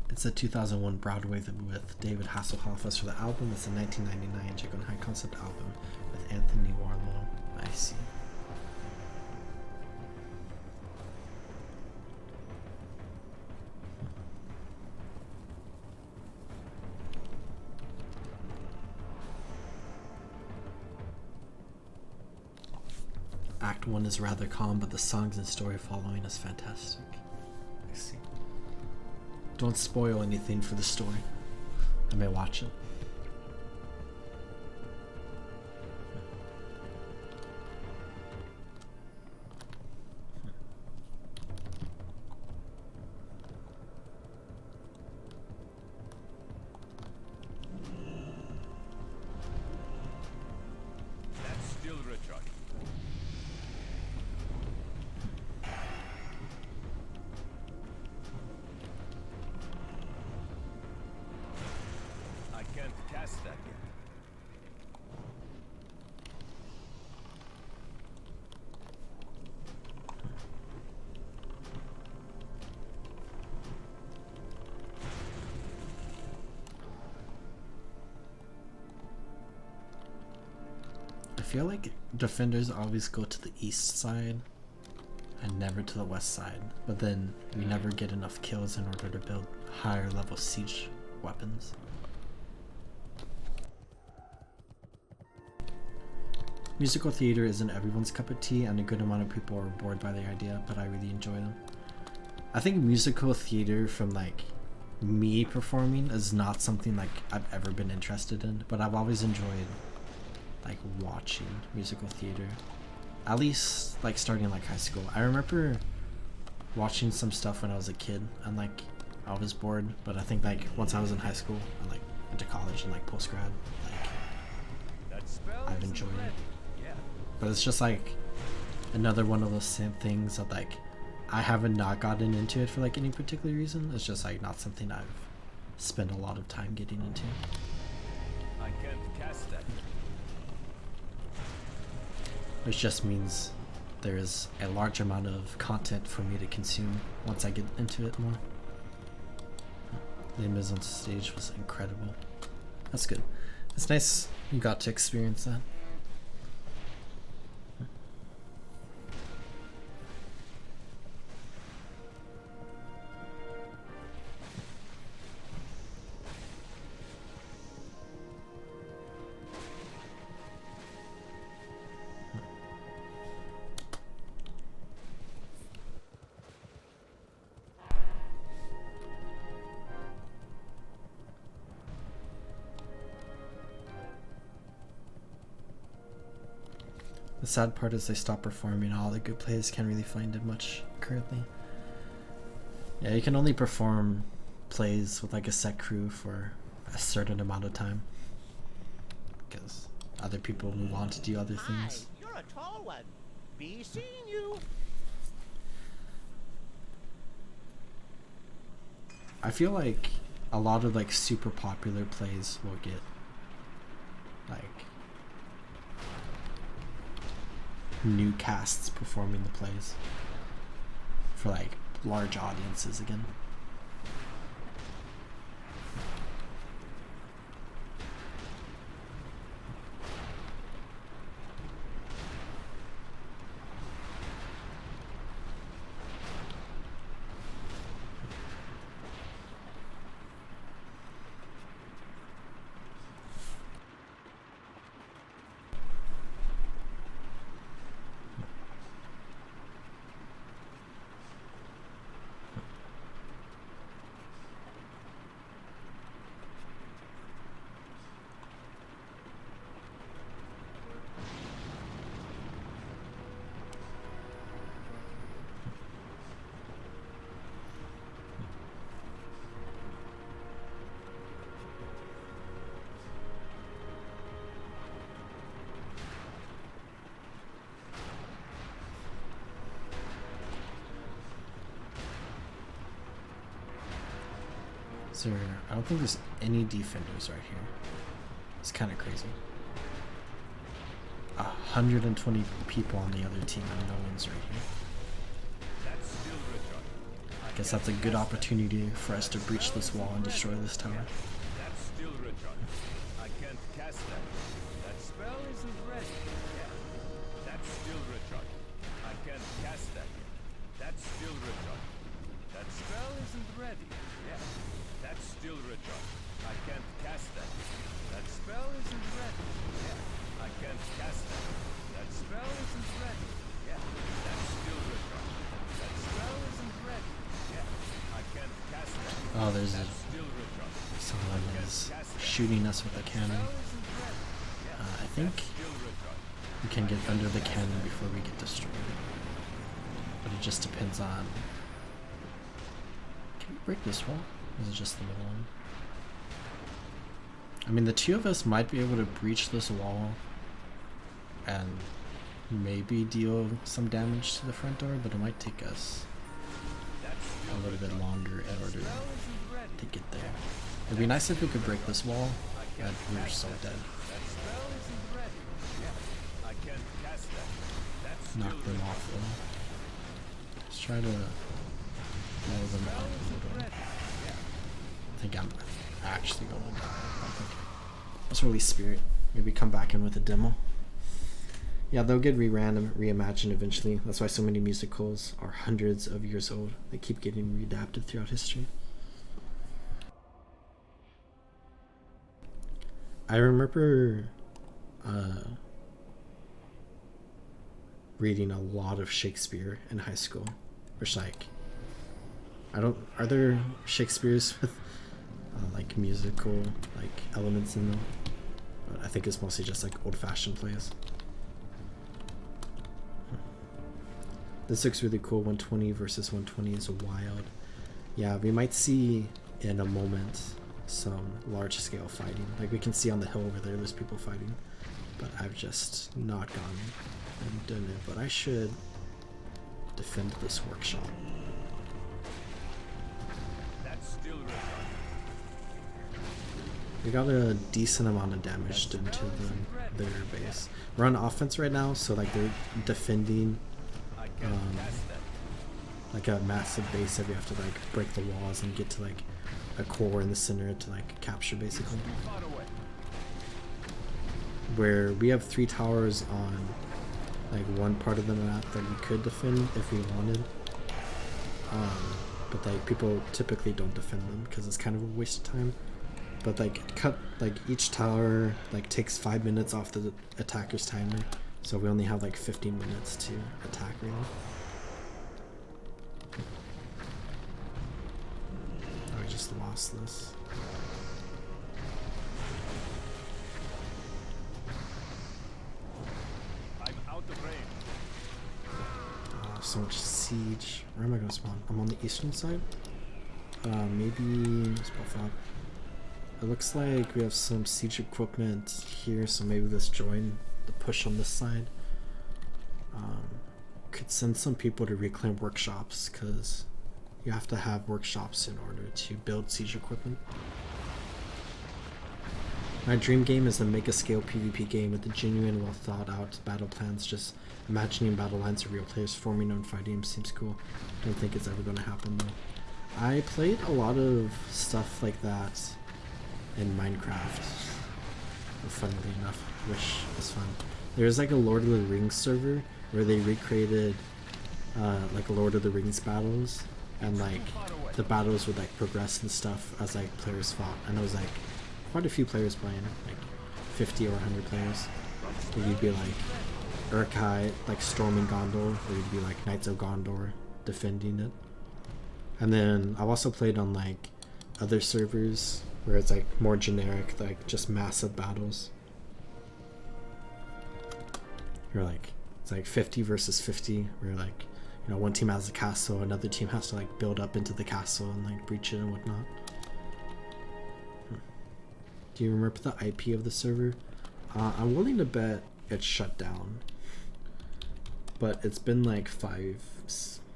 It's a 2001 Broadway with David Hasselhoff as for the album. It's a 1999 Chicken High concept album with Anthony Warlow. I see. Act 1 is rather calm, but the songs and story following is fantastic. I see. Don't spoil anything for the story. I may watch it. That's still recharging. I can't cast that yet. I feel like defenders always go to the east side and never to the west side, but then we never get enough kills in order to build higher level siege weapons. Musical theater isn't everyone's cup of tea, and a good amount of people are bored by the idea, but I really enjoy them. I think musical theater from like me performing is not something like I've ever been interested in, but I've always enjoyed like watching musical theater. At least like starting like high school. I remember watching some stuff when I was a kid and like I was bored, but I think like once I was in high school and like into college and like post grad, like That spell I've isn't enjoyed it. ready. Yeah. But it's just like another one of those same things that like I haven't not gotten into it for like any particular reason. It's just like not something I've spent a lot of time getting into. I can't cast that yet. Which just means there is a large amount of content for me to consume once I get into it more. The image on stage was incredible. That's good. It's nice you got to experience that. The sad part is they stopped performing. All the good players can't really find it much currently. Yeah, you can only perform plays with like a set crew for a certain amount of time, because other people move on to do other things. Hi, you're a tall one. Be seeing you. I feel like a lot of like super popular plays will get like new casts performing the plays for like large audiences again. So I don't think there's any defenders right here. It's kind of crazy. 120 people on the other team and no one's right here. That's still recharging. I guess that's a good opportunity for us to breach this wall and destroy this tower. That's still recharging. I can't cast that. That spell isn't ready. Yeah. That's still recharging. I can't cast that yet. That's still recharging. That spell isn't ready. Yeah. That's still recharging. I can't cast that yet. That spell isn't ready. Yeah. I can't cast that. That spell isn't ready. Yeah. That's still recharging. That spell isn't ready. Yeah. I can't cast that. Oh, there's a Still recharging. someone is shooting us with a cannon. I think we can get under the cannon before we get destroyed. But it just depends on... Can we break this wall? Or is it just the middle one? I mean, the two of us might be able to breach this wall and maybe deal some damage to the front door, but it might take us a little bit longer in order to get there. It'd be nice if we could break this wall, but we're so dead. Knock them off though. Let's try to blow them out a little. I think I'm actually gonna die. I think. Let's release Spirit. Maybe come back in with a demo. Yeah, they'll get reran and reimagined eventually. That's why so many musicals are hundreds of years old. They keep getting readapted throughout history. I remember reading a lot of Shakespeare in high school. Which, like, are there Shakespeares with like musical like elements in them? But I think it's mostly just like old-fashioned plays. This looks really cool. 120 versus 120 is wild. Yeah, we might see in a moment some large-scale fighting. Like we can see on the hill over there, there's people fighting. But I've just not gone and done it. But I should defend this workshop. That's still recharging. We got a decent amount of damage done to their base. We're on offense right now, so like they're defending like a massive base that we have to like break the walls and get to like a core in the center to like capture basically. Where we have 3 towers on like one part of the map that we could defend if we wanted. But like people typically don't defend them because it's kind of a waste of time. But like each tower like takes 5 minutes off the attacker's timer, so we only have like 15 minutes to attack really. Oh, we just lost this. I'm out of range. Oh, so much siege. Where am I gonna spawn? I'm on the eastern side. Maybe let's both out. It looks like we have some siege equipment here, so maybe let's join the push on this side. Could send some people to reclaim workshops, because you have to have workshops in order to build siege equipment. My dream game is a mega-scale PvP game with a genuine, well-thought-out battle plans. Just imagining battle lines of real players forming and fighting seems cool. Don't think it's ever going to happen though. I played a lot of stuff like that in Minecraft, funnily enough, which is fun. There's like a Lord of the Rings server where they recreated like Lord of the Rings battles, and like the battles would like progress and stuff as like players fought, and it was like quite a few players playing, like 50 or 100 players. So you'd be like Urkai like storming Gondor, or you'd be like Knights of Gondor defending it. And then I've also played on like other servers where it's like more generic, like just massive battles. You're like, it's like 50 versus 50, where like, you know, one team has a castle, another team has to like build up into the castle and like breach it and whatnot. Do you remember the IP of the server? I'm willing to bet it's shut down, but it's been like 5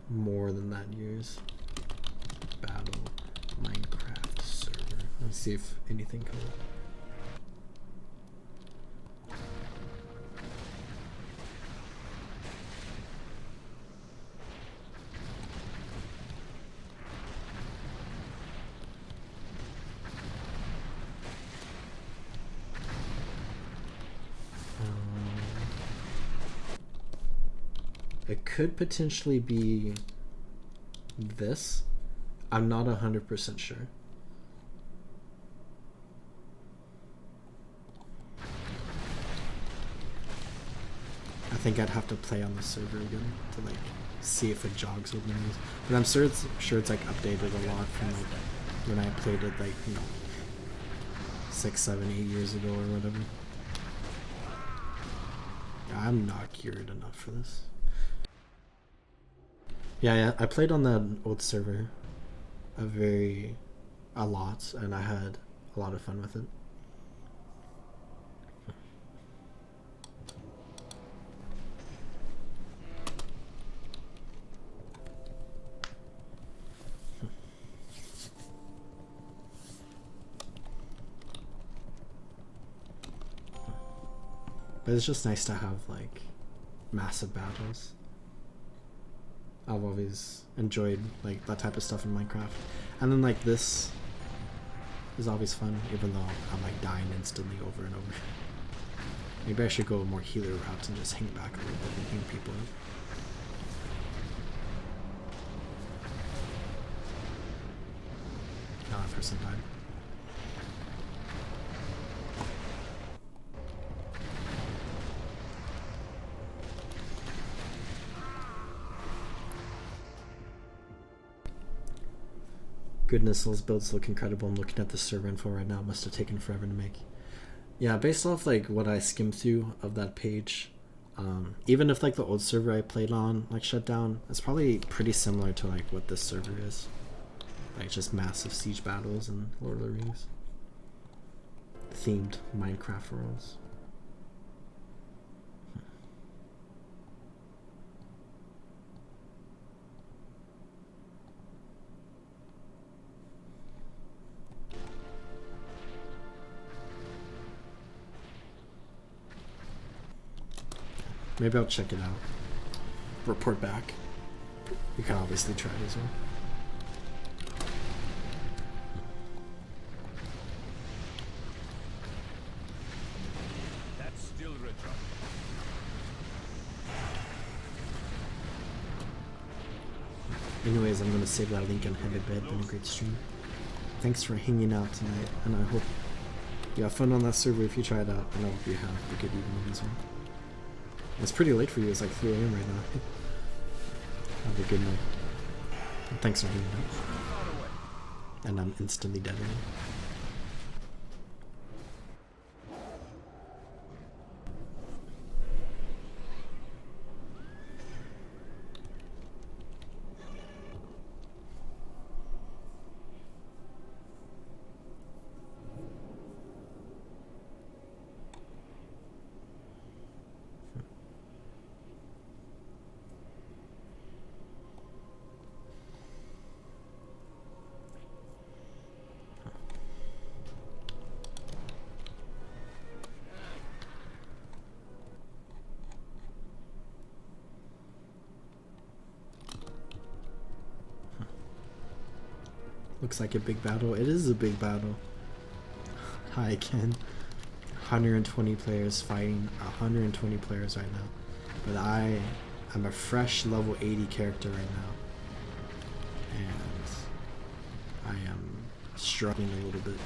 more than that years. Battle Minecraft server. Let's see if anything comes up. It could potentially be this. I'm not 100% sure. I think I'd have to play on the server again to like see if it jogs with menus. But I'm sure it's like updated a lot from like when I played it like, you know, 6, 7, 8 years ago or whatever. I'm not cured enough for this. Yeah, I played on that old server a lot, and I had a lot of fun with it. But it's just nice to have like massive battles. I've always enjoyed like that type of stuff in Minecraft, and then like this is always fun, even though I'm like dying instantly over and over. Maybe I should go more healer routes and just hang back a little bit and heal people up. Oh, that person died. Goodness, those builds look incredible. I'm looking at the server info right now. It must have taken forever to make. Yeah, based off like what I skimmed through of that page, even if like the old server I played on like shut down, it's probably pretty similar to like what this server is. Like just massive siege battles and Lord of the Rings themed Minecraft worlds. Maybe I'll check it out. Report back. You can obviously try it as well. That's still retro. Anyways, I'm gonna save that link and head to bed. Been a great stream. Thanks for hanging out tonight, and I hope you have fun on that server if you try it out, and I hope you have a good evening as well. It's pretty late for you, it's like 3 AM right now. Have a good night. And thanks for hanging out. And I'm instantly dead again. Looks like a big battle. It is a big battle. Hi, Ken. 120 players fighting 120 players right now. But I'm a fresh level 80 character right now. And I am struggling a little bit.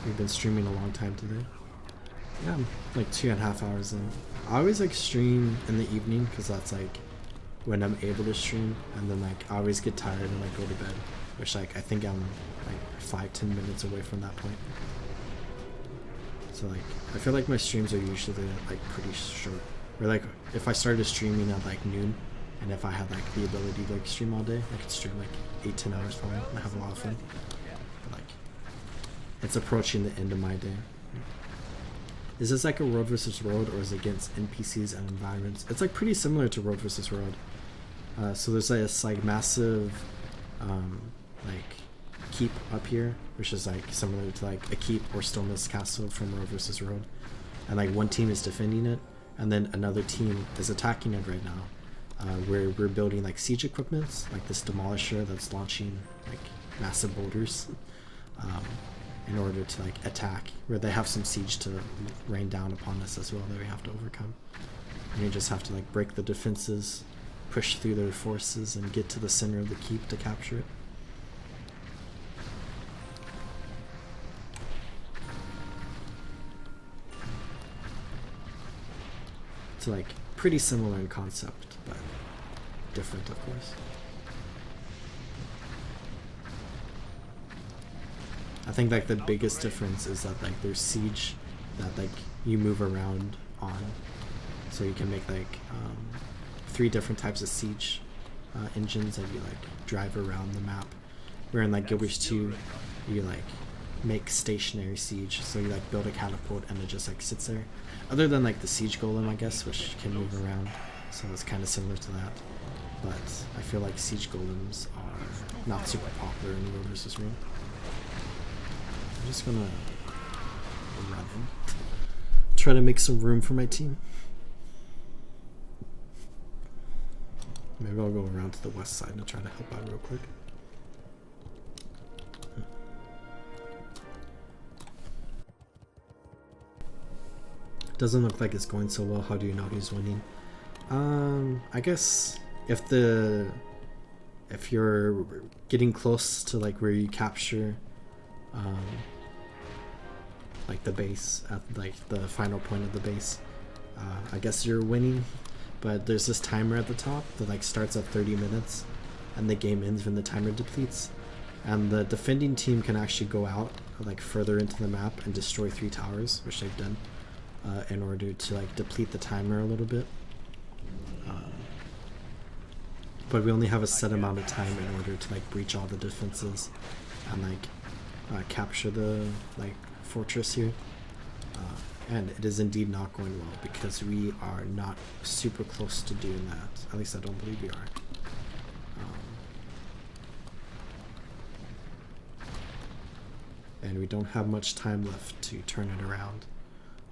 We've been streaming a long time today. Yeah, I'm like 2.5 hours in. I always like stream in the evening because that's like when I'm able to stream, and then like I always get tired and like go to bed, which like I think I'm like 5-10 minutes away from that point. So like I feel like my streams are usually like pretty short. Or like if I started streaming at like noon, and if I had like the ability to like stream all day, I could stream like 8-10 hours probably and have a lot of fun. But like it's approaching the end of my day. Is this like a World vs. World, or is it against NPCs and environments? It's like pretty similar to World vs. World. So there's like this like massive like keep up here, which is like similar to like a keep or Stillness Castle from Road versus Road, and like one team is defending it, and then another team is attacking it right now. Where we're building like siege equipments, like this demolisher that's launching like massive boulders, in order to like attack. Where they have some siege to rain down upon us as well that we have to overcome. And you just have to like break the defenses, push through their forces, and get to the center of the keep to capture it. It's like pretty similar in concept, but different, of course. I think like the biggest difference is that like there's siege that like you move around on, so you can make like 3 different types of siege engines that you like drive around the map. Where in like Guild Wars 2, you like make stationary siege, so you like build a catapult and it just like sits there. Other than like the siege golem, I guess, which can move around, so it's kind of similar to that. But I feel like siege golems are not super popular in World vs. Room. I'm just gonna run in, try to make some room for my team. Maybe I'll go around to the west side and try to help out real quick. Doesn't look like it's going so well. How do you know he's winning? I guess if you're getting close to like where you capture like the base at like the final point of the base, I guess you're winning. But there's this timer at the top that like starts at 30 minutes and the game ends when the timer depletes, and the defending team can actually go out like further into the map and destroy 3 towers, which they've done, in order to like deplete the timer a little bit. But we only have a set amount of time in order to like breach all the defenses and like capture the like fortress here. And it is indeed not going well because we are not super close to doing that. At least I don't believe we are. And we don't have much time left to turn it around.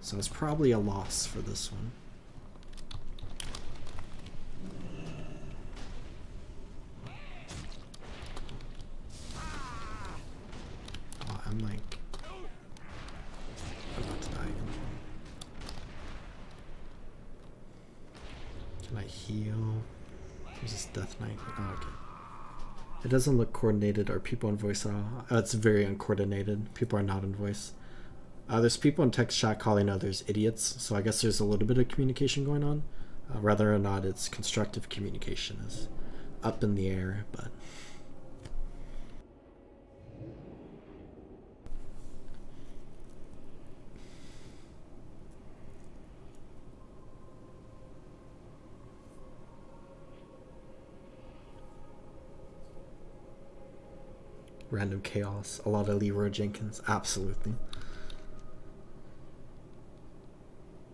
So it's probably a loss for this one. Oh, I'm like about to die again. Can I heal? There's this Death Knight. Oh, okay. It doesn't look coordinated. Are people in voice at all? It's very uncoordinated. People are not in voice. There's people in text chat calling others idiots, so I guess there's a little bit of communication going on. Whether or not it's constructive communication is up in the air, but... Random chaos. A lot of Leroy Jenkins. Absolutely.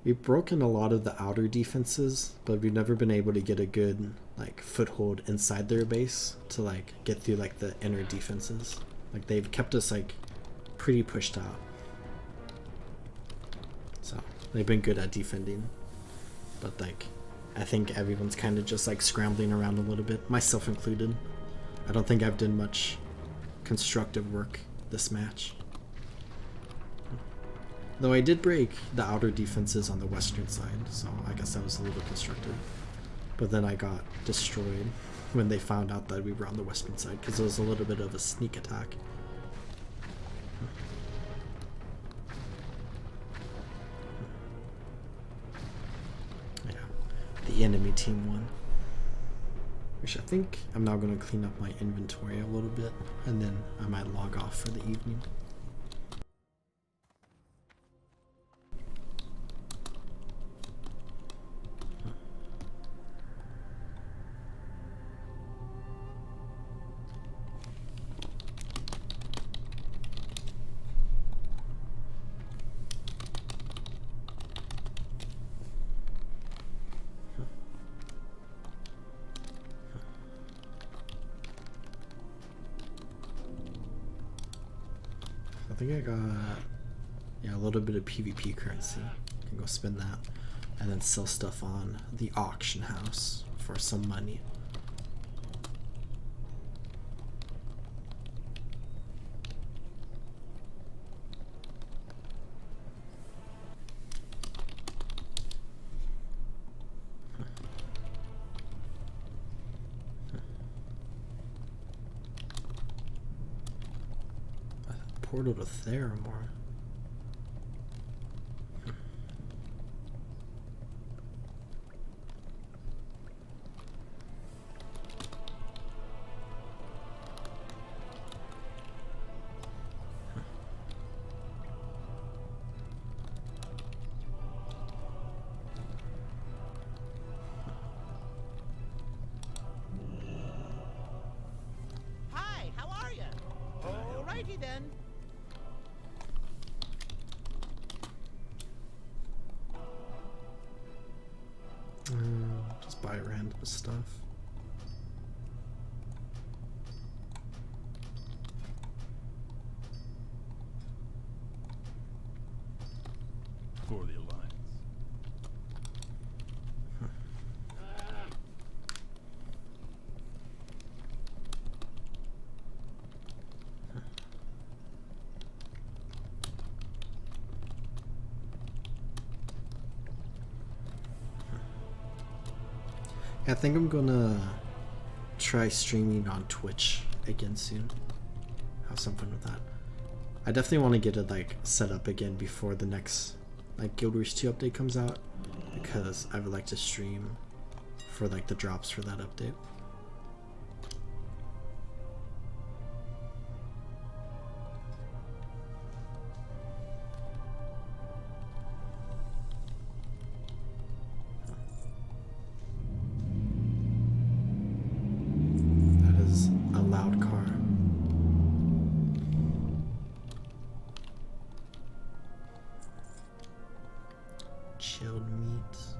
We've broken a lot of the outer defenses, but we've never been able to get a good like foothold inside their base to like get through like the inner defenses. Like they've kept us like pretty pushed out. So they've been good at defending. But like I think everyone's kind of just like scrambling around a little bit, myself included. I don't think I've done much constructive work this match. Though I did break the outer defenses on the western side, so I guess that was a little constructive. But then I got destroyed when they found out that we were on the western side, because it was a little bit of a sneak attack. Yeah, the enemy team won. Which I think I'm now going to clean up my inventory a little bit, and then I might log off for the evening. think I got, yeah, a little bit of PvP currency. Can go spend that and then sell stuff on the auction house for some money. Portal to Theramore. Hi, how are you? Alrighty then. Just buy random stuff. For the Alliance. Yeah, I think I'm gonna try streaming on Twitch again soon. Have some fun with that. I definitely want to get it like set up again before the next like Guild Wars 2 update comes out, because I would like to stream for like the drops for that update. That is a loud car. Chilled meats.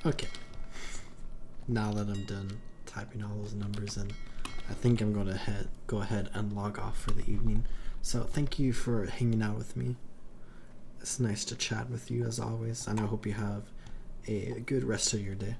Okay. Now that I'm done typing all those numbers in, I think I'm going to go ahead and log off for the evening. So thank you for hanging out with me. It's nice to chat with you as always, and I hope you have a good rest of your day.